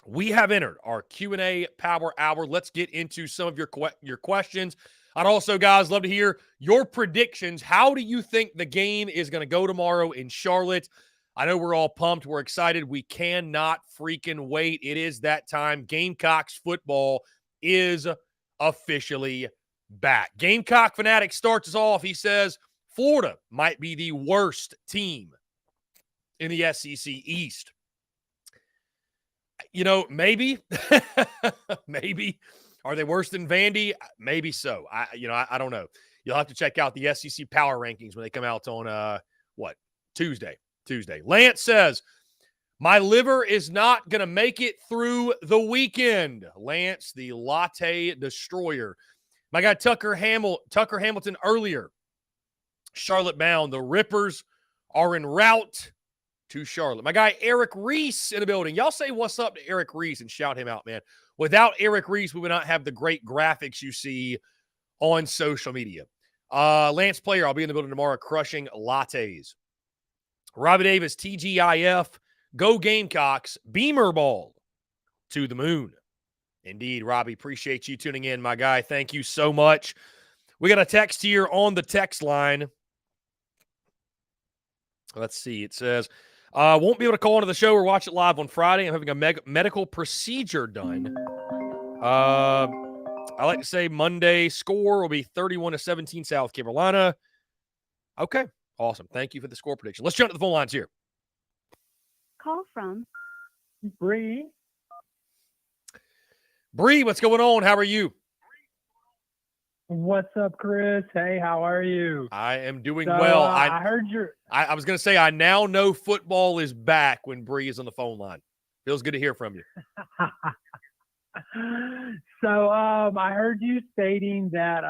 [SPEAKER 1] we have entered our Q&A Power Hour. Let's get into some of your questions. I'd also, guys, love to hear your predictions. How do you think the game is going to go tomorrow in Charlotte? I know we're all pumped. We're excited. We cannot freaking wait. It is that time. Gamecocks football is officially back. Gamecock Fanatic starts us off. He says Florida might be the worst team in the SEC East. You know, maybe. Maybe. Are they worse than Vandy? Maybe so. I don't know. You'll have to check out the SEC power rankings when they come out on Tuesday. Lance says, my liver is not going to make it through the weekend. Lance, the latte destroyer. My guy Tucker Hamilton earlier, Charlotte bound. The Rippers are en route to Charlotte. My guy Eric Reese in the building. Y'all say what's up to Eric Reese and shout him out, man. Without Eric Reese, we would not have the great graphics you see on social media. Lance Player, I'll be in the building tomorrow crushing lattes. Robbie Davis, TGIF, go Gamecocks, Beamer ball to the moon. Indeed, Robbie, appreciate you tuning in, my guy. Thank you so much. We got a text here on the text line. Let's see. It says, won't be able to call into the show or watch it live on Friday. I'm having a medical procedure done. I like to say Monday score will be 31-17 South Carolina. Okay, awesome. Thank you for the score prediction. Let's jump to the phone lines here.
[SPEAKER 4] Call from
[SPEAKER 5] Bree.
[SPEAKER 1] Bree, what's going on? How are you?
[SPEAKER 5] What's up, Chris? Hey, how are you?
[SPEAKER 1] I am doing well.
[SPEAKER 5] I heard
[SPEAKER 1] I was going to say, I now know football is back when Bree is on the phone line. Feels good to hear from you.
[SPEAKER 5] So I heard you stating that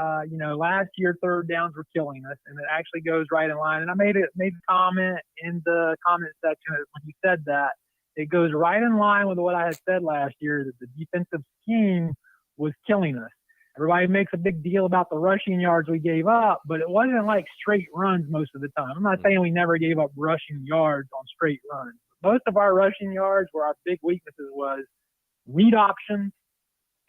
[SPEAKER 5] last year third downs were killing us, and it actually goes right in line. And I made a comment in the comment section when you said that. It goes right in line with what I had said last year, that the defensive scheme was killing us. Everybody makes a big deal about the rushing yards we gave up, but it wasn't like straight runs most of the time. I'm not saying we never gave up rushing yards on straight runs. Most of our rushing yards, where our big weaknesses was read options,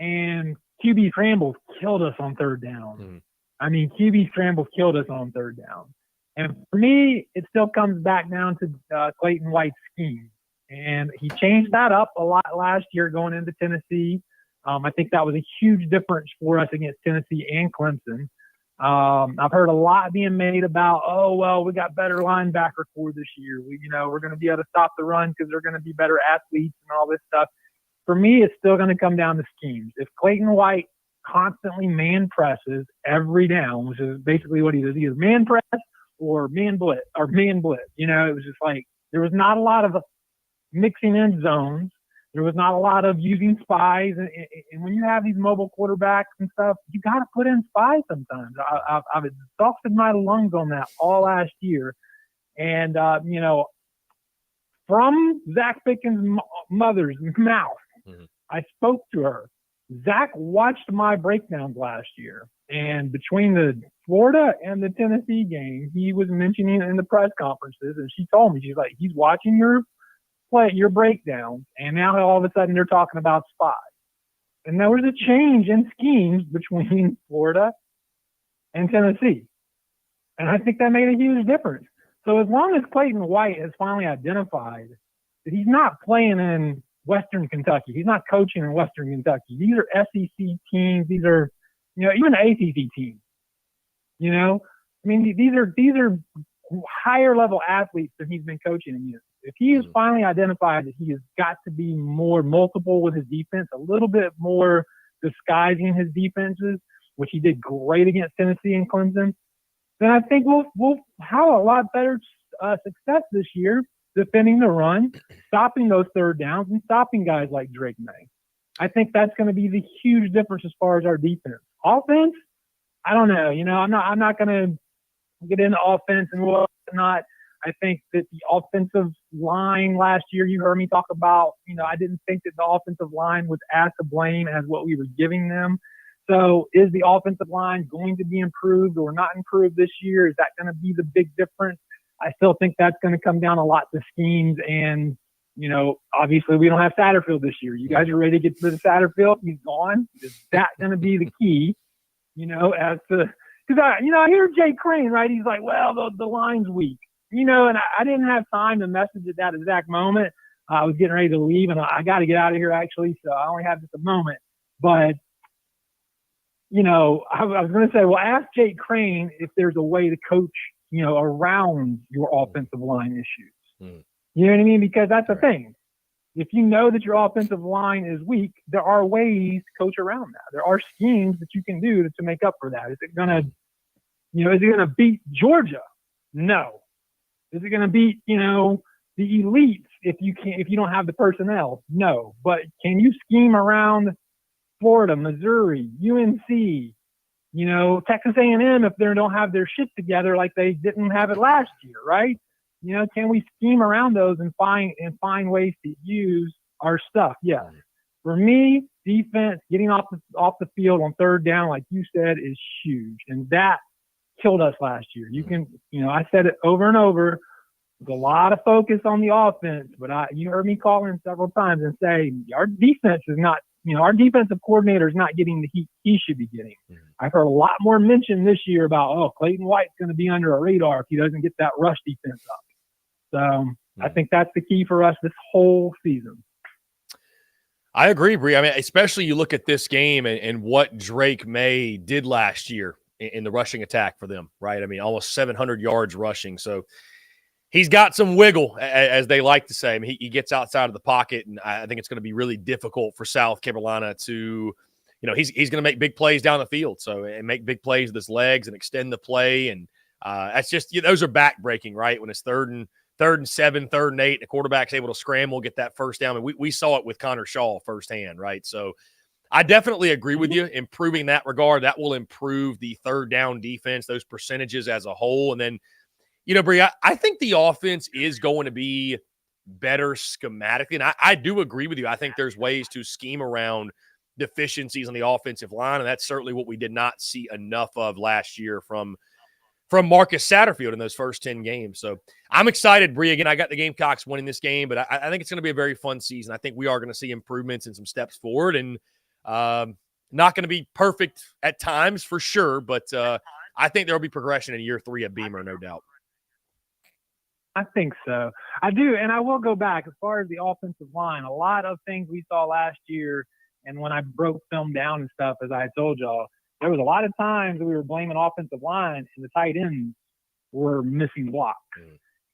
[SPEAKER 5] and QB scrambles killed us on third down. I mean, QB scrambles killed us on third down. And for me, it still comes back down to Clayton White's scheme. And he changed that up a lot last year going into Tennessee. I think that was a huge difference for us against Tennessee and Clemson. I've heard a lot being made about, we got better linebacker core this year. We're going to be able to stop the run because they're going to be better athletes and all this stuff. For me, it's still going to come down to schemes. If Clayton White constantly man presses every down, which is basically what he does, either man press or man blitz. It was just like there was not a lot of mixing in zones. There was not a lot of using spies. And when you have these mobile quarterbacks and stuff, you got to put in spies sometimes. I've exhausted my lungs on that all last year. And, from Zach Pickens' mother's mouth.
[SPEAKER 1] Mhm.
[SPEAKER 5] I spoke to her. Zach watched my breakdowns last year, and between the Florida and the Tennessee game, he was mentioning it in the press conferences, and she told me, she's like, he's watching your breakdowns, and now all of a sudden they're talking about spies. And there was a change in schemes between Florida and Tennessee. And I think that made a huge difference. So as long as Clayton White has finally identified that he's not playing in Western Kentucky, he's not coaching in Western Kentucky. These are SEC teams. These are, even the ACC teams. I mean, these are higher level athletes than he's been coaching against. If he has finally identified that he has got to be more multiple with his defense, a little bit more disguising his defenses, which he did great against Tennessee and Clemson, then I think we'll have a lot better success this year defending the run, stopping those third downs, and stopping guys like Drake May. I think that's going to be the huge difference as far as our defense. Offense, I don't know. I'm not going to get into offense and whatnot. I think that the offensive line last year, you heard me talk about, I didn't think that the offensive line was as to blame as what we were giving them. So is the offensive line going to be improved or not improved this year? Is that going to be the big difference? I still think that's going to come down a lot to schemes. And, obviously we don't have Satterfield this year. You guys are ready to get to the Satterfield? He's gone. Is that going to be the key, as to – because, I hear Jay Crain, right? He's like, well, the line's weak. And I didn't have time to message at that exact moment. I was getting ready to leave, and I got to get out of here, actually, so I only have just a moment. But, I was going to say, well, ask Jake Crain if there's a way to coach, around your offensive line issues. You know what I mean? Because that's the thing. If you know that your offensive line is weak, there are ways to coach around that. There are schemes that you can do to make up for that. Is it going to beat Georgia? No. Is it going to beat, the elites if you don't have the personnel? No. But can you scheme around Florida, Missouri, UNC, Texas A&M if they don't have their shit together like they didn't have it last year, right? Can we scheme around those and find ways to use our stuff? Yes. For me, defense, getting off the field on third down, like you said, is huge, and that killed us last year. You can, I said it over and over. There's a lot of focus on the offense, but you heard me call in several times and say our defense is not. Our defensive coordinator is not getting the heat he should be getting. I've heard a lot more mention this year about, Clayton White's going to be under a radar if he doesn't get that rush defense up. So I think that's the key for us this whole season.
[SPEAKER 1] I agree, Bree. I mean, especially you look at this game and what Drake May did last year in the rushing attack for them, right? I mean, almost 700 yards rushing. So he's got some wiggle, as they like to say. I mean, he gets outside of the pocket, and I think it's going to be really difficult for South Carolina to, he's going to make big plays down the field. So, and make big plays with his legs and extend the play. And that's just, those are back-breaking, right? When it's third and 7, 3rd and 8, and the quarterback's able to scramble, get that first down. And we saw it with Connor Shaw firsthand, right? So I definitely agree with you. Improving that regard, that will improve the third down defense, those percentages as a whole. And then, Bree, I think the offense is going to be better schematically. And I do agree with you. I think there's ways to scheme around deficiencies on the offensive line, and that's certainly what we did not see enough of last year from Marcus Satterfield in those first 10 games. So I'm excited, Bree. Again, I got the Gamecocks winning this game, but I think it's going to be a very fun season. I think we are going to see improvements and some steps forward, and not going to be perfect at times for sure, but I think there will be progression in year 3 at Beamer, no doubt.
[SPEAKER 5] I think so. I do, and I will go back as far as the offensive line. A lot of things we saw last year, and when I broke film down and stuff, as I had told y'all, there was a lot of times we were blaming offensive line, and the tight ends were missing blocks.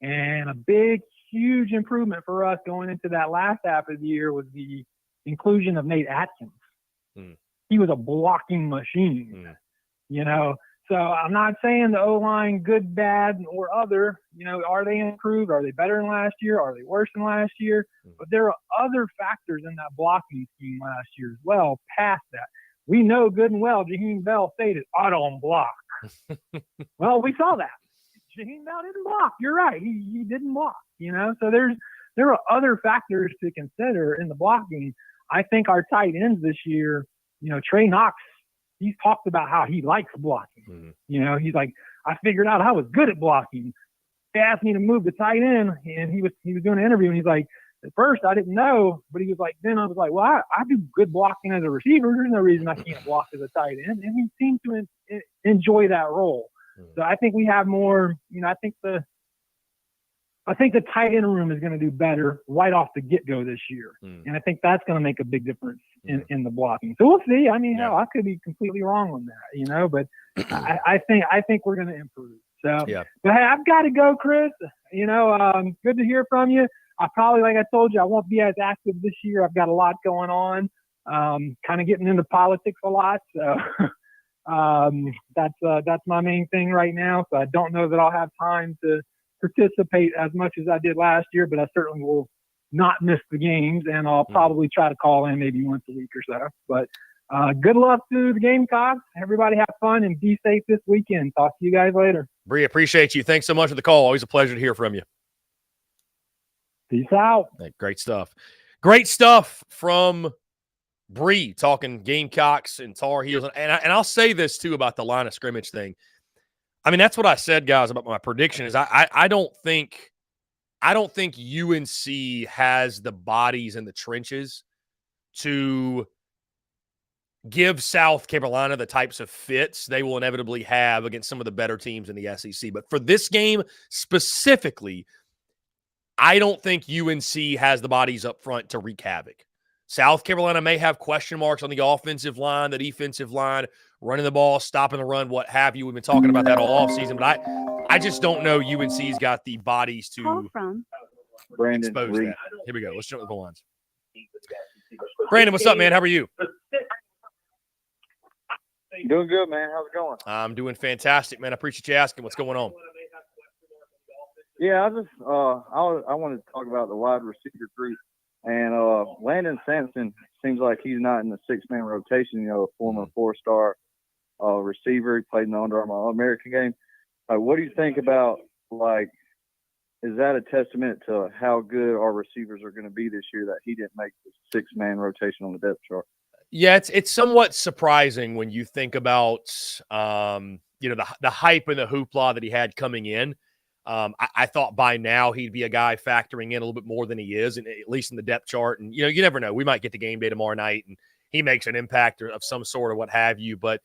[SPEAKER 5] And a big, huge improvement for us going into that last half of the year was the inclusion of Nate Atkins. He was a blocking machine, So I'm not saying the O-line good, bad, or other. Are they improved? Are they better than last year? Are they worse than last year? But there are other factors in that blocking scheme last year as well, past that. We know good and well Jaheim Bell stated, I don't block. Well, we saw that. Jaheim Bell didn't block. You're right. He didn't block, So there's there are other factors to consider in the blocking. I think our tight ends this year, Trey Knox, he's talked about how he likes blocking.
[SPEAKER 1] Mm-hmm.
[SPEAKER 5] He's like, I figured out I was good at blocking. They asked me to move the tight end, and he was doing an interview, and he's like, at first I didn't know, but he was like, then I was like, well, I do good blocking as a receiver. There's no reason I can't block as a tight end. And he seemed to enjoy that role. So I think we have more, I think the tight end room is going to do better right off the get-go this year. And I think that's going to make a big difference in the blocking. So we'll see. I mean, hell, I could be completely wrong on that, but I think we're going to improve. So, but hey, I've got to go, Chris. Good to hear from you. I probably, like I told you, I won't be as active this year. I've got a lot going on, kind of getting into politics a lot. So that's my main thing right now. So I don't know that I'll have time to participate as much as I did last year, but I certainly will not miss the games, and I'll probably try to call in maybe once a week or so. But good luck to the Gamecocks. Everybody have fun and be safe this weekend. Talk to you guys later.
[SPEAKER 1] Bree, appreciate you. Thanks so much for the call. Always a pleasure to hear from you.
[SPEAKER 5] Peace out.
[SPEAKER 1] Hey, great stuff. Great stuff from Bree talking Gamecocks and Tar Heels. And I'll say this, too, about the line of scrimmage thing. I mean, that's what I said, guys, about my prediction is I don't think UNC has the bodies in the trenches to give South Carolina the types of fits they will inevitably have against some of the better teams in the SEC. But for this game specifically, I don't think UNC has the bodies up front to wreak havoc. South Carolina may have question marks on the offensive line, the defensive line, running the ball, stopping the run, what have you. We've been talking about that all offseason, but I just don't know UNC's got the bodies to expose that. Here we go. Let's jump to the lines. Brandon, what's up, man? How are you?
[SPEAKER 6] Doing good, man. How's it going?
[SPEAKER 1] I'm doing fantastic, man. I appreciate you asking. What's going on?
[SPEAKER 6] Yeah, I wanted to talk about the wide receiver group. And Landon Sampson seems like he's not in the six-man rotation, a former four-star receiver. He played in the Under Armour All-American game. What do you think about, is that a testament to how good our receivers are going to be this year that he didn't make the six-man rotation on the depth chart?
[SPEAKER 1] Yeah, it's somewhat surprising when you think about, the hype and the hoopla that he had coming in. I thought by now he'd be a guy factoring in a little bit more than he is, and at least in the depth chart. And, you never know. We might get to game day tomorrow night, and he makes an impact of some sort or what have you. But,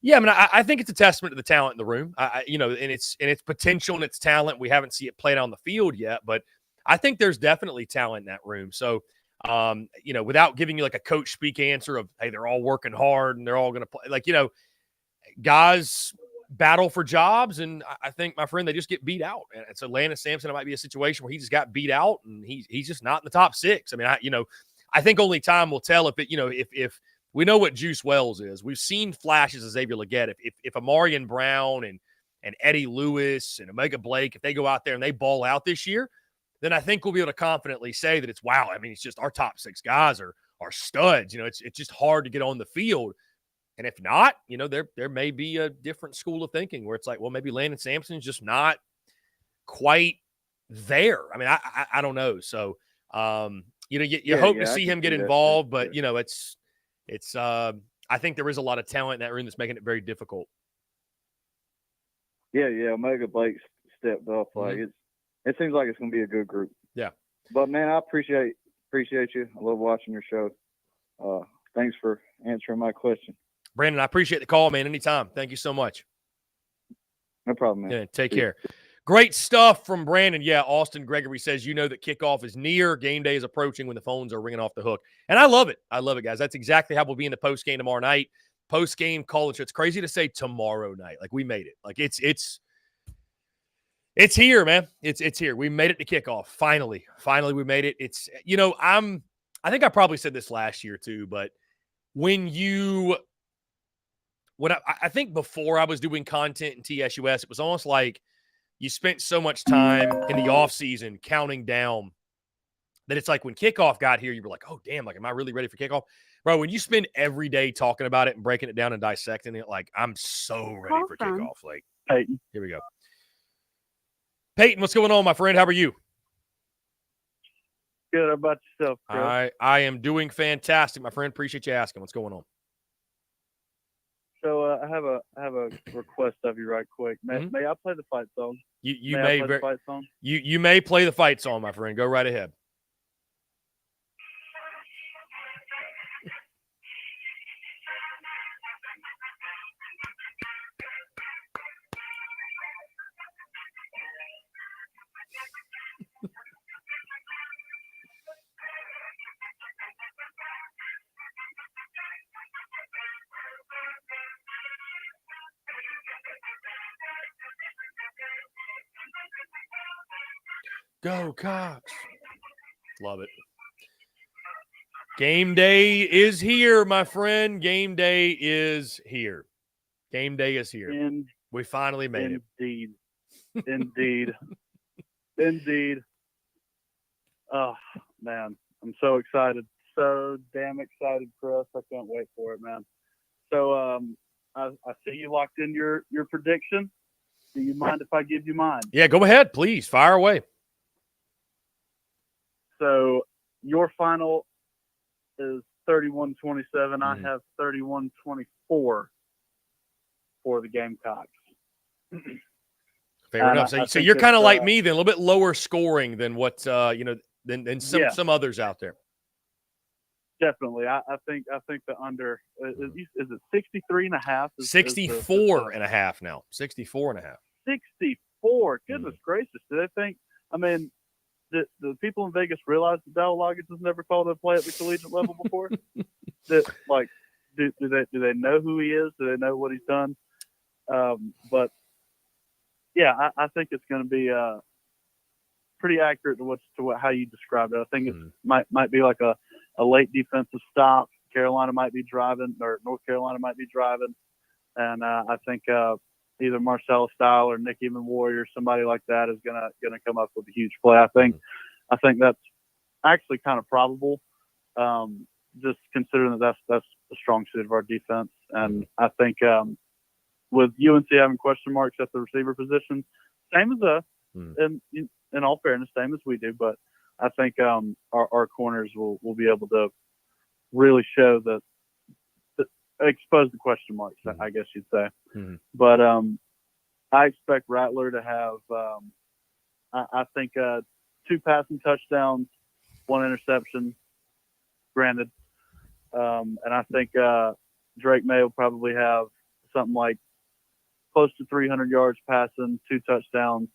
[SPEAKER 1] yeah, I mean, I think it's a testament to the talent in the room, and its potential and its talent. We haven't seen it played on the field yet, but I think there's definitely talent in that room. So, without giving you like a coach speak answer of, hey, they're all working hard and they're all going to play, guys battle for jobs. And I think, my friend, they just get beat out. And so Landon Sampson, it might be a situation where he just got beat out and he's just not in the top six. I mean, I think only time will tell if we know what Juice Wells is. We've seen flashes of Xavier Legette. If Amarian Brown and Eddie Lewis and Omega Blake, if they go out there and they ball out this year, then I think we'll be able to confidently say that it's, wow, I mean, it's just our top six guys are studs. It's just hard to get on the field. And if not, there may be a different school of thinking where it's like, well, maybe Landon Sampson's just not quite there. I mean, I don't know. So, you hope to see him get involved, but it's I think there is a lot of talent in that room that's making it very difficult.
[SPEAKER 6] Yeah, Omega Blake stepped up. It seems like it's going to be a good group.
[SPEAKER 1] Yeah.
[SPEAKER 6] But, man, I appreciate you. I love watching your show. Thanks for answering my question.
[SPEAKER 1] Brandon, I appreciate the call, man. Anytime. Thank you so much.
[SPEAKER 6] No problem, man.
[SPEAKER 1] Yeah, take care. Great stuff from Brandon. Yeah, Austin Gregory says, that kickoff is near. Game day is approaching when the phones are ringing off the hook. And I love it. I love it, guys. That's exactly how we'll be in the post-game tomorrow night. Post-game call. It's crazy to say tomorrow night. Like, we made it. Like, it's here, man. It's here. We made it to kickoff. Finally, we made it. It's, I think I probably said this last year too, but I think before I was doing content in TSUS, it was almost like you spent so much time in the off season counting down that it's like when kickoff got here, you were like, oh damn, like, am I really ready for kickoff? Bro, when you spend every day talking about it and breaking it down and dissecting it, like, I'm so ready for kickoff. Like,
[SPEAKER 6] Peyton.
[SPEAKER 1] Here we go. Peyton, what's going on, my friend? How are you?
[SPEAKER 7] Good. How about yourself, Chris?
[SPEAKER 1] I am doing fantastic, my friend. Appreciate you asking. What's going on?
[SPEAKER 7] So I have a request of you right quick. May I play the fight song?
[SPEAKER 1] You
[SPEAKER 7] may
[SPEAKER 1] may
[SPEAKER 7] I play the fight song?
[SPEAKER 1] you may play the fight song, my friend. Go right ahead. Go Cox. Love it. Game day is here, my friend. Game day is here. Game day is here. We finally made it.
[SPEAKER 7] Indeed. Indeed. Oh, man. I'm so excited. So damn excited, Chris. I can't wait for it, man. So I see you locked in your prediction. Do you mind if I give you mine?
[SPEAKER 1] Yeah, go ahead, please. Fire away.
[SPEAKER 7] So your final is 31-27. I have 31-24 for the Gamecocks.
[SPEAKER 1] Fair enough. So you're kind of like me then, a little bit lower scoring than what than some others out there.
[SPEAKER 7] Definitely. I think the under is it 63.5?
[SPEAKER 1] 64.5 now. 64.5.
[SPEAKER 7] 64. Goodness gracious. Do they think? I mean, the people in Vegas realize that Dowell Loggins has never called a play at the collegiate level before? Do they know who he is? Do they know what he's done? But yeah, I think it's going to be pretty accurate to how you described it. I think it might be like a late defensive stop. Carolina might be driving, or North Carolina might be driving, and I think either Marcellus Style or Nick Even Warrior, somebody like that, is gonna come up with a huge play. I think that's actually kind of probable, just considering that that's the strong suit of our defense. And I think with UNC having question marks at the receiver position, same as in all fairness, same as we do, but I think our corners will be able to really show that expose the question marks, I guess you'd say. But I expect Rattler to have, I think, 2 passing touchdowns, 1 interception, granted. And I think Drake May will probably have something like close to 300 yards passing, 2 touchdowns.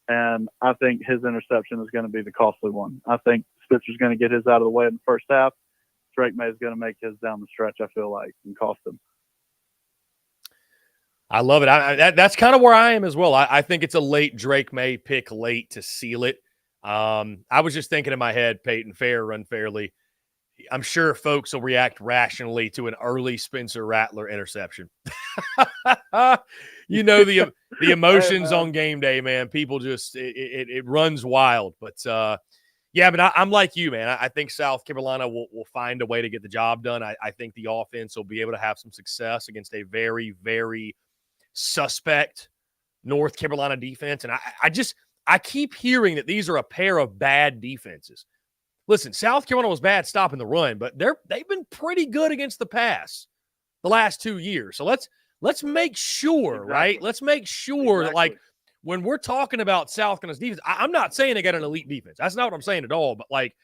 [SPEAKER 7] And I think his interception is going to be the costly one. I think Spitzer's going to get his out of the way in the first half. Drake May is going to make his down the stretch, I feel like, and cost him.
[SPEAKER 1] I love it. That's kind of where I am as well. I think it's a late Drake May pick late to seal it. I was just thinking in my head, Peyton, fair or unfairly, I'm sure folks will react rationally to an early Spencer Rattler interception. The emotions on game day, man. People just it runs wild. But yeah, but I'm like you, man. I think South Carolina will find a way to get the job done. I think the offense will be able to have some success against a very, very suspect North Carolina defense. And I keep hearing that these are a pair of bad defenses. Listen, South Carolina was bad stopping the run, but they've been pretty good against the pass the last 2 years. So let's make sure, right? Let's make sure that, like, when we're talking about South Carolina's defense, I'm not saying they got an elite defense. That's not what I'm saying at all. But, like,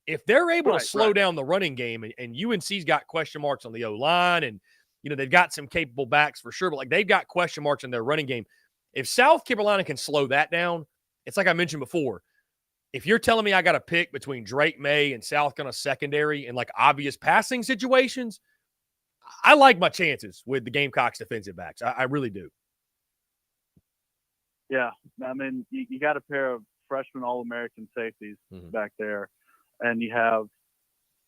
[SPEAKER 1] if they're able to slow down the running game, and UNC's got question marks on the O-line, and, they've got some capable backs for sure, but, like, they've got question marks in their running game. If South Carolina can slow that down, it's like I mentioned before. If you're telling me I got to pick between Drake May and South Carolina secondary in, like, obvious passing situations, I like my chances with the Gamecocks defensive backs. I really do.
[SPEAKER 7] Yeah. I mean, you got a pair of freshman All-American safeties back there. And you have,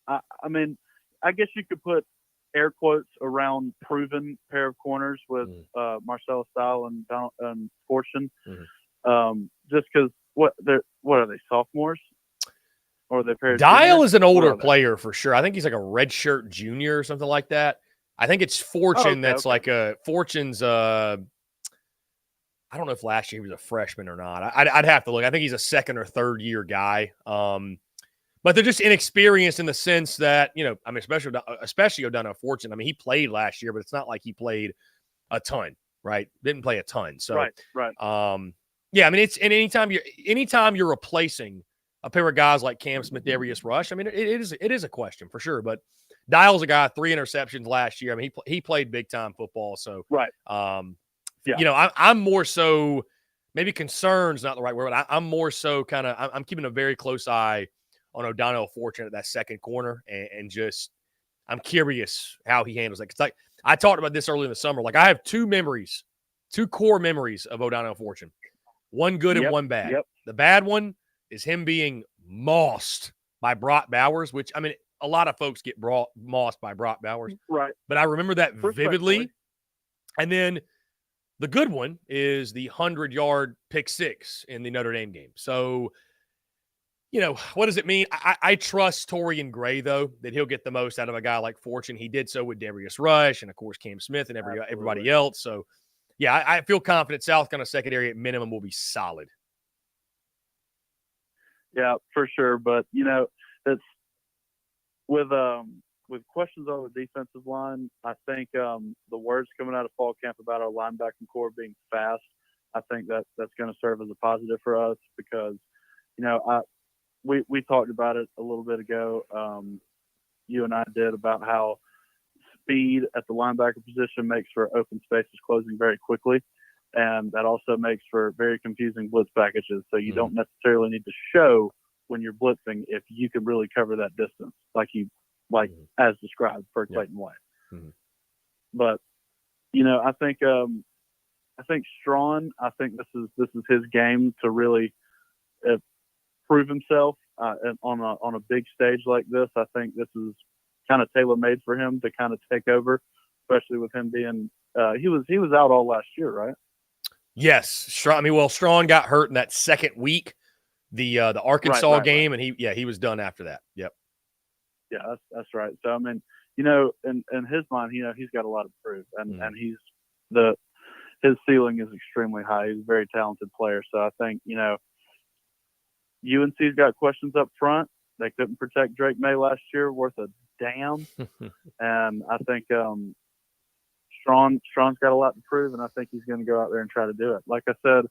[SPEAKER 7] I mean, I guess you could put air quotes around proven pair of corners with Marcellus Style and Fortune. Just because what are they, sophomores? Or are they pairs?
[SPEAKER 1] Dial is an older player for sure. I think he's like a redshirt junior or something like that. I think it's Fortune like a Fortune's I don't know if last year he was a freshman or not. I'd have to look. I think he's a second or third year guy. But But they're just inexperienced in the sense that, I mean, especially O'Donnell Fortune. I mean, he played last year, but it's not like he played a ton, right? Didn't play a ton. So,
[SPEAKER 7] right.
[SPEAKER 1] Yeah, I mean, it's anytime you're replacing a pair of guys like Cam Smith, Darius Rush, I mean, it is a question for sure. But Dial's a guy, 3 interceptions last year. I mean, he played big time football. So,
[SPEAKER 7] Right.
[SPEAKER 1] Yeah. I'm more so, maybe concerned's not the right word, but I'm more so kind of, I'm keeping a very close eye on O'Donnell Fortune at that second corner, and just, I'm curious how he handles it. Cause like I talked about this early in the summer. Like, I have 2 core memories of O'Donnell Fortune, one good and one bad.
[SPEAKER 7] Yep.
[SPEAKER 1] The bad one is him being mossed by Brock Bowers, which, I mean, a lot of folks get mossed by Brock Bowers.
[SPEAKER 7] Right.
[SPEAKER 1] But I remember that vividly.
[SPEAKER 7] Respectfully.
[SPEAKER 1] And then the good one is the 100-yard pick 6 in the Notre Dame game. So, what does it mean? I trust Torian Gray, though, that he'll get the most out of a guy like Fortune. He did so with Darius Rush and, of course, Cam Smith and everybody else. So, yeah, I feel confident South Carolina secondary at minimum will be solid.
[SPEAKER 7] Yeah, for sure. But, it's with questions on the defensive line, I think the words coming out of fall camp about our linebacking core being fast, I think that's going to serve as a positive for us because, we talked about it a little bit ago. You and I did about how speed at the linebacker position makes for open spaces closing very quickly. And that also makes for very confusing blitz packages. So you don't necessarily need to show when you're blitzing if you can really cover that distance, as described for Clayton White.
[SPEAKER 1] Mm-hmm.
[SPEAKER 7] But I think Strawn. I think this is his game to really prove himself on a big stage like this. I think this is kind of tailor made for him to kind of take over, especially with him being he was out all last year, right?
[SPEAKER 1] Yes, Strawn got hurt in that second week, the Arkansas game, and he was done after that. Yep.
[SPEAKER 7] Yeah, that's right. So I mean, in his mind, he's got a lot to prove, and his ceiling is extremely high. He's a very talented player. So I think UNC's got questions up front. They couldn't protect Drake May last year, worth a damn, and I think Strawn's got a lot to prove, and I think he's going to go out there and try to do it. Like I said,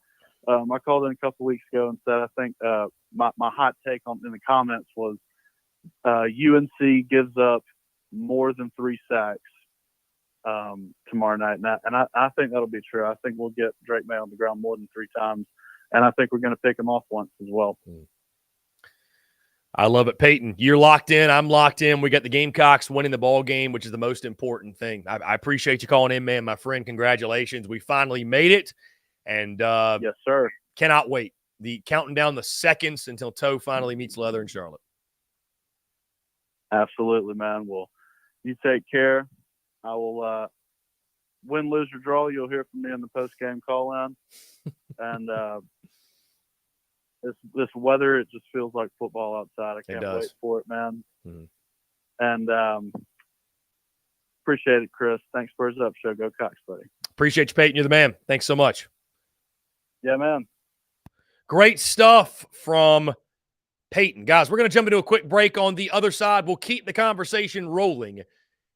[SPEAKER 7] I called in a couple weeks ago and said I think my hot take in the comments was UNC gives up more than 3 sacks tomorrow night, and I think that'll be true. I think we'll get Drake May on the ground more than 3 times, and I think we're going to pick him off once as well.
[SPEAKER 1] I love it, Peyton. You're locked in. I'm locked in. We got the Gamecocks winning the ball game, which is the most important thing. I appreciate you calling in, man. My friend, congratulations. We finally made it. And
[SPEAKER 7] yes, sir.
[SPEAKER 1] Cannot wait. Counting down the seconds until Toe finally meets Leather in Charlotte.
[SPEAKER 7] Absolutely, man. Well, you take care. I will win, lose, or draw. You'll hear from me in the post-game call-in. And this weather, it just feels like football outside. I can't wait for it, man. Mm-hmm. And appreciate it, Chris. Thanks, Spurs Up Show. Go Cox, buddy.
[SPEAKER 1] Appreciate you, Peyton. You're the man. Thanks so much.
[SPEAKER 7] Yeah, man.
[SPEAKER 1] Great stuff from Peyton. Guys, we're going to jump into a quick break. On the other side, we'll keep the conversation rolling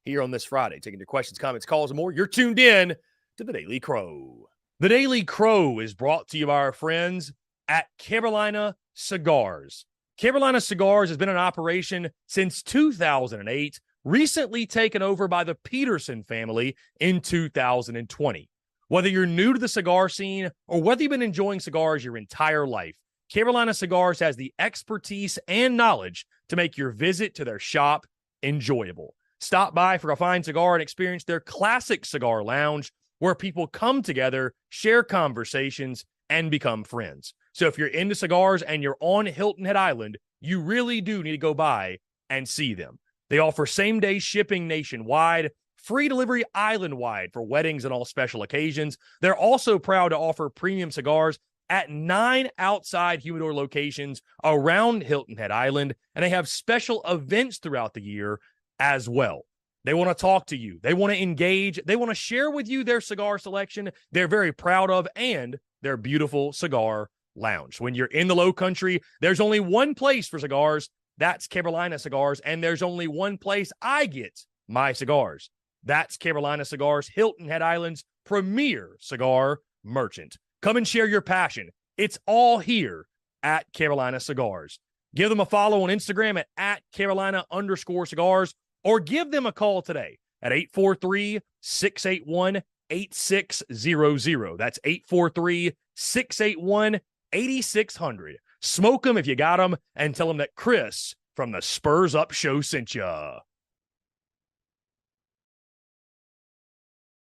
[SPEAKER 1] here on this Friday. Taking your questions, comments, calls, and more. You're tuned in to The Daily Crow. The Daily Crow is brought to you by our friends at Carolina Cigars. Carolina Cigars has been in operation since 2008, recently taken over by the Peterson family in 2020. Whether you're new to the cigar scene or whether you've been enjoying cigars your entire life, Carolina Cigars has the expertise and knowledge to make your visit to their shop enjoyable. Stop by for a fine cigar and experience their classic cigar lounge where people come together, share conversations, and become friends. So if you're into cigars and you're on Hilton Head Island, you really do need to go by and see them. They offer same-day shipping nationwide, free delivery island-wide for weddings and all special occasions. They're also proud to offer premium cigars at 9 outside humidor locations around Hilton Head Island, and they have special events throughout the year as well. They want to talk to you. They want to engage. They want to share with you their cigar selection they're very proud of and their beautiful cigar lounge. When you're in the Low Country, there's only one place for cigars, That's Carolina Cigars. And there's only one place I get my cigars. That's Carolina Cigars, Hilton Head Island's premier cigar merchant. Come and share your passion. It's all here at Carolina Cigars. Give them a follow on Instagram at Carolina_cigars, or give them a call today at 843-681-8600. That's 843-681-8600. Smoke them if you got them, and tell them that Chris from the Spurs Up Show sent ya.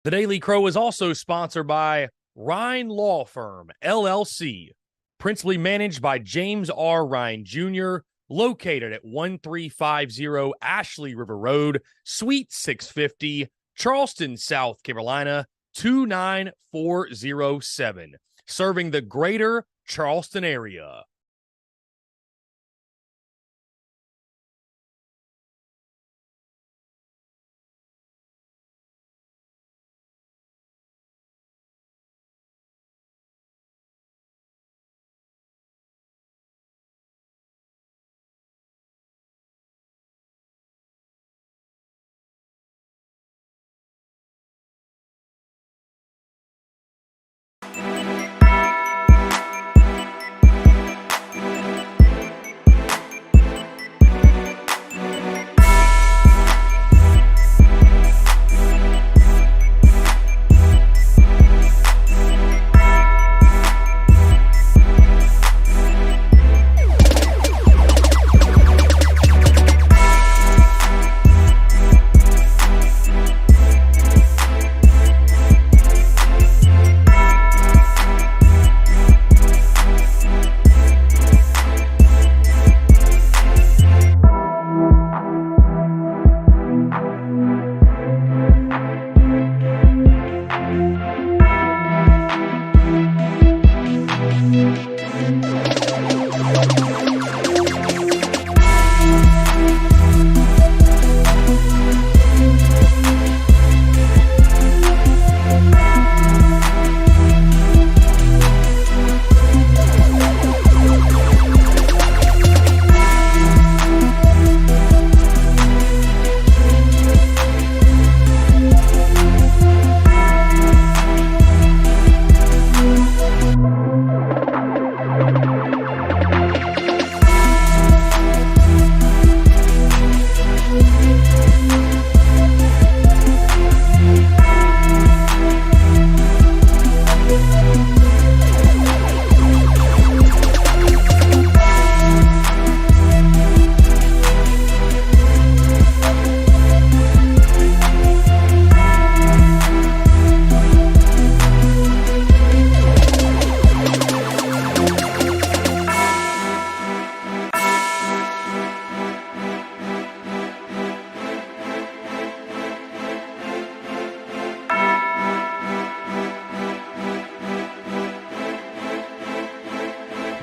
[SPEAKER 1] The Daily Crow is also sponsored by Rhine Law Firm, LLC, principally managed by James R. Rhine Jr., located at 1350 Ashley River Road, Suite 650, Charleston, South Carolina, 29407, serving the greater Charleston area.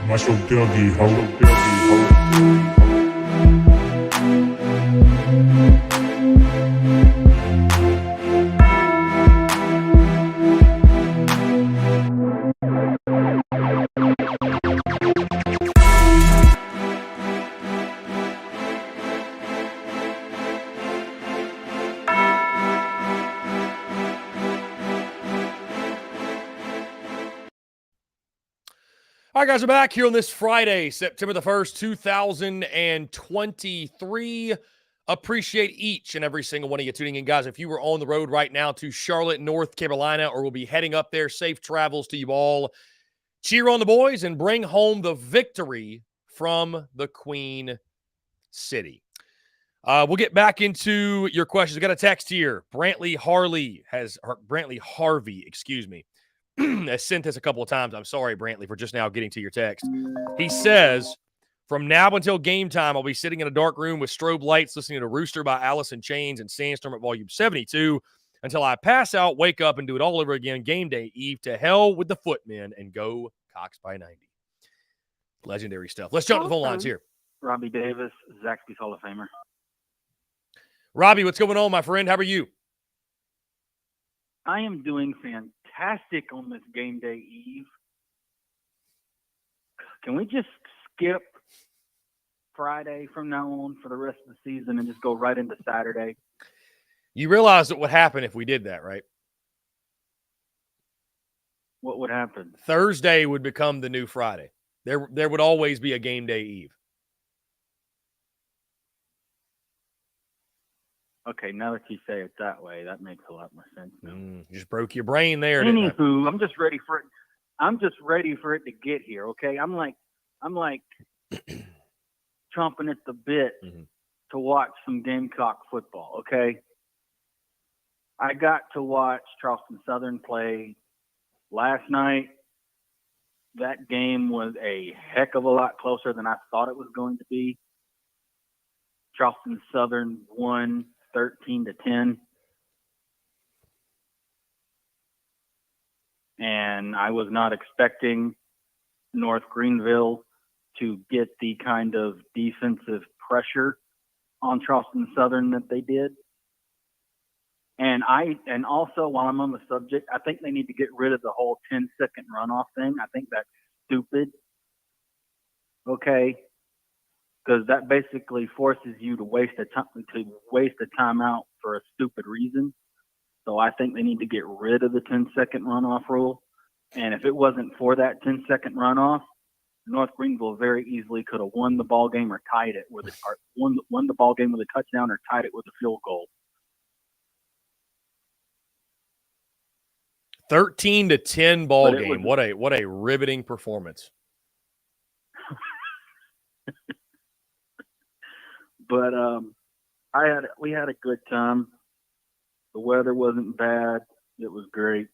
[SPEAKER 2] Muscle Dougie, ho.
[SPEAKER 1] All right, guys, we're back here on this Friday, September the 1st, 2023. Appreciate each and every single one of you tuning in, guys. If you were on the road right now to Charlotte, North Carolina, or will be heading up there, safe travels to you all. Cheer on the boys and bring home the victory from the Queen City. We'll get back into your questions. We got a text here. Brantley Harvey, has sent this a couple of times. I'm sorry, Brantley, for just now getting to your text. He says, from now until game time, I'll be sitting in a dark room with strobe lights, listening to Rooster by Alice in Chains and Sandstorm at volume 72 until I pass out, wake up, and do it all over again. Game day eve. To hell with the footmen and go Cox by 90. Legendary stuff. Let's jump to the phone lines here.
[SPEAKER 8] Robbie Davis, Zaxby's Hall of Famer.
[SPEAKER 1] Robbie, what's going on, my friend? How are you?
[SPEAKER 8] I am doing fantastic on this game day eve. Can we just skip Friday from now on for the rest of the season and just go right into Saturday?
[SPEAKER 1] You realize what would happen if we did that, right?
[SPEAKER 8] What would happen?
[SPEAKER 1] Thursday would become the new Friday. There would always be a game day eve.
[SPEAKER 8] Okay, now that you say it that way, that makes a lot more sense.
[SPEAKER 1] Just broke your brain there. Didn't I?
[SPEAKER 8] Anywho, I'm just ready for it. I'm just ready for it to get here. Okay, I'm like chomping at the bit to watch some Gamecock football. Okay, I got to watch Charleston Southern play last night. That game was a heck of a lot closer than I thought it was going to be. Charleston Southern won 13-10. And I was not expecting North Greenville to get the kind of defensive pressure on Charleston Southern that they did. And also, while I'm on the subject, I think they need to get rid of the whole 10-second runoff thing. I think that's stupid. Okay, because that basically forces you to waste a timeout for a stupid reason. So I think they need to get rid of the 10-second runoff rule. And if it wasn't for that 10-second runoff, North Greenville very easily could have won the ball game or tied it with won the ball game with a touchdown or tied it with a field goal.
[SPEAKER 1] 13-10 ball game. What a riveting performance.
[SPEAKER 8] But we had a good time. The weather wasn't bad. It was great.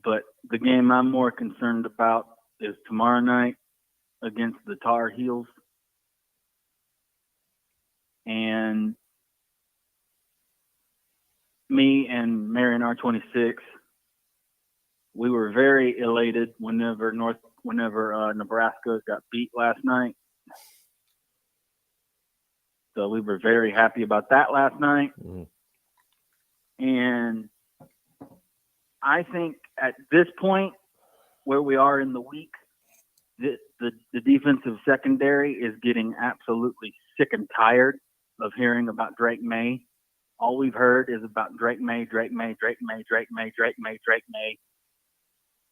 [SPEAKER 8] But the game I'm more concerned about is tomorrow night against the Tar Heels. And me and Marion R26, we were very elated whenever Nebraska got beat last night. So we were very happy about that last night. And I think at this point where we are in the week, the defensive secondary is getting absolutely sick and tired of hearing about Drake May. All we've heard is about Drake May.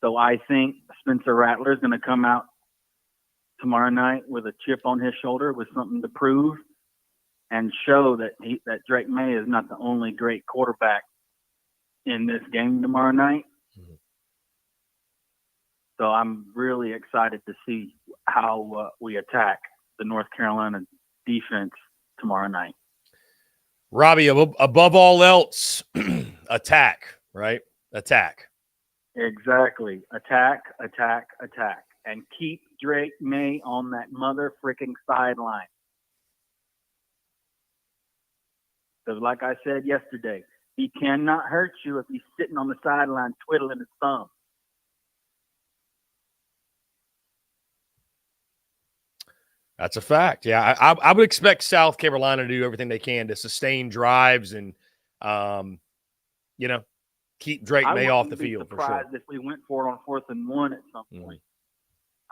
[SPEAKER 8] So I think Spencer Rattler is going to come out tomorrow night with a chip on his shoulder with something to prove and show that Drake May is not the only great quarterback in this game tomorrow night. So I'm really excited to see how we attack the North Carolina defense tomorrow night.
[SPEAKER 1] Robbie, above all else, attack, right? Attack.
[SPEAKER 8] Exactly. Attack. And keep Drake May on that mother freaking sideline. Because like I said yesterday, he cannot hurt you if he's sitting on the sideline twiddling his thumb.
[SPEAKER 1] That's a fact. Yeah, I would expect South Carolina to do everything they can to sustain drives and, keep Drake May off the field for sure.
[SPEAKER 8] I wouldn't be surprised if we went for it on 4th and 1 at some point.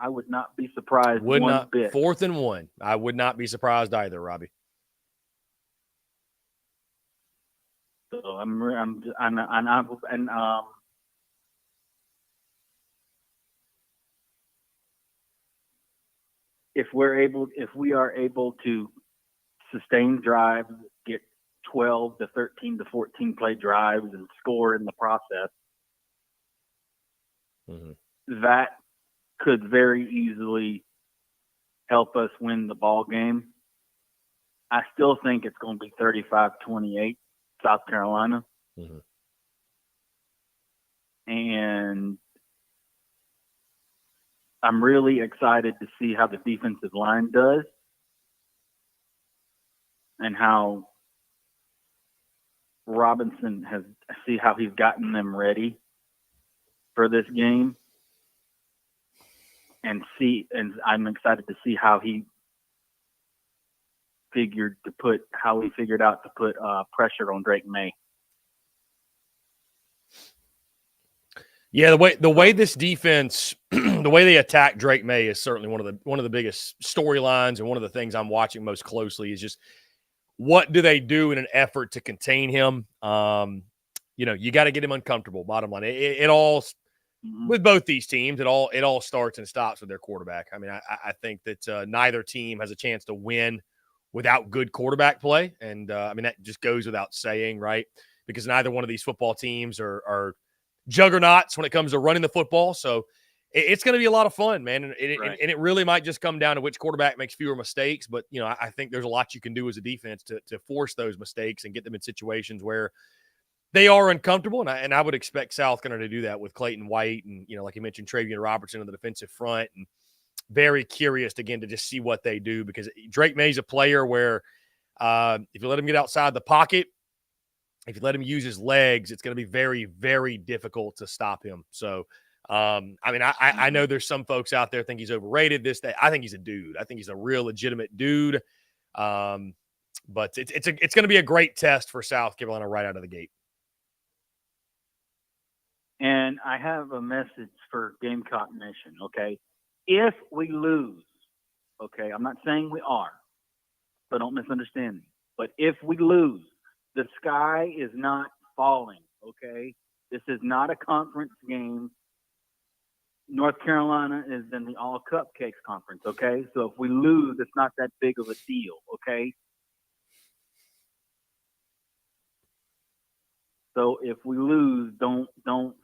[SPEAKER 8] I would not be surprised
[SPEAKER 1] Would
[SPEAKER 8] one
[SPEAKER 1] not,
[SPEAKER 8] bit.
[SPEAKER 1] 4th and 1. I would not be surprised either, Robbie.
[SPEAKER 8] So if we are able to sustain drives, get 12 to 13 to 14 play drives and score in the process, that could very easily help us win the ball game. I still think it's going to be 35-28 South Carolina. And I'm really excited to see how the defensive line does and how Robinson see how he's gotten them ready for this game. And I'm excited to see how he figured out to put pressure on Drake May.
[SPEAKER 1] Yeah, the way this defense, the way they attack Drake May is certainly one of the biggest storylines, and one of the things I'm watching most closely is just what do they do in an effort to contain him. You got to get him uncomfortable. Bottom line, it all with both these teams, it all starts and stops with their quarterback. I mean, I think that neither team has a chance to win without good quarterback play, and I mean that just goes without saying, right? Because neither one of these football teams are juggernauts when it comes to running the football. So it's going to be a lot of fun, man. And it really might just come down to which quarterback makes fewer mistakes. But, I think there's a lot you can do as a defense to force those mistakes and get them in situations where they are uncomfortable. And I would expect South Carolina to do that with Clayton White and, like you mentioned, Travian Robertson on the defensive front. And very curious, again, to just see what they do, because Drake May's a player where if you let him get outside the pocket, if you let him use his legs, it's going to be very, very difficult to stop him. So, I know there's some folks out there think he's overrated. I think he's a dude. I think he's a real legitimate dude. But it's going to be a great test for South Carolina right out of the gate.
[SPEAKER 8] And I have a message for Gamecock Nation, okay? If we lose, okay, I'm not saying we are, so don't misunderstand me. But if we lose, the sky is not falling, okay? This is not a conference game. North Carolina is in the All Cupcakes conference, okay? So if we lose, it's not that big of a deal, okay? So if we lose, don't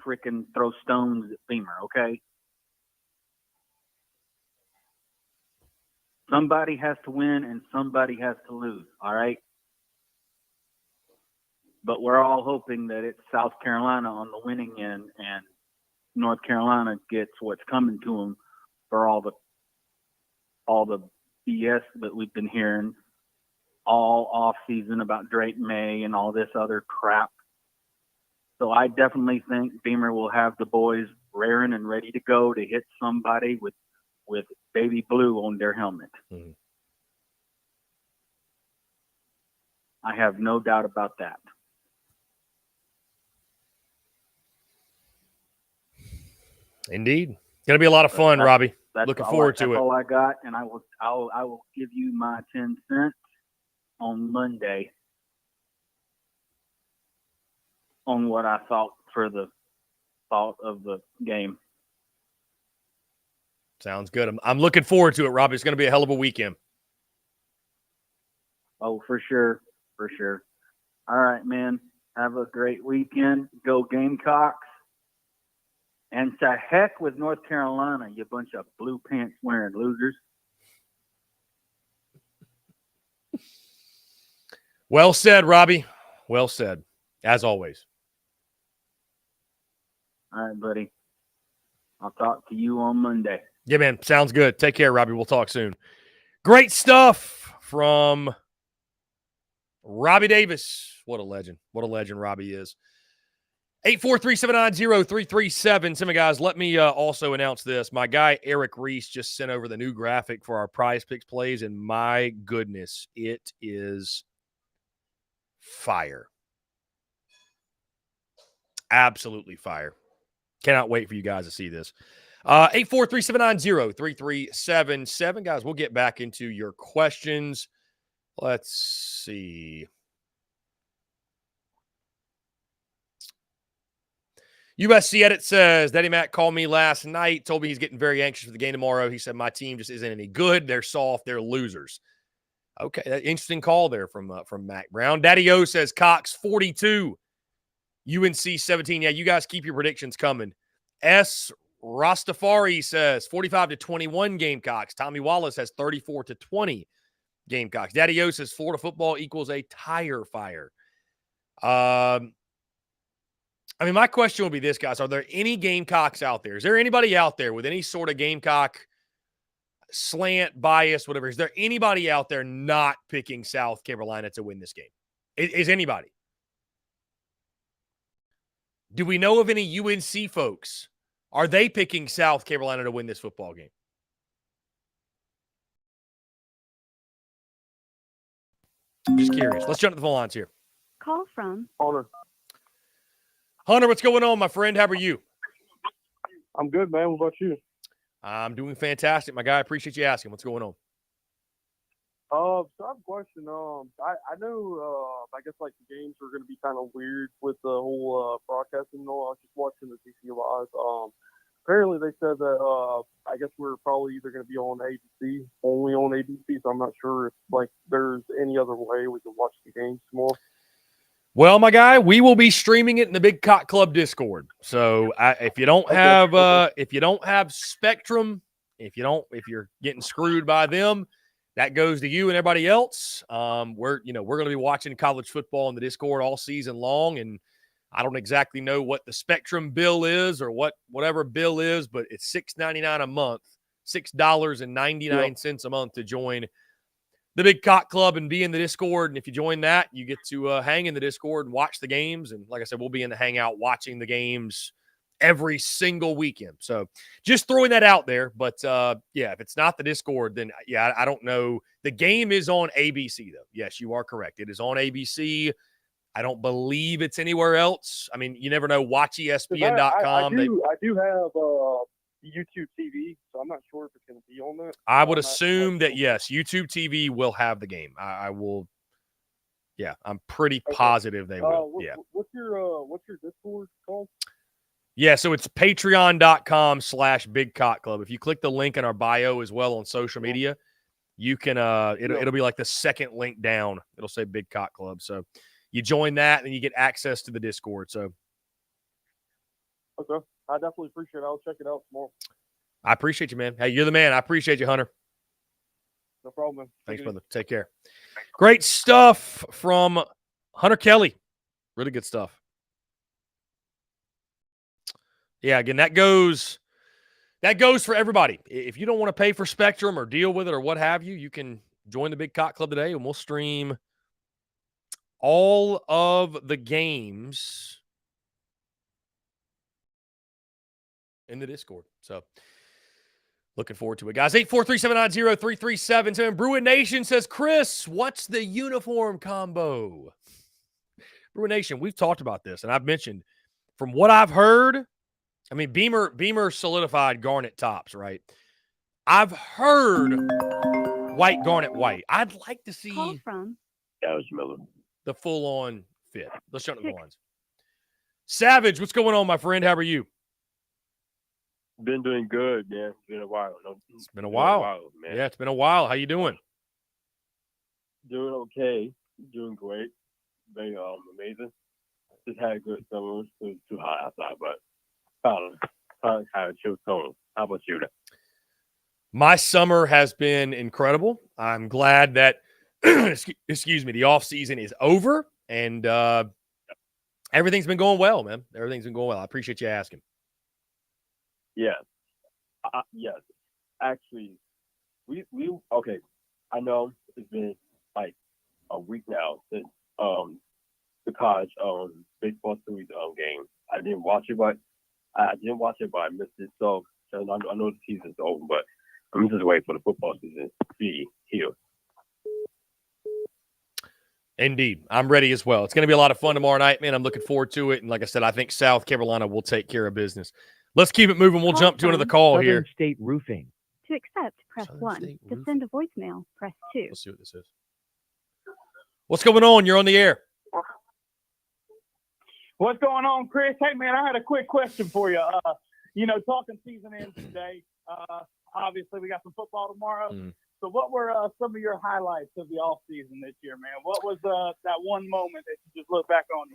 [SPEAKER 8] freaking throw stones at Beamer, okay? Somebody has to win and somebody has to lose, all right? But we're all hoping that it's South Carolina on the winning end and North Carolina gets what's coming to them for all the BS that we've been hearing all off season about Drake May and all this other crap. So I definitely think Beamer will have the boys raring and ready to go to hit somebody with baby blue on their helmet.
[SPEAKER 1] Mm-hmm.
[SPEAKER 8] I have no doubt about that.
[SPEAKER 1] Indeed. It's going to be a lot of fun, Robbie. Looking forward to it.
[SPEAKER 8] That's all I got, and I will give you my 10 cents on Monday on what I thought of the game.
[SPEAKER 1] Sounds good. I'm looking forward to it, Robbie. It's going to be a hell of a weekend.
[SPEAKER 8] Oh, for sure. For sure. All right, man. Have a great weekend. Go Gamecocks. And to heck with North Carolina, you bunch of blue pants wearing losers.
[SPEAKER 1] Well said, Robbie. Well said, as always.
[SPEAKER 8] All right, buddy. I'll talk to you on Monday.
[SPEAKER 1] Yeah, man. Sounds good. Take care, Robbie. We'll talk soon. Great stuff from Robbie Davis. What a legend. What a legend Robbie is. 843-790-337. Some guys, let me also announce this. My guy Eric Reese just sent over the new graphic for our Prize Picks plays, and my goodness, it is fire. Absolutely fire. Cannot wait for you guys to see this. 843-790-3377. Guys, we'll get back into your questions. Let's see. USC Edit says, Daddy Matt called me last night, told me he's getting very anxious for the game tomorrow. He said, my team just isn't any good. They're soft. They're losers. Okay, interesting call there from Mac Brown. Daddy O says, Cox 42, UNC 17. Yeah, you guys keep your predictions coming. S. Rastafari says 45-21 Gamecocks. Tommy Wallace has 34-20 Gamecocks. Daddy O says Florida football equals a tire fire. My question will be this, guys. Are there any Gamecocks out there? Is there anybody out there with any sort of Gamecock slant, bias, whatever? Is there anybody out there not picking South Carolina to win this game? Is anybody? Do we know of any UNC folks? Are they picking South Carolina to win this football game? I'm just curious. Let's jump to the phone lines here.
[SPEAKER 4] Call from
[SPEAKER 7] Hunter.
[SPEAKER 1] Hunter, what's going on, my friend? How are you?
[SPEAKER 7] I'm good, man. What about you?
[SPEAKER 1] I'm doing fantastic, my guy. I appreciate you asking. What's going on?
[SPEAKER 7] So I have a question. I know, I guess like the games are going to be kind of weird with the whole broadcasting. I was just watching the DC Live. Apparently they said that I guess we're probably either going to be on ABC, only on ABC. So I'm not sure if like there's any other way we can watch the games more.
[SPEAKER 1] Well, my guy, we will be streaming it in the Big Cock Club Discord. So if you don't have Spectrum, if you're getting screwed by them, that goes to you and everybody else. We're going to be watching college football in the Discord all season long, and I don't exactly know what the Spectrum bill is or whatever bill is, but it's $6.99 a month, $6.99 a month to join the Big Cock Club and be in the Discord. And if you join that, you get to hang in the Discord and watch the games. And like I said, we'll be in the hangout watching the games every single weekend. So just throwing that out there. But yeah, if it's not the Discord, then yeah, I don't know. The game is on ABC though. Yes, you are correct. It is on ABC. I don't believe it's anywhere else. I mean, you never know. WatchESPN.com.
[SPEAKER 7] I do have YouTube TV, so I'm not sure if it's going to be on that.
[SPEAKER 1] I would assume that yes, YouTube TV will have the game. I will. Yeah, I'm pretty positive they will. Yeah.
[SPEAKER 7] What's your Discord called?
[SPEAKER 1] Yeah, so it's patreon.com/Big Cock Club. If you click the link in our bio as well on social media, you can it'll be like the second link down. It'll say Big Cock Club. So you join that and you get access to the Discord. So
[SPEAKER 7] okay. I definitely appreciate it. I'll check it out tomorrow.
[SPEAKER 1] I appreciate you, man. Hey, you're the man. I appreciate you, Hunter.
[SPEAKER 7] No problem, man.
[SPEAKER 1] Thanks, brother. Take care. Great stuff from Hunter Kelly. Really good stuff. Yeah, again, that goes for everybody. If you don't want to pay for Spectrum or deal with it or what have you, you can join the Big Cock Club today, and we'll stream all of the games in the Discord. So looking forward to it, guys. 843-790-3377. Bruin Nation says, Chris, what's the uniform combo? Bruin Nation, we've talked about this, and I've mentioned from what I've heard, I mean, Beamer solidified garnet tops, right? I've heard white garnet white. I'd like to see the full-on fit. Let's jump to the lines. Savage, what's going on, my friend? How are you?
[SPEAKER 9] Been doing good, man. It's been a while.
[SPEAKER 1] It's been a while,
[SPEAKER 9] man.
[SPEAKER 1] Yeah, it's been a while. How you doing?
[SPEAKER 9] Doing okay. Doing great. Very amazing. Just had a good summer. It was too hot outside, but kind of chill tone. How about you?
[SPEAKER 1] My summer has been incredible. I'm glad that excuse me, the off season is over and everything's been going well, man. Everything's been going well. I appreciate you asking.
[SPEAKER 9] Yes. Yes. Actually, we okay. I know it's been like a week now since the college baseball series game. I didn't watch it, but I missed it. So I know the season's over, but I'm just waiting for the football season to be here.
[SPEAKER 1] Indeed. I'm ready as well. It's going to be a lot of fun tomorrow night, man. I'm looking forward to it. And like I said, I think South Carolina will take care of business. Let's keep it moving. We'll jump to another call
[SPEAKER 10] Southern
[SPEAKER 1] here.
[SPEAKER 10] State Roofing.
[SPEAKER 4] To accept, press
[SPEAKER 1] Southern
[SPEAKER 4] 1.
[SPEAKER 1] State
[SPEAKER 4] To
[SPEAKER 1] Roofing.
[SPEAKER 4] send a voicemail, press 2.
[SPEAKER 1] Let's see what this is. What's going on? You're on the air.
[SPEAKER 11] What's going on, Chris? Hey, man, I had a quick question for you. Talking season ends today. Obviously, we got some football tomorrow. So what were some of your highlights of the offseason this year, man? What was that one moment that you just look back on?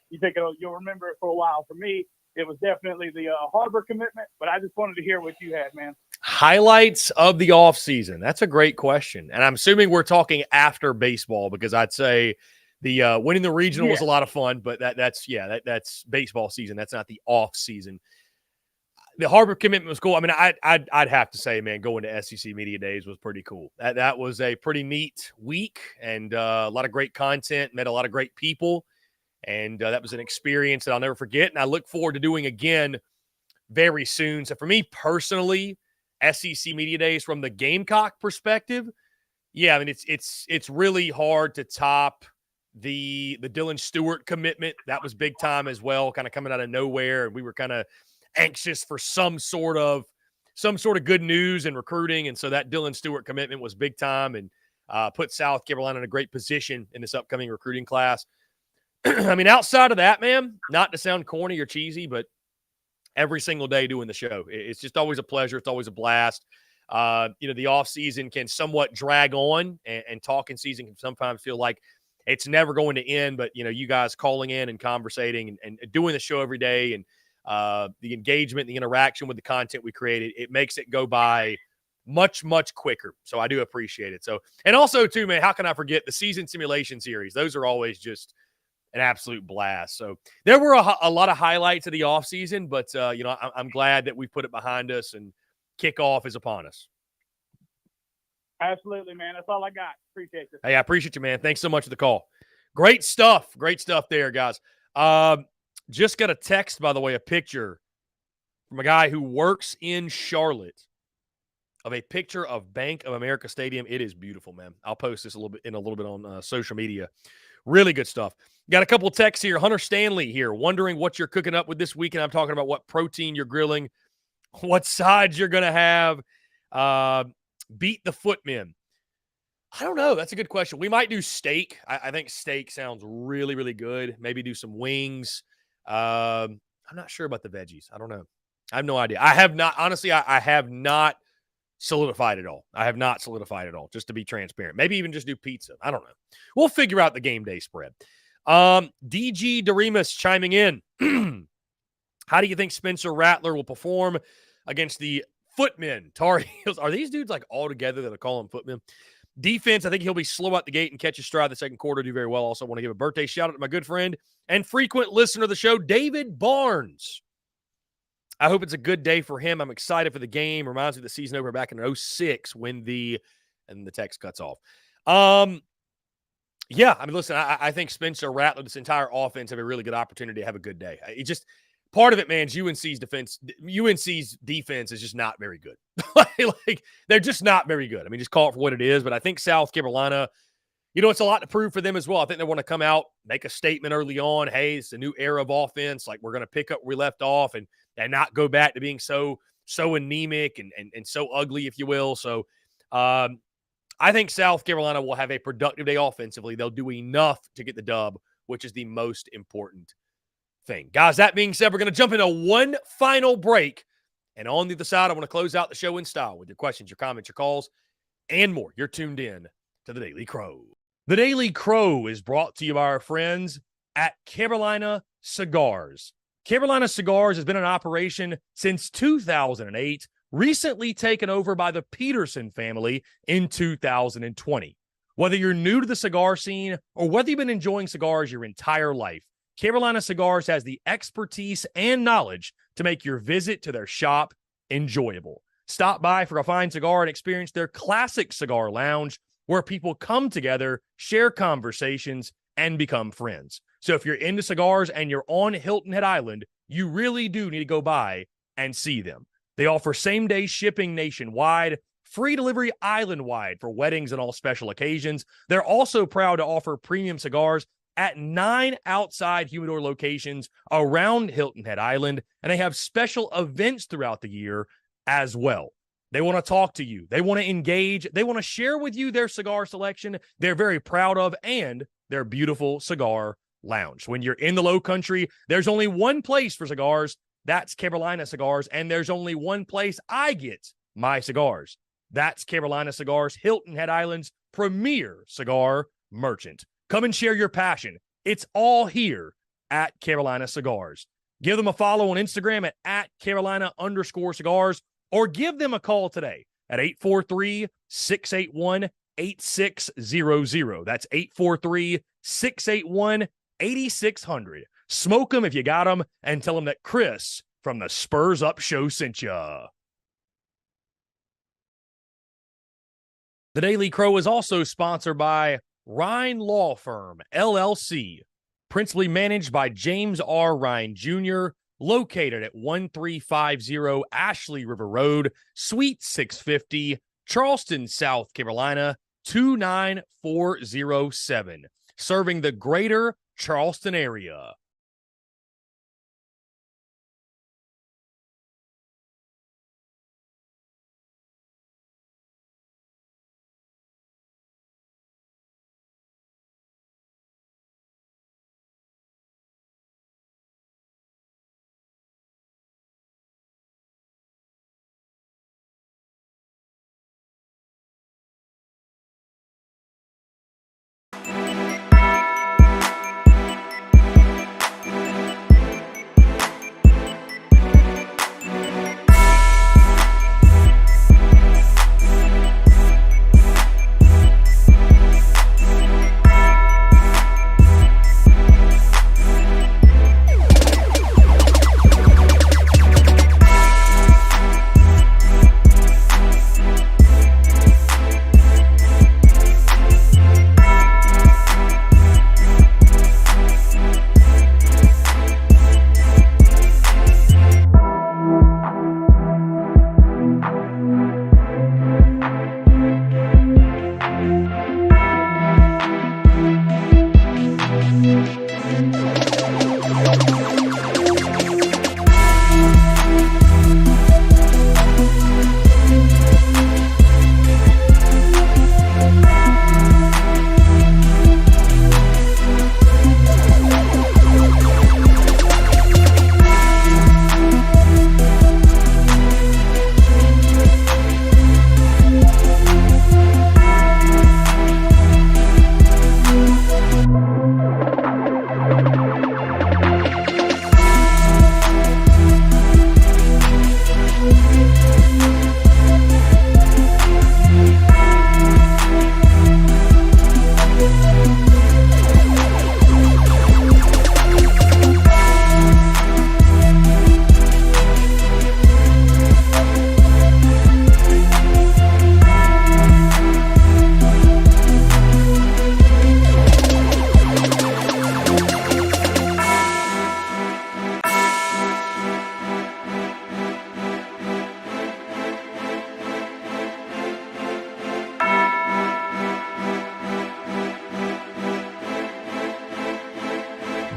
[SPEAKER 11] You think you'll remember it for a while. For me, it was definitely the Harbor commitment, but I just wanted to hear what you had, man.
[SPEAKER 1] Highlights of the offseason. That's a great question. And I'm assuming we're talking after baseball because I'd say the winning the regional was a lot of fun, but that's baseball season. That's not the off season. The Harbor commitment was cool. I mean, I'd have to say, man, going to SEC Media Days was pretty cool. That was a pretty neat week and a lot of great content, met a lot of great people. And that was an experience that I'll never forget. And I look forward to doing again very soon. So for me personally, SEC Media Days from the Gamecock perspective, yeah, I mean, it's really hard to top the Dylan Stewart commitment. That was big time as well, kind of coming out of nowhere. And we were kind of anxious for some sort of good news in recruiting. And so that Dylan Stewart commitment was big time and put South Carolina in a great position in this upcoming recruiting class. I mean, outside of that, man, not to sound corny or cheesy, but every single day doing the show, it's just always a pleasure. It's always a blast. The off season can somewhat drag on, and talking season can sometimes feel like it's never going to end. But you guys calling in and conversating and doing the show every day, and the engagement, the interaction with the content we created, it makes it go by much, much quicker. So I do appreciate it. So, and also too, man, how can I forget the season simulation series? Those are always just an absolute blast. So there were a lot of highlights of the offseason, but, I'm glad that we put it behind us and kickoff is upon us.
[SPEAKER 11] Absolutely, man. That's all I got. Appreciate it.
[SPEAKER 1] Hey, I appreciate you, man. Thanks so much for the call. Great stuff. Great stuff there, guys. Just got a text, by the way, a picture from a guy who works in Charlotte of a picture of Bank of America Stadium. It is beautiful, man. I'll post this a little bit on social media. Really good stuff. Got a couple of texts here. Hunter Stanley here, wondering what you're cooking up with this weekend. I'm talking about what protein you're grilling, what sides you're going to have. Beat the Footmen. I don't know. That's a good question. We might do steak. I think steak sounds really, really good. Maybe do some wings. I'm not sure about the veggies. I don't know. I have no idea. I have not, honestly, I have not solidified it all. I have not solidified it all, just to be transparent. Maybe even just do pizza. I don't know. We'll figure out the game day spread. DG Doremus chiming in. How do you think Spencer Rattler will perform against the Footmen, Tar Heels? Are these dudes like all together that I call them Footmen? Defense, I think he'll be slow out the gate and catch his stride the second quarter, do very well. Also want to give a birthday shout out to my good friend and frequent listener of the show, David Barnes. I hope it's a good day for him. I'm excited for the game. Reminds me of the season over back in 2006 when the text cuts off. Yeah, I mean, listen, I think Spencer Rattler, this entire offense, have a really good opportunity to have a good day. It just, part of it, man, is UNC's defense is just not very good. like, they're just not very good. I mean, just call it for what it is. But I think South Carolina, it's a lot to prove for them as well. I think they want to come out, make a statement early on. Hey, it's a new era of offense. Like, we're going to pick up where we left off and not go back to being so anemic and so ugly, if you will. So I think South Carolina will have a productive day offensively. They'll do enough to get the dub, which is the most important thing. Guys, that being said, we're going to jump into one final break. And on the other side, I want to close out the show in style with your questions, your comments, your calls, and more. You're tuned in to The Daily Crow. The Daily Crow is brought to you by our friends at Carolina Cigars. Carolina Cigars has been in operation since 2008, recently taken over by the Peterson family in 2020. Whether you're new to the cigar scene or whether you've been enjoying cigars your entire life, Carolina Cigars has the expertise and knowledge to make your visit to their shop enjoyable. Stop by for a fine cigar and experience their classic cigar lounge where people come together, share conversations, and become friends. So if you're into cigars and you're on Hilton Head Island, you really do need to go by and see them. They offer same-day shipping nationwide, free delivery island-wide for weddings and all special occasions. They're also proud to offer premium cigars at 9 outside humidor locations around Hilton Head Island, and they have special events throughout the year as well. They want to talk to you. They want to engage. They want to share with you their cigar selection they're very proud of and their beautiful cigar lounge. When you're in the Low Country, there's only one place for cigars. That's Carolina Cigars, and there's only one place I get my cigars. That's Carolina Cigars, Hilton Head Island's premier cigar merchant. Come and share your passion. It's all here at Carolina Cigars. Give them a follow on Instagram at Carolina_cigars, or give them a call today at 843-681-8600. That's 843-681-8600. Smoke them if you got them, and tell them that Chris from the Spurs Up Show sent ya. The Daily Crow is also sponsored by Rhine Law Firm, LLC, principally managed by James R. Rhine Jr., located at 1350 Ashley River Road, Suite 650, Charleston, South Carolina, 29407, serving the greater Charleston area.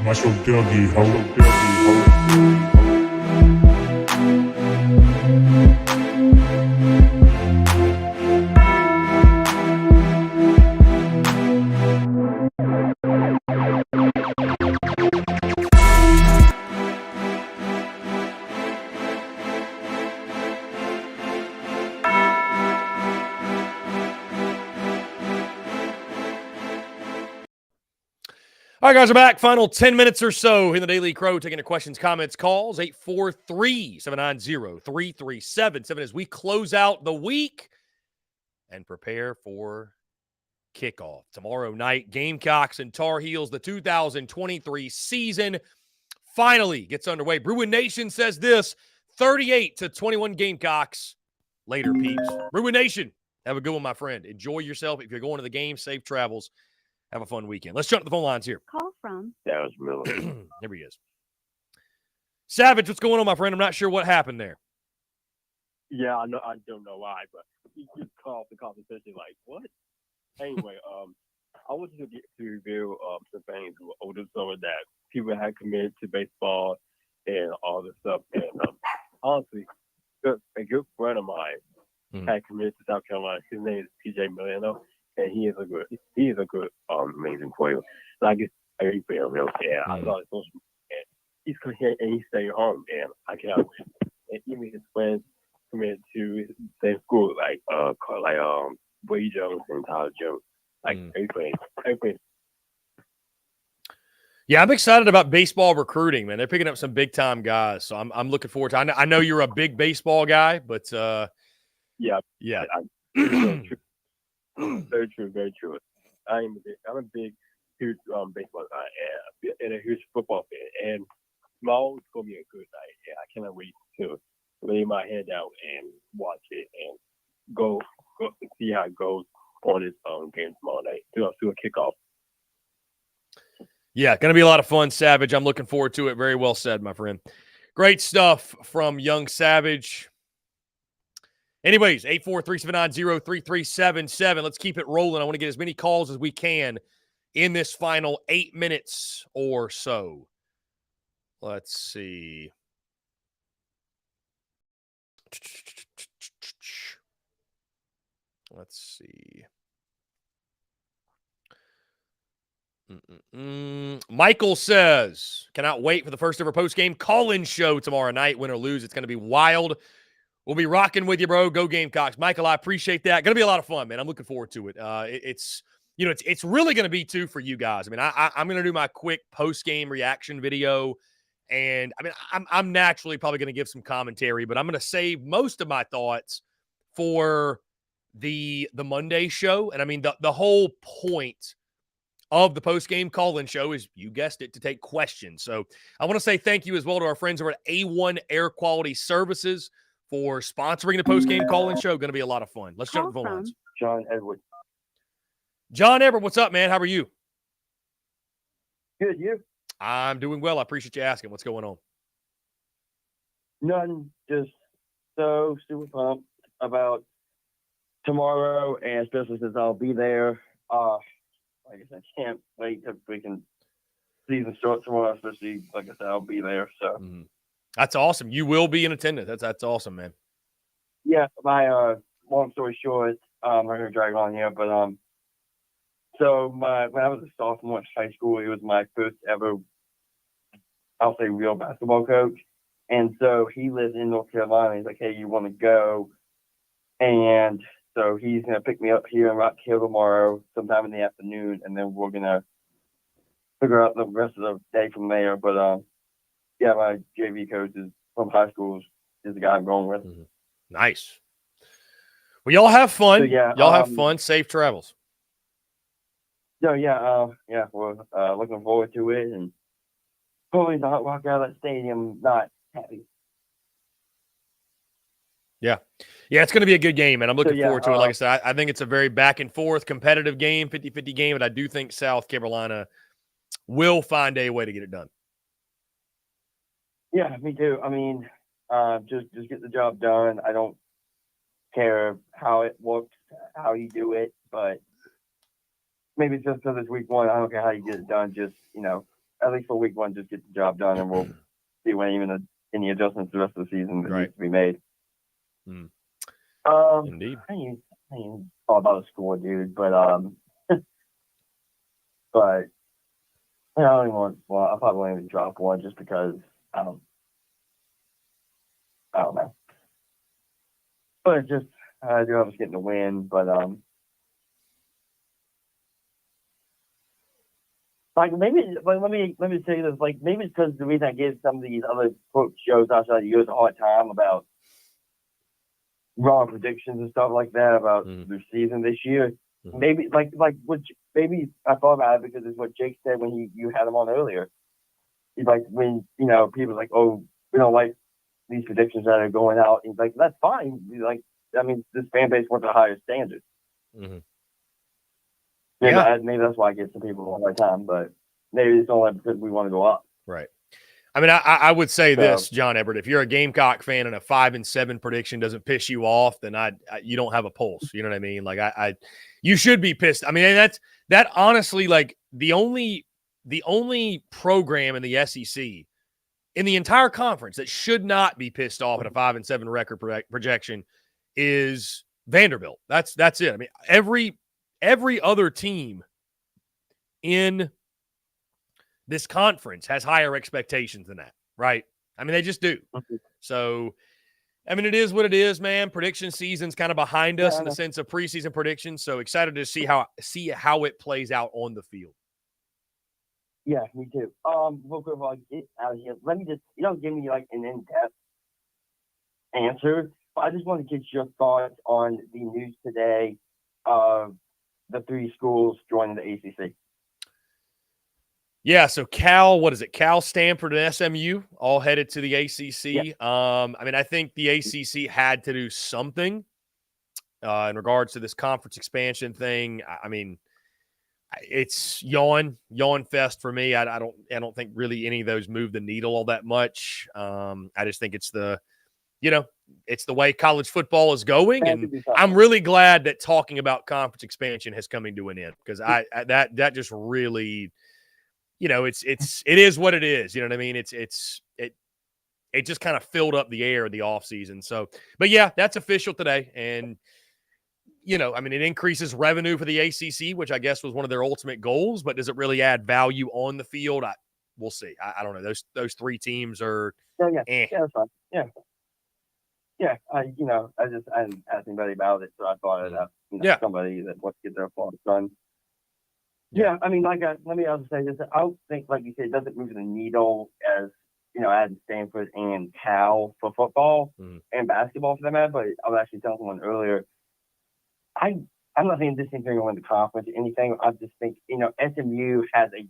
[SPEAKER 2] Muscle Dougie, ho.
[SPEAKER 1] All right, guys, we're back. Final 10 minutes or so in the Daily Crow, taking your questions, comments, calls. 843-790-3377 as we close out the week and prepare for kickoff. Tomorrow night, Gamecocks and Tar Heels, the 2023 season finally gets underway. Bruin Nation says this, 38-21 Gamecocks. Later, peeps. Bruin Nation, have a good one, my friend. Enjoy yourself. If you're going to the game, safe travels. Have a fun weekend. Let's jump to the phone lines here.
[SPEAKER 4] Call from
[SPEAKER 9] That was Miller.
[SPEAKER 1] Here he is. Savage, what's going on, my friend? I'm not sure what happened there.
[SPEAKER 9] Yeah, I know. I don't know why, but he just called the conversation like, what? Anyway, I wanted to get to review some things over the summer that people had committed to baseball and all this stuff. And honestly, a good friend of mine had committed to South Carolina. His name is PJ Milano, and he is a good, amazing player. So I guess he played real. Yeah, I saw his social media, and he's coming here and he's staying home, and I cannot wait. And even his friends committed to the same school, like Brady Jones and Tyler Jones. Like everything.
[SPEAKER 1] Yeah, I'm excited about baseball recruiting, man. They're picking up some big time guys, so I'm looking forward to. I know you're a big baseball guy, but
[SPEAKER 9] yeah. Very true. I'm a big, huge baseball guy and a huge football fan. And tomorrow's gonna be a good night. Yeah, I cannot wait to lay my head out and watch it and go see how it goes on this game tomorrow night. Do a kickoff.
[SPEAKER 1] yeah, going to be a lot of fun, Savage. I'm looking forward to it. Very well said, my friend. Great stuff from young Savage. Anyways, 843-790-3377. Let's keep it rolling. I want to get as many calls as we can in this final 8 minutes or so. Let's see. Let's see. Michael says, cannot wait for the first ever post-game call-in show tomorrow night. Win or lose, it's going to be wild. We'll be rocking with you, bro. Go Gamecocks. Michael, I appreciate that. Going to be a lot of fun, man. I'm looking forward to it. It's really going to be too for you guys. I mean, I'm going to do my quick post-game reaction video. And I mean, I'm naturally probably going to give some commentary, but I'm going to save most of my thoughts for the Monday show. And I mean, the whole point of the post-game call-in show is, you guessed it, to take questions. So I want to say thank you as well to our friends over at A1 Air Quality Services for sponsoring the post-game call-in show. Going to be a lot of fun. Let's jump to the phone lines.
[SPEAKER 9] John Edwards.
[SPEAKER 1] John Edward, what's up, man? How are you?
[SPEAKER 9] Good, you?
[SPEAKER 1] I'm doing well. I appreciate you asking. What's going on?
[SPEAKER 9] None. Just so super pumped about tomorrow, and especially since I'll be there. Like I said, I can't wait till we can season start tomorrow. Especially, like I said, I'll be there. So
[SPEAKER 1] that's awesome. You will be in attendance. That's awesome, man.
[SPEAKER 9] Yeah. My long story short, I'm not gonna drag on here, but so when I was a sophomore in high school, it was my first ever, I'll say, real basketball coach. And so he lives in North Carolina. He's like, hey, you want to go? And so he's going to pick me up here in Rock Hill tomorrow sometime in the afternoon, and then we're going to figure out the rest of the day from there. But, yeah, my JV coach is from high school is the guy I'm going with.
[SPEAKER 1] Nice. Well, y'all have fun.
[SPEAKER 9] So, yeah,
[SPEAKER 1] y'all have fun. Safe travels.
[SPEAKER 9] So, yeah, we're looking forward to it, and hopefully not walk out of that stadium not happy.
[SPEAKER 1] Yeah, it's going to be a good game, and I'm looking forward to it. Like I said, I think it's a very back-and-forth competitive game, 50-50 game, and I do think South Carolina will find a way to get it done.
[SPEAKER 9] Yeah, me too. I mean, just get the job done. I don't care how it looks, how you do it, but maybe just because it's week one, I don't care how you get it done. Just,
[SPEAKER 6] at least for week one, just get the job done, and we'll see when even any adjustments the rest of the season that needs to be made.
[SPEAKER 1] Indeed.
[SPEAKER 6] I ain't all about the score, dude, but but I don't even want. Well, I probably won't even drop one just because I don't know. But it's just I do have us getting a win, but like maybe like let me say this, like maybe it's because the reason I gave some of these other quote shows outside the US a hard time about wrong predictions and stuff like that about their season this year. Maybe maybe I thought about it because it's what Jake said when you had him on earlier. He's like, when people are like, oh, we don't like these predictions that are going out. He's like, that's fine. He's like, I mean, this fan base wants a higher standard.
[SPEAKER 1] Mm-hmm.
[SPEAKER 6] Maybe that's why I get some people a hard time, but maybe it's only because we want to go up.
[SPEAKER 1] Right. I mean, I would say this, John Everett, if you're a Gamecock fan and a 5-7 prediction doesn't piss you off, then you don't have a pulse. You know what I mean? Like you should be pissed. I mean, that honestly, like the only program in the SEC in the entire conference that should not be pissed off at a 5-7 record projection is Vanderbilt. That's it. I mean, every other team in this conference has higher expectations than that, right? I mean, they just do. So, I mean, it is what it is, man. Prediction season's kind of behind us in the sense of preseason predictions. So excited to see how it plays out on the field.
[SPEAKER 6] Yeah, me too. Real quick, while I get out of here, let me just give me like an in-depth answer, but I just want to get your thoughts on the news today of the 3 schools joining the ACC.
[SPEAKER 1] Yeah, so Cal, Stanford, and SMU all headed to the ACC.
[SPEAKER 6] Yeah.
[SPEAKER 1] I mean, I think the ACC had to do something in regards to this conference expansion thing. I mean, it's yawn fest for me. I don't think really any of those move the needle all that much. I just think it's the way college football is going, and I'm really glad that talking about conference expansion has coming to an end because that just really. It is what it is. You know what I mean? It just kind of filled up the air in the offseason. So, but yeah, that's official today. And, I mean, it increases revenue for the ACC, which I guess was one of their ultimate goals, but does it really add value on the field? We'll see. I don't know. Those 3 teams are.
[SPEAKER 6] Yeah, that's fine. Yeah. Yeah. I didn't ask anybody about it. So I thought it somebody that wants to get their fault done. Yeah, I mean, I'll just say this. I don't think, like you said, it doesn't move the needle as, adding Stanford and Cal for football and basketball for that matter. But I was actually telling someone earlier, I'm not saying this thing's going to win the conference or anything. I just think, SMU has a,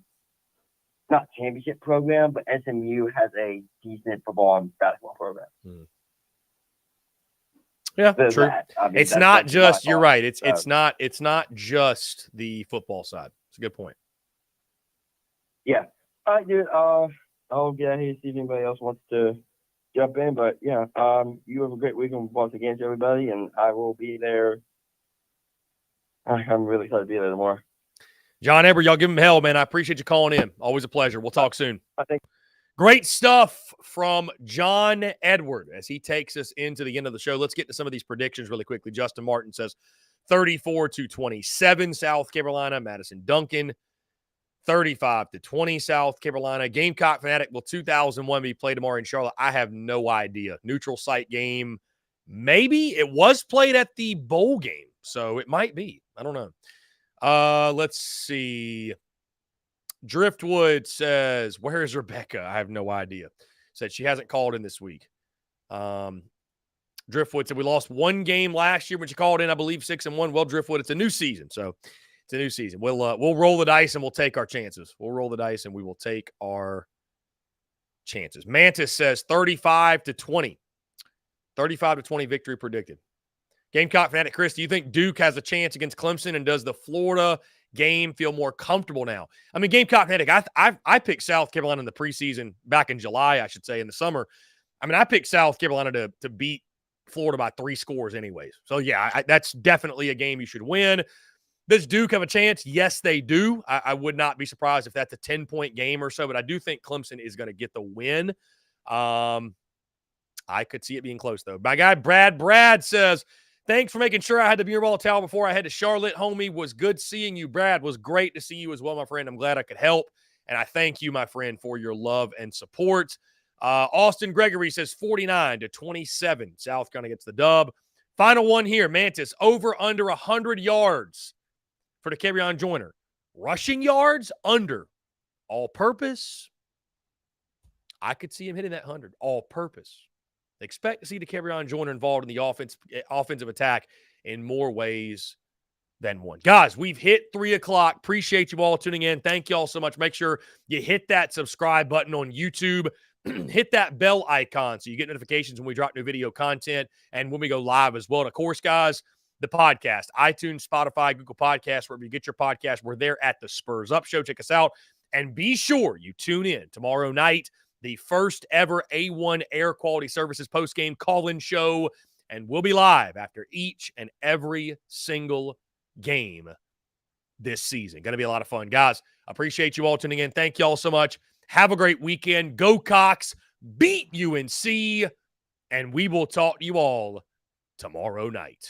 [SPEAKER 6] not championship program, but SMU has a decent football and basketball program.
[SPEAKER 1] Yeah, true. I mean, it's not just. You're right. It's not just the football side. It's a good point.
[SPEAKER 6] Yeah. All right, dude. I'll get out here and see if anybody else wants to jump in. But yeah, you have a great weekend once again to everybody, and I will be there. I'm really excited to be there tomorrow.
[SPEAKER 1] John Eber, y'all give him hell, man. I appreciate you calling in. Always a pleasure. We'll talk soon.
[SPEAKER 6] I think.
[SPEAKER 1] Great stuff from John Edward as he takes us into the end of the show. Let's get to some of these predictions really quickly. Justin Martin says 34-27 South Carolina. Madison Duncan 35-20 South Carolina. Gamecock Fanatic will 2001 be played tomorrow in Charlotte. I have no idea. Neutral site game. Maybe it was played at the bowl game, so it might be. I don't know. Let's see. Driftwood says, where's Rebecca? I have no idea. Said she hasn't called in this week. Driftwood said we lost 1 game last year when she called in, I believe 6-1. Well, Driftwood, it's a new season. So it's a new season. We'll roll the dice and we'll take our chances. We'll roll the dice and we will take our chances. Mantis says 35-20. 35-20 victory predicted. Gamecock Fanatic Chris, do you think Duke has a chance against Clemson, and does the Florida game feel more comfortable now? I mean, Gamecock Fanatic, I picked South Carolina in the preseason back in July, I should say, in the summer. I mean, I picked South Carolina to beat Florida by 3 scores anyways. So, yeah, that's definitely a game you should win. Does Duke have a chance? Yes, they do. I would not be surprised if that's a 10-point game or so, but I do think Clemson is going to get the win. I could see it being close, though. My guy Brad says, thanks for making sure I had the beer ball towel before I head to Charlotte, homie. Was good seeing you, Brad. Was great to see you as well, my friend. I'm glad I could help, and I thank you, my friend, for your love and support. Austin Gregory says 49-27. South Carolina gets the dub. Final one here, Mantis, over under 100 yards for the Kerryon Joyner. Rushing yards, under. All-purpose, I could see him hitting that 100. All-purpose. Expect to see the Kerryon Joyner involved in the offensive attack in more ways than one. Guys, we've hit 3 o'clock. Appreciate you all tuning in. Thank you all so much. Make sure you hit that subscribe button on YouTube. Hit that bell icon so you get notifications when we drop new video content and when we go live as well. And of course, guys, the podcast, iTunes, Spotify, Google Podcasts, wherever you get your podcast. We're there at the Spurs Up Show. Check us out. And be sure you tune in tomorrow night, the first ever A1 Air Quality Services postgame call-in show. And we'll be live after each and every single game this season. Going to be a lot of fun. Guys, appreciate you all tuning in. Thank you all so much. Have a great weekend. Go Cox. Beat UNC. And we will talk to you all tomorrow night.